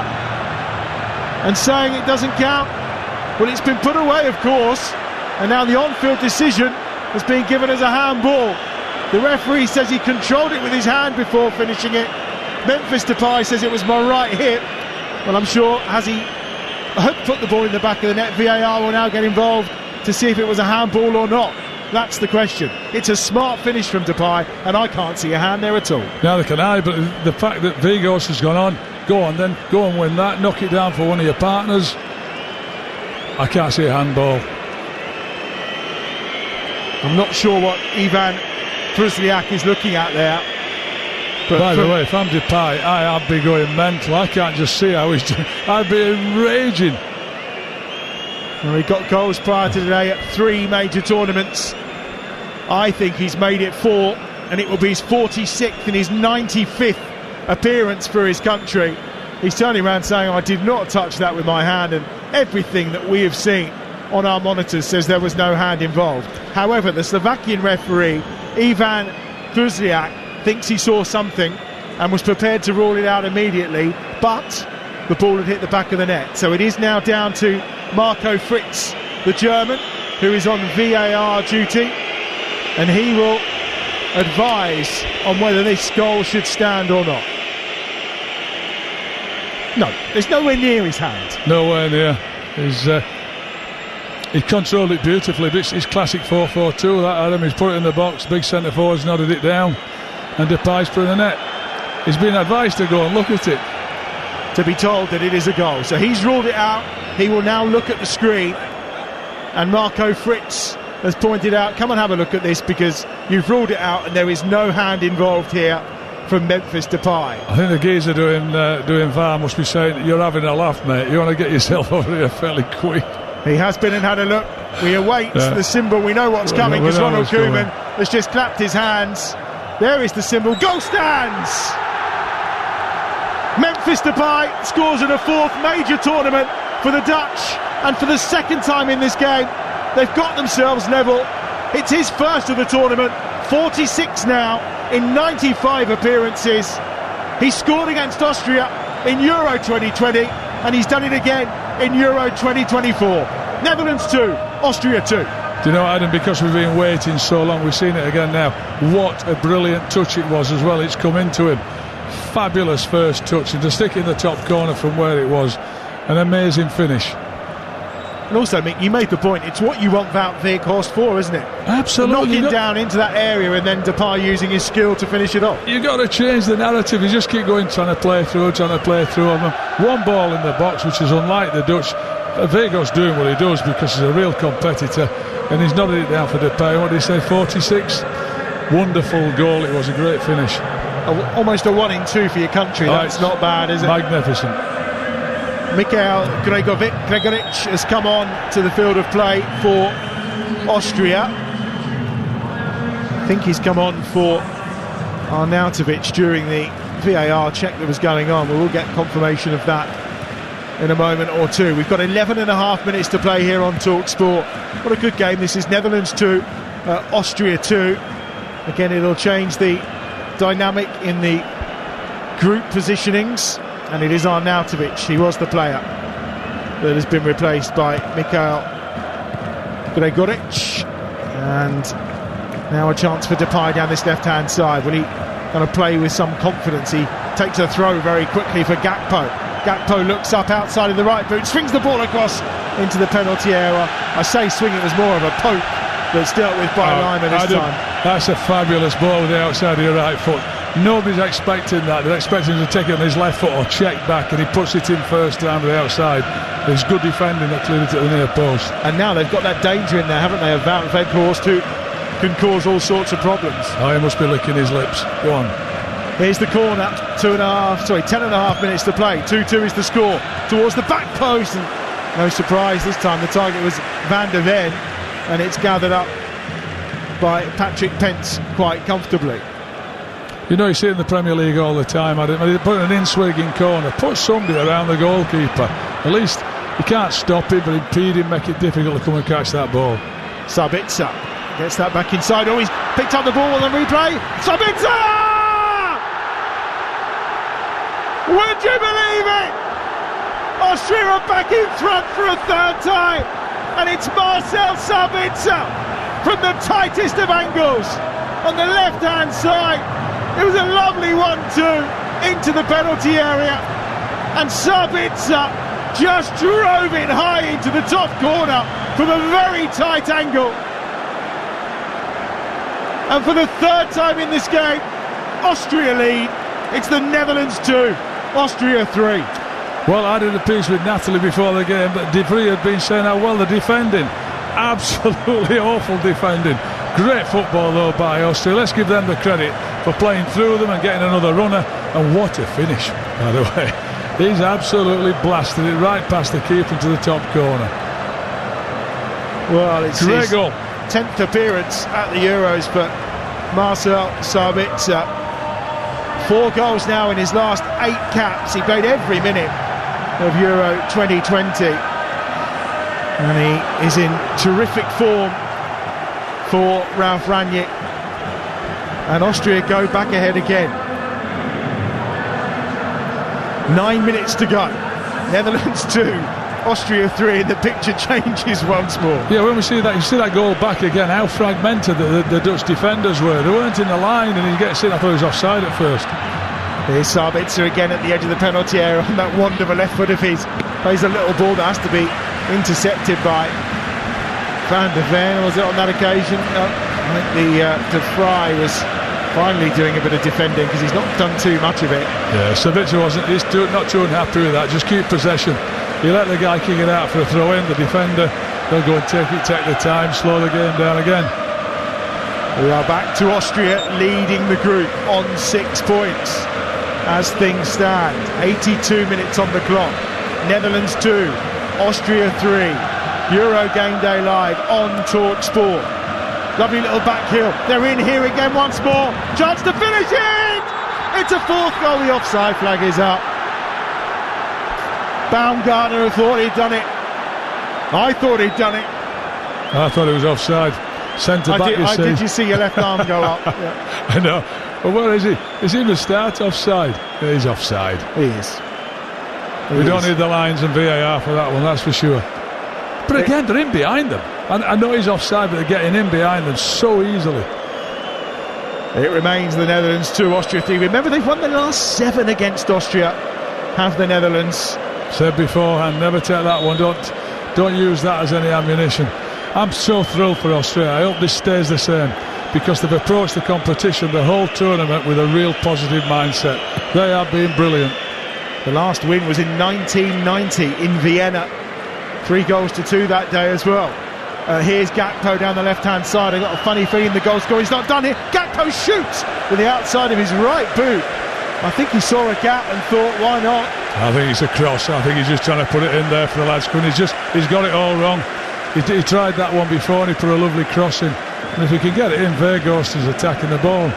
and saying it doesn't count. Well, it's been put away, of course, and now the on-field decision has been given as a handball. The referee says he controlled it with his hand before finishing it. Memphis Depay says it was my right hip. Well, I'm sure, has he put the ball in the back of the net? VAR will now get involved to see if it was a handball or not. That's the question. It's a smart finish from Depay, and I can't see a hand there at all. Neither can I, but the fact that Weghorst has gone on, go on then, go and win that, knock it down for one of your partners. I can't see a handball. I'm not sure what Ivan Prusliak is looking at there. But by the way, if I'm Depay, I'd be going mental. I can't just see how he's doing. I'd be raging. Well, he got goals prior to today at 3 major tournaments. I think he's made it 4, and it will be his 46th and his 95th appearance for his country. He's turning around saying, I did not touch that with my hand, and everything that we have seen on our monitors says there was no hand involved. However, the Slovakian referee, Ivan Prusliak, thinks he saw something and was prepared to rule it out immediately, but the ball had hit the back of the net. So it is now down to Marco Fritz, the German, who is on VAR duty, and he will advise on whether this goal should stand or not. No, there's nowhere near his hand. Nowhere near. He controlled it beautifully. It's classic 4-4-2, that Adam. He's put it in the box, big centre forwards nodded it down, and Depay's put in the net. He's been advised to go and look at it. to be told that it is a goal. So he's ruled it out. He will now look at the screen, and Marco Fritz has pointed out, come and have a look at this, because you've ruled it out and there is no hand involved here from Memphis Depay. I think the geezer doing VAR must be saying, you're having a laugh, mate, you want to get yourself over here fairly quick. He has been and had a look. We await the symbol. We know what's coming, because Ronald Koeman has just clapped his hands. There is the symbol. Goal stands! Memphis Depay scores in a fourth major tournament for the Dutch, and for the second time in this game they've got themselves level. It's his first of the tournament, 46 now in 95 appearances. He scored against Austria in Euro 2020, and he's done it again in Euro 2024. Netherlands 2, Austria 2. Do you know, Adam, because we've been waiting so long, we've seen it again now. What a brilliant touch it was as well. It's come into him. Fabulous first touch, and to stick in the top corner from where it was. An amazing finish. And also, Mick, you made the point, it's what you want Wout Weghorst for, isn't it? Absolutely. Knocking down into that area, and then Depay using his skill to finish it off. You've got to change the narrative. You just keep going, trying to play through them. One ball in the box, which is unlike the Dutch. Weghorst doing what he does because he's a real competitor, and he's nodded it down for Depay. What did he say, 46? Wonderful goal. It was a great finish. Almost a 1-in-2 for your country. That's not bad, is it? Magnificent. Mikhail Gregoric has come on to the field of play for Austria. I think he's come on for Arnautovic during the VAR check that was going on. We will get confirmation of that in a moment or two. We've got 11.5 minutes to play here on TalkSport. What a good game. This is Netherlands 2, Austria 2. Again, it'll change the dynamic in the group positionings, and it is Arnautovic. He was the player that has been replaced by Mikhail Gregoric, and now a chance for Depay down this left-hand side. Will he kind of play with some confidence? He takes a throw very quickly for Gakpo. Gakpo looks up outside of the right boot, swings the ball across into the penalty area. I say swing, it was more of a poke that's dealt with by Lima this time. That's a fabulous ball with the outside of your right foot. Nobody's expecting that. They're expecting him to take it on his left foot or check back, and he puts it in first time with the outside. There's good defending that cleared it at the near post. And now they've got that danger in there, haven't they, of Wout Weghorst, who can cause all sorts of problems. Oh, he must be licking his lips. Go on. Here's the corner. 10.5 minutes to play. 2-2 is the score towards the back post, and no surprise this time the target was Van der Ven, and it's gathered up by Patrick Pence quite comfortably. You know, you see it in the Premier League all the time, Adam. They put an in-swinging corner, put somebody around the goalkeeper. At least you can't stop him, but impede him, make it difficult to come and catch that ball. Sabitzer gets that back inside. Oh, he's picked up the ball on the replay. Sabitzer! Would you believe it? Austria are back in front for a third time, and it's Marcel Sabitzer from the tightest of angles on the left-hand side. It was a lovely 1-2 into the penalty area, and Sabitzer just drove it high into the top corner from a very tight angle. And for the third time in this game, Austria lead. It's the Netherlands 2, Austria 3. Well, I did a piece with Natalie before the game that De Vrij had been saying how well they're defending. Absolutely awful defending. Great football though by Austria. Let's give them the credit for playing through them and getting another runner. And what a finish, by the way. He's absolutely blasted it right past the keeper into the top corner. Well, it's great his goal. 10th appearance at the Euros for Marcel Sabitzer. 4 goals now in his last 8 caps. He played every minute of Euro 2020, and he is in terrific form for Ralf Rangnick, and Austria go back ahead again. 9 minutes to go. Netherlands 2, Austria 3, and the picture changes once more. Yeah, when we see that, you see that goal back again, how fragmented the Dutch defenders were. They weren't in the line, and he gets in. I thought he was offside at first. Here's Sabitzer again at the edge of the penalty area on that wonderful left foot of his. Plays a little ball that has to be intercepted by Van der Ven. Was it on that occasion? No, I think the De Vrij was finally doing a bit of defending because he's not done too much of it. Yeah, Savic he's not too unhappy with that. Just keep possession. You let the guy kick it out for a throw in, the defender, they'll go and take the time, slow the game down again. We are back to Austria leading the group on 6 points as things stand. 82 minutes on the clock. Netherlands 2, Austria 3. Euro Game Day Live on TalkSport. Lovely little back heel. They're in here again once more. Chance to finish it! It's a fourth goal. The offside flag is up. Baumgartner thought he'd done it. I thought he'd done it. I thought it was offside. Centre back, did you see your left arm go up? Yeah. I know. But where is he? Is he in the start offside? Yeah, he's offside. He is. We don't need the lines and VAR for that one, that's for sure. But again, they're in behind them. I know he's offside, but they're getting in behind them so easily. It remains the Netherlands 2, Austria 3. Remember, they've won the last 7 against Austria. Have the Netherlands. Said beforehand, never take that one. Don't use that as any ammunition. I'm so thrilled for Austria. I hope this stays the same because they've approached the competition, the whole tournament, with a real positive mindset. They have been brilliant. The last win was in 1990 in Vienna. 3-2 that day as well. Here's Gakpo down the left-hand side. I got a funny feeling the goal scorer. He's not done it. Gakpo shoots with the outside of his right boot. I think he saw a gap and thought, why not? I think it's a cross. I think he's just trying to put it in there for the lads. He's got it all wrong. He tried that one before and he put a lovely cross in. And if he can get it in, Weghorst is attacking the ball.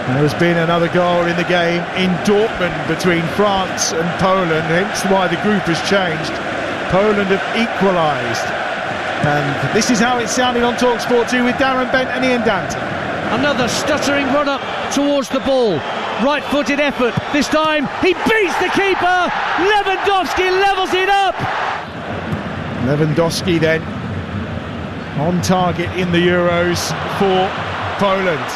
There has been another goal in the game in Dortmund between France and Poland, hence why the group has changed. Poland have equalised. And this is how it sounded on TalkSport 2 with Darren Bent and Ian Danton. Another stuttering run-up towards the ball. Right-footed effort. This time he beats the keeper. Lewandowski levels it up. Lewandowski then on target in the Euros for Poland.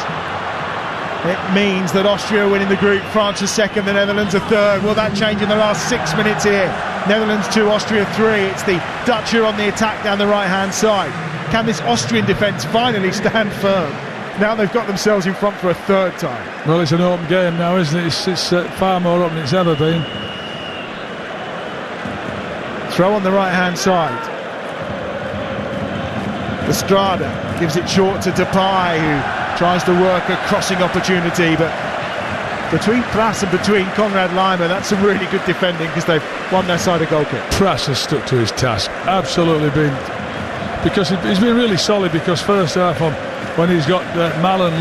It means that Austria winning the group, France is second, the Netherlands are third. Will that change in the last 6 minutes here? Netherlands 2, Austria 3. It's the Dutch who are on the attack down the right-hand side. Can this Austrian defence finally stand firm? Now they've got themselves in front for a third time. Well, it's an open game now, isn't it? It's far more open than it's ever been. Throw on the right-hand side. Estrada gives it short to Depay, who tries to work a crossing opportunity, but between Pras and between Konrad Laimer, that's some really good defending because they've won their side a goal kick. Pras has stuck to his task, absolutely been, because he's been really solid, because first half when he's got Malen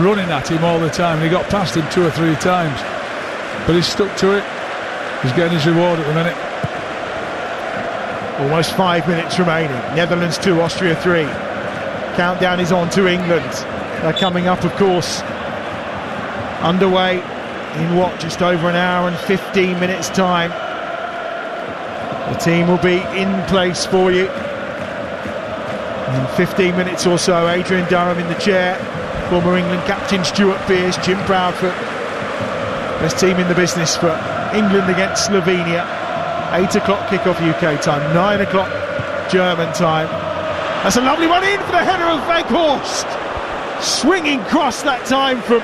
running at him all the time, and he got past him 2 or 3 times, but he's stuck to it. He's getting his reward at the minute. Almost 5 minutes remaining. Netherlands 2, Austria 3. Countdown is on to England. They're coming up, of course, underway in just over an hour and 15 minutes time. The team will be in place for you in 15 minutes or so. Adrian Durham in the chair, former England captain Stuart Pearce, Jim Proudfoot. Best team in the business for England against Slovenia. 8 o'clock kickoff UK time, 9 o'clock German time. That's a lovely one in for the header of Weghorst. Swinging cross that time from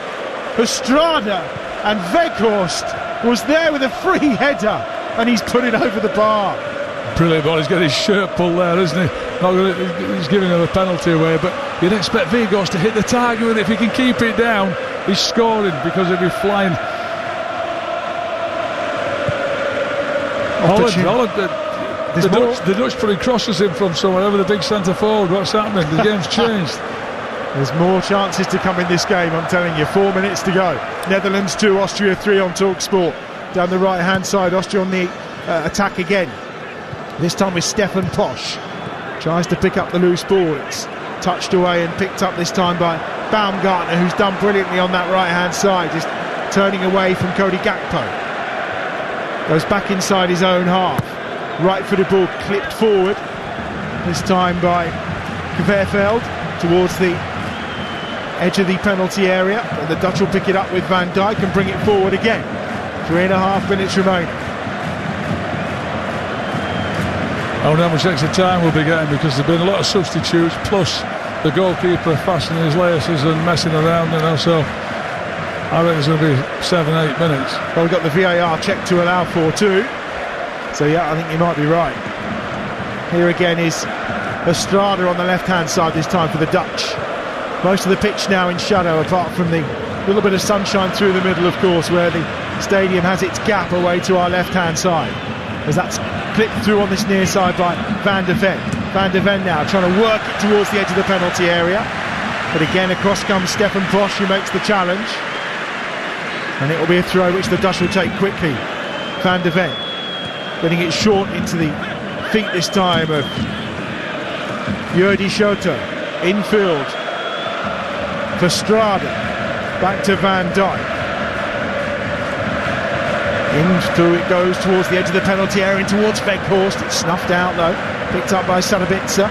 Estrada, and Weghorst was there with a free header, and he's put it over the bar. Brilliant ball. He's got his shirt pulled there, isn't he? He's giving him a penalty away, but you'd expect Weghorst to hit the target with it. If he can keep it down, he's scoring, because he'll be flying. Holland, the Dutch putting crosses in from somewhere over the big centre forward. What's happening? The game's changed. There's more chances to come in this game, I'm telling you. 4 minutes to go. Netherlands 2, Austria 3 on TalkSport. Down the right-hand side, Austria on the attack again. This time with Stefan Posch. Tries to pick up the loose ball. It's touched away and picked up this time by Baumgartner, who's done brilliantly on that right-hand side, just turning away from Cody Gakpo. Goes back inside his own half. Right-footed ball clipped forward. This time by Kverveld towards the edge of the penalty area. And the Dutch will pick it up with Van Dijk and bring it forward again. 3.5 minutes remaining. I wonder how much extra time we'll be getting, because there's been a lot of substitutes, plus the goalkeeper fastening his laces and messing around, so I reckon it's going to be 7-8 minutes. Well, we've got the VAR check to allow for too. So yeah, I think you might be right. Here again is Estrada on the left-hand side this time for the Dutch. Most of the pitch now in shadow, apart from the little bit of sunshine through the middle, of course, where the stadium has its gap away to our left-hand side. As that's clipped through on this near side by Van de Ven. Van de Ven now trying to work it towards the edge of the penalty area. But again, across comes Stefan Posch, who makes the challenge. And it will be a throw which the Dutch will take quickly. Van de Ven getting it short into the feet this time of Jordi Schoter. Infield for Strada. Back to Van Dijk. In through it goes towards the edge of the penalty area and towards Weghorst. It's snuffed out though. Picked up by Sadabica.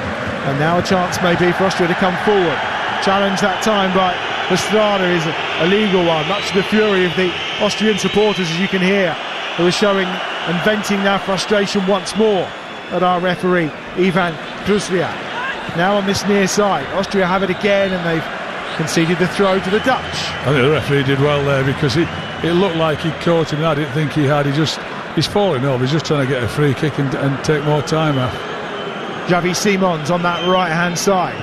And now a chance maybe for Austria to come forward. Challenge that time by Estrada is a legal one, much to the fury of the Austrian supporters, as you can hear, who are showing and venting their frustration once more at our referee Ivan Kruzliak. Now on this near side, Austria have it again, and they've conceded the throw to the Dutch. I think the referee did well there, because it looked like he'd caught him, and I didn't think he had. He's falling over, he's just trying to get a free kick and take more time off. Xavi Simons on that right hand side.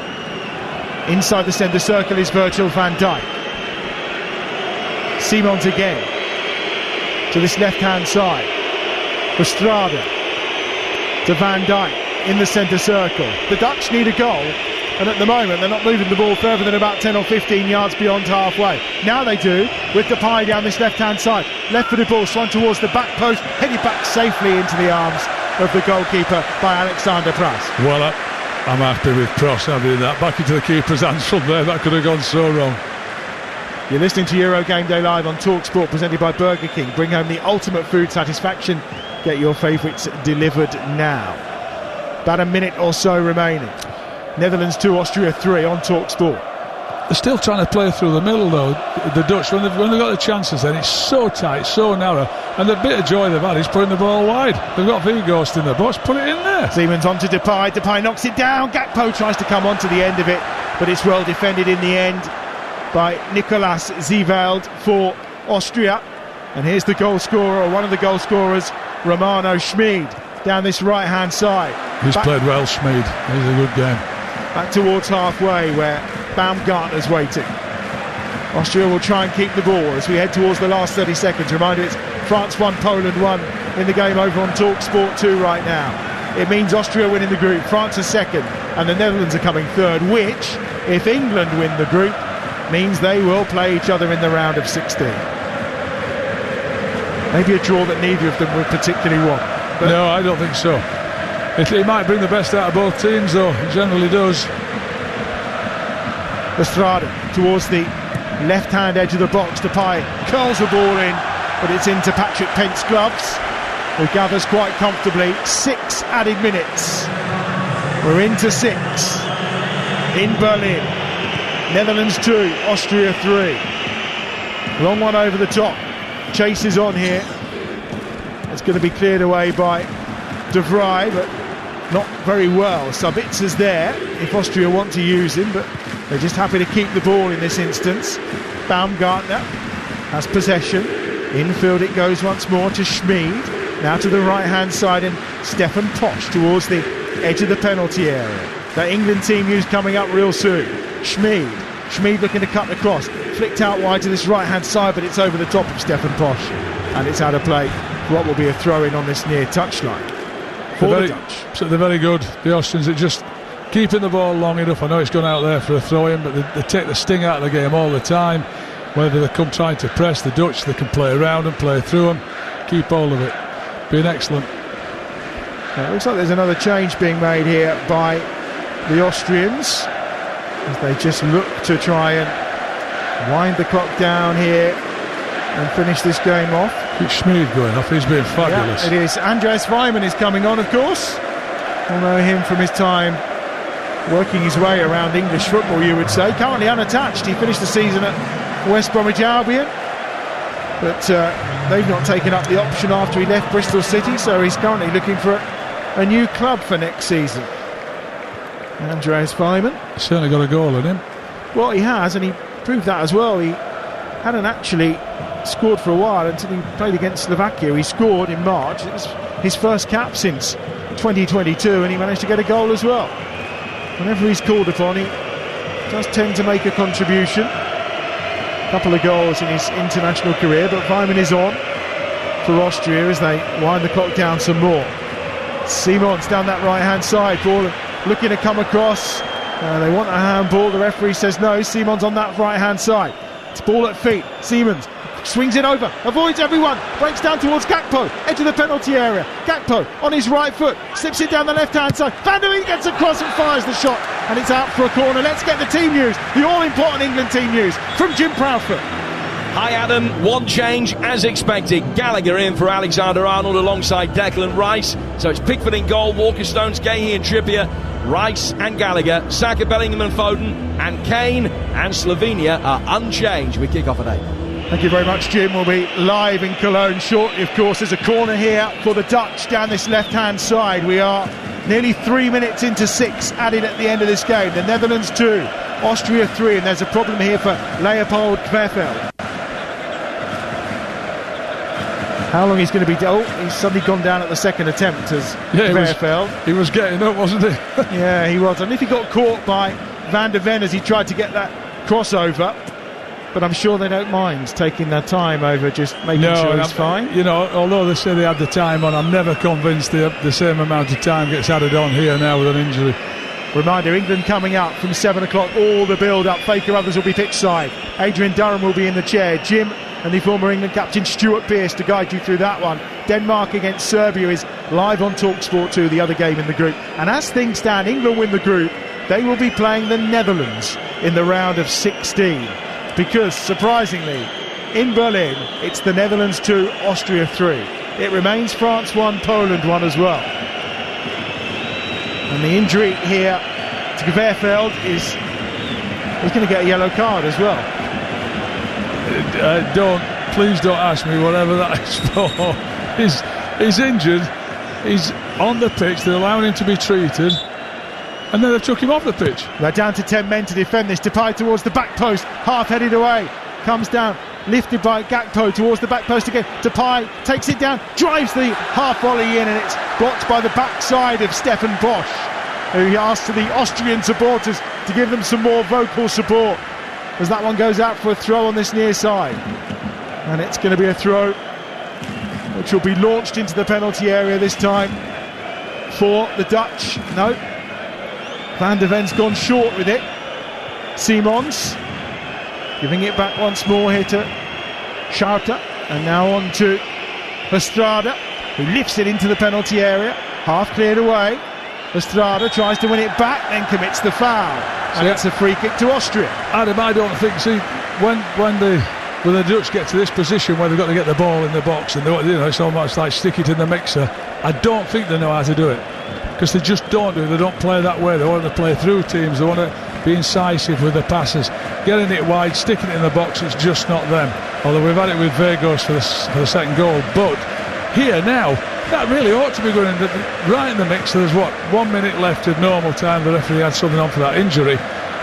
Inside the centre circle is Virgil van Dijk. Simons again to this left hand side. Estrada to Van Dijk in the centre circle. The Dutch need a goal, and at the moment they're not moving the ball further than about 10 or 15 yards beyond halfway. Now they do, with Depay down this left hand side. Left footed ball swung towards the back post, headed back safely into the arms of the goalkeeper by Alexander Pras. Well, I'm happy with Pras having that back into the keeper's hands from there. That could have gone so wrong. You're listening to Euro Game Day Live on TalkSport, presented by Burger King. Bring home the ultimate food satisfaction. Get your favourites delivered now. About a minute or so remaining. Netherlands 2, Austria 3 on TalkSport. They're still trying to play through the middle though, the Dutch. When they've got the chances, then it's so tight, so narrow, and the bit of joy they've had is putting the ball wide. They've got Weghorst in the box, put it in there. Siemens on to Depay. Depay knocks it down. Gakpo tries to come on to the end of it, but it's well defended in the end by Nicolas Zeeveld for Austria. And here's the goal scorer, or one of the goal scorers, Romano Schmid, down this right hand side. He's played well, Schmid. He's a good game. Back towards halfway where Baumgartner's waiting. Austria will try and keep the ball as we head towards the last 30 seconds. Reminder, it's France 1, Poland 1 in the game over on TalkSport 2 right now. It means Austria winning the group, France is second, and the Netherlands are coming third, which, if England win the group, means they will play each other in the round of 16. Maybe a draw that neither of them would particularly want. But no, I don't think so. It might bring the best out of both teams, though. It generally does. Estrada towards the left-hand edge of the box. Depay curls the ball in, but it's into Patrick Pent's gloves, who gathers quite comfortably. 6 added minutes. We're into 6 in Berlin. Netherlands 2, Austria 3. Long one over the top. Chase is on here. It's going to be cleared away by De Vrij, but not very well. Sabitza's there if Austria want to use him, but they're just happy to keep the ball in this instance. Baumgartner has possession. Infield it goes once more to Schmid. Now to the right-hand side, and Stefan Posch towards the edge of the penalty area. The England team news coming up real soon. Schmid looking to cut across. Flicked out wide to this right-hand side, but it's over the top of Stefan Posch. And it's out of play. What will be a throw-in on this near touchline for the Dutch. So they're very good, the Austrians, at just keeping the ball long enough. I know it's gone out there for a throw-in, but they take the sting out of the game all the time. Whether they come trying to press the Dutch, they can play around and play through them, keep hold of it. Been excellent. It looks like there's another change being made here by the Austrians, as they just look to try and wind the clock down here and finish this game off. It's Schmid going off, he's been fabulous. Yeah, it is. Andreas Weimann is coming on, of course. We'll know him from his time working his way around English football, you would say. Currently unattached. He finished the season at West Bromwich Albion, but they've not taken up the option after he left Bristol City, so he's currently looking for a new club for next season. Andreas Weimann. Certainly got a goal in him. Well, he has, and he proved that as well. He hadn't actually scored for a while until he played against Slovakia. He scored in March. It was his first cap since 2022, and he managed to get a goal as well. Whenever he's called upon, he does tend to make a contribution. A couple of goals in his international career, but Weimann is on for Austria as they wind the clock down some more. Simons down that right-hand side, ball looking to come across. They want a handball. The referee says no. Simons on that right-hand side. It's ball at feet. Simons swings it over, avoids everyone, breaks down towards Gakpo, edge of the penalty area. Gakpo on his right foot, slips it down the left-hand side. Van der Beek gets across and fires the shot, and it's out for a corner. Let's get the team news, the all-important England team news from Jim Proudfoot. Hi Adam, one change as expected. Gallagher in for Alexander-Arnold alongside Declan Rice. So it's Pickford in goal, Walker, Stones, Gahey and Trippier, Rice and Gallagher, Saka, Bellingham and Foden, and Kane and Slovenia are unchanged. We kick off at 8. Thank you very much, Jim. We'll be live in Cologne shortly, of course. There's a corner here for the Dutch down this left-hand side. We are nearly 3 minutes into 6 added at the end of this game. The Netherlands 2, Austria 3, and there's a problem here for Leopold Kverfeld. How long he's going to be... Oh, he's suddenly gone down at the second attempt as Kverfeld. He was getting up, wasn't he? Yeah, he was. And if he got caught by Van der Ven as he tried to get that crossover... But I'm sure they don't mind taking their time over just making sure he's fine. You know, although they say they had the time on, I'm never convinced the same amount of time gets added on here now with an injury. Reminder, England coming up from 7 o'clock, all the build-up. Faker others will be pitch side. Adrian Durham will be in the chair. Jim and the former England captain Stuart Pearce to guide you through that one. Denmark against Serbia is live on TalkSport 2, the other game in the group. And as things stand, England win the group. They will be playing the Netherlands in the round of 16. Because, surprisingly, in Berlin, it's the Netherlands 2, Austria 3. It remains France 1, Poland 1 as well. And the injury here to Kverfeld is... he's going to get a yellow card as well. Please don't ask me whatever that is for. He's injured. He's on the pitch. They're allowing him to be treated. And then they took him off the pitch. They're down to 10 men to defend this. Depay towards the back post, half-headed away. Comes down, lifted by Gakpo towards the back post again. Depay takes it down, drives the half volley in, and it's blocked by the backside of Stefan Bosch, who he asked the Austrian supporters to give them some more vocal support as that one goes out for a throw on this near side. And it's going to be a throw which will be launched into the penalty area this time for the Dutch. No. Van der Ven's gone short with it. Simons giving it back once more here to Schouten, and now on to Estrada, who lifts it into the penalty area, half cleared away. Estrada tries to win it back, then commits the foul, and it's a free kick to Austria. Adam, I don't think, when the Dutch get to this position where they've got to get the ball in the box, and it's almost like stick it in the mixer, I don't think they know how to do it. Because they just don't do it. They don't play that way. They want to play through teams. They want to be incisive with the passes. Getting it wide, sticking it in the box, it's just not them. Although we've had it with Vegas for the second goal. But here now, that really ought to be going right in the mix. So there's 1 minute left of normal time. The referee had something on for that injury.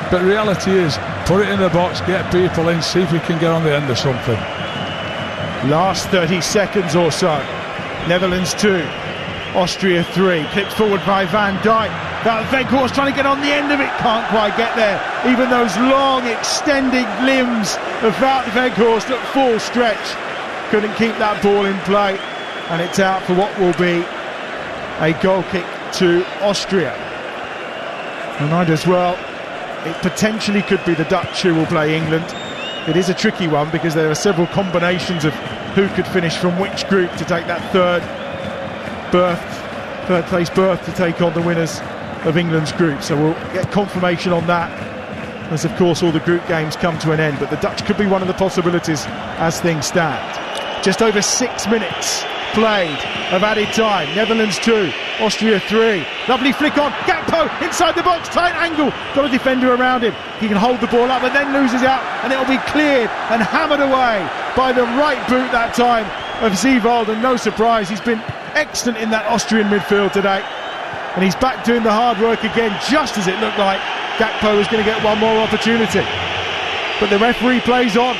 But reality is, put it in the box, get people in, see if we can get on the end of something. Last 30 seconds or so. Netherlands 2. Austria 3, clipped forward by Van Dijk. That Weghorst trying to get on the end of it, can't quite get there. Even those long extended limbs of Wout Weghorst at full stretch couldn't keep that ball in play, and it's out for what will be a goal kick to Austria. And might as well, it potentially could be the Dutch who will play England. It is a tricky one because there are several combinations of who could finish from which group to take that third place berth to take on the winners of England's group. So we'll get confirmation on that as, of course, all the group games come to an end. But the Dutch could be one of the possibilities as things stand. Just over 6 minutes played of added time. Netherlands 2, Austria 3. Lovely flick on. Gakpo inside the box, tight angle. Got a defender around him. He can hold the ball up and then loses out, and it'll be cleared and hammered away by the right boot that time of Zeewald. And no surprise, he's been excellent in that Austrian midfield today. and he's back doing the hard work again, just as it looked like Gakpo was going to get one more opportunity. But the referee plays on.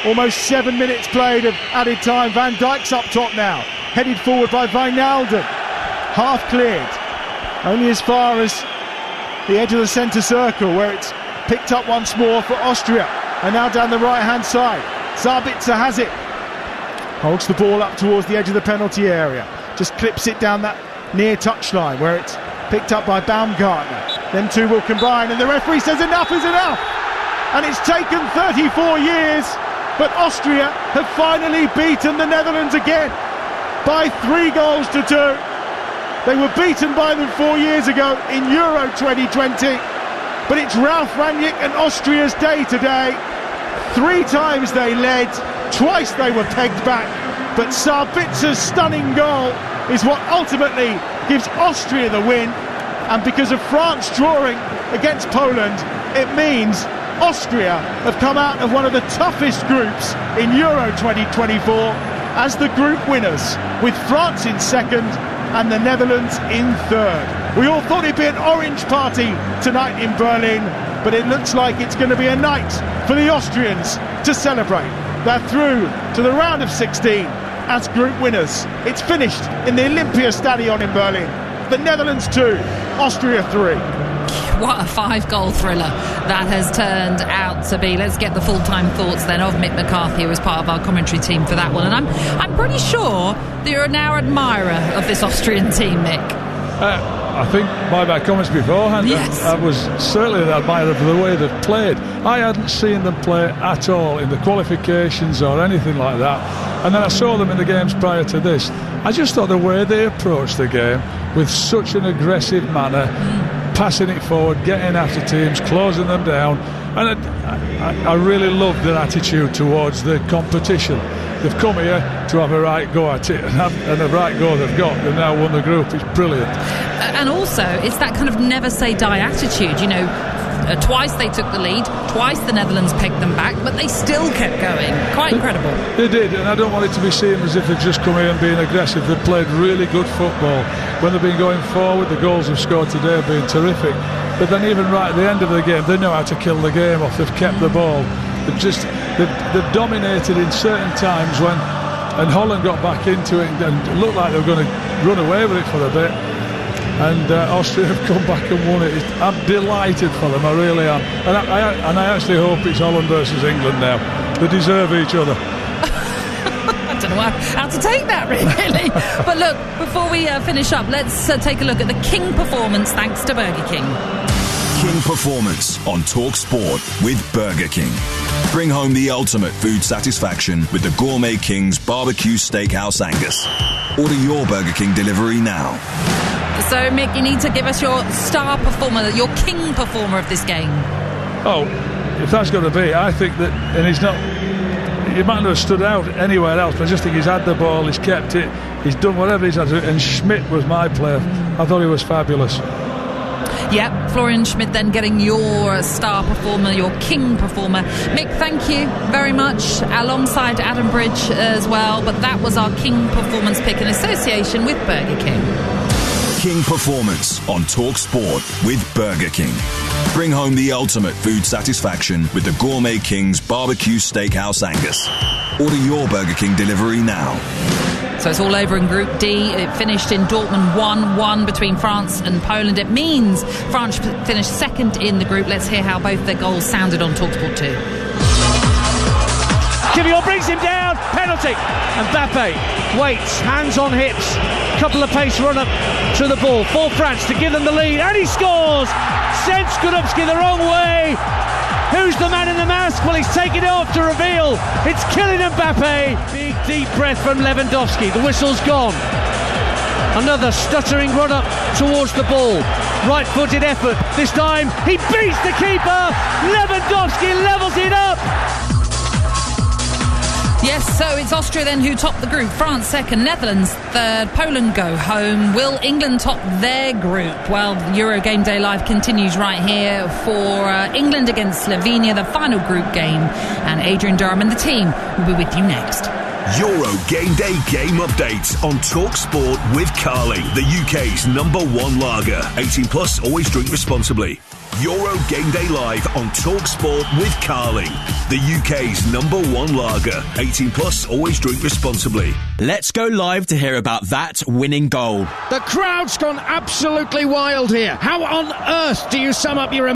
Almost 7 minutes played of added time. Van Dijk's up top now, headed forward by Wijnaldum. Half cleared, only as far as the edge of the centre circle, where it's picked up once more for Austria. And now down the right-hand side, Sabitzer has it. Holds the ball up towards the edge of the penalty area. Just clips it down that near touchline, where it's picked up by Baumgartner. Them two will combine, and the referee says enough is enough. And it's taken 34 years, but Austria have finally beaten the Netherlands again by 3-2. They were beaten by them 4 years ago in Euro 2020, but it's Ralf Rangnick and Austria's day today. 3 times they led, twice they were pegged back, but Sabitzer's stunning goal is what ultimately gives Austria the win. And because of France drawing against Poland, it means Austria have come out of one of the toughest groups in Euro 2024 as the group winners, with France in second and the Netherlands in third. We all thought it'd be an orange party tonight in Berlin, but it looks like it's going to be a night for the Austrians to celebrate. They're through to the round of 16 as group winners. It's finished in the Olympiastadion in Berlin. The Netherlands 2, Austria 3. What a 5-goal thriller that has turned out to be. Let's get the full-time thoughts then of Mick McCarthy, who was part of our commentary team for that one. And I'm pretty sure that you're now an admirer of this Austrian team, Mick. I think by my comments beforehand, yes. I was certainly an admirer of the way they've played. I hadn't seen them play at all in the qualifications or anything like that. And then I saw them in the games prior to this. I just thought the way they approached the game with such an aggressive manner, passing it forward, getting after teams, closing them down, and I really loved their attitude towards the competition. They've come here to have a right go at it, and the right go they've got. They've now won the group. It's brilliant. And also, it's that kind of never say die attitude. You know, twice they took the lead, twice the Netherlands pegged them back, but they still kept going. Quite incredible. They did, and I don't want it to be seen as if they've just come here and been aggressive. They've played really good football. When they've been going forward, the goals they've scored today have been terrific. But then even right at the end of the game, they know how to kill the game off. They've kept the ball. They've dominated in certain times and Holland got back into it and looked like they were going to run away with it for a bit. And Austria have come back and won it. I'm delighted for them, I really am. And I actually hope it's Holland versus England now. They deserve each other. I don't know how to take that, really. But look, before we finish up, let's take a look at the King performance thanks to Burger King. King Performance on Talk Sport with Burger King. Bring home the ultimate food satisfaction with the Gourmet King's Barbecue Steakhouse Angus. Order your Burger King delivery now. So, Mick, you need to give us your star performer, your King performer of this game. Oh, if that's going to be, I think that, and he might not have stood out anywhere else, but I just think he's had the ball, he's kept it, he's done whatever he's had to do, and Schmidt was my player. I thought he was fabulous. Yep, Florian Schmidt then getting your star performer, your King performer. Mick, thank you very much, alongside Adam Bridge as well, but that was our King performance pick in association with Burger King. King Performance on Talk Sport with Burger King. Bring home the ultimate food satisfaction with the Gourmet King's Barbecue Steakhouse Angus. Order your Burger King delivery now. So it's all over in Group D. It finished in Dortmund 1-1 between France and Poland. It means France finished second in the group. Let's hear how both their goals sounded on TalkSport 2. Kivior brings him down, penalty. And Mbappe waits, hands on hips, couple of pace run up to the ball for France to give them the lead, and he scores! Sends Skudubski the wrong way. Who's the man in the mask? Well, he's taken it off to reveal it's Kylian Mbappe. Big deep breath from Lewandowski. The whistle's gone. Another stuttering run up towards the ball. Right-footed effort. This time he beats the keeper. Lewandowski levels it up. Yes, so it's Austria then who top the group. France second, Netherlands third, Poland go home. Will England top their group? Well, Euro Game Day Live continues right here for England against Slovenia, the final group game. And Adrian Durham and the team will be with you next. Euro Game Day game updates on Talk Sport with Carling, the UK's #1 lager. 18 plus, always drink responsibly. Euro Game Day live on Talk Sport with Carling, the UK's #1 lager. 18 plus, always drink responsibly. Let's go live to hear about that winning goal. The crowd's gone absolutely wild here. How on earth do you sum up your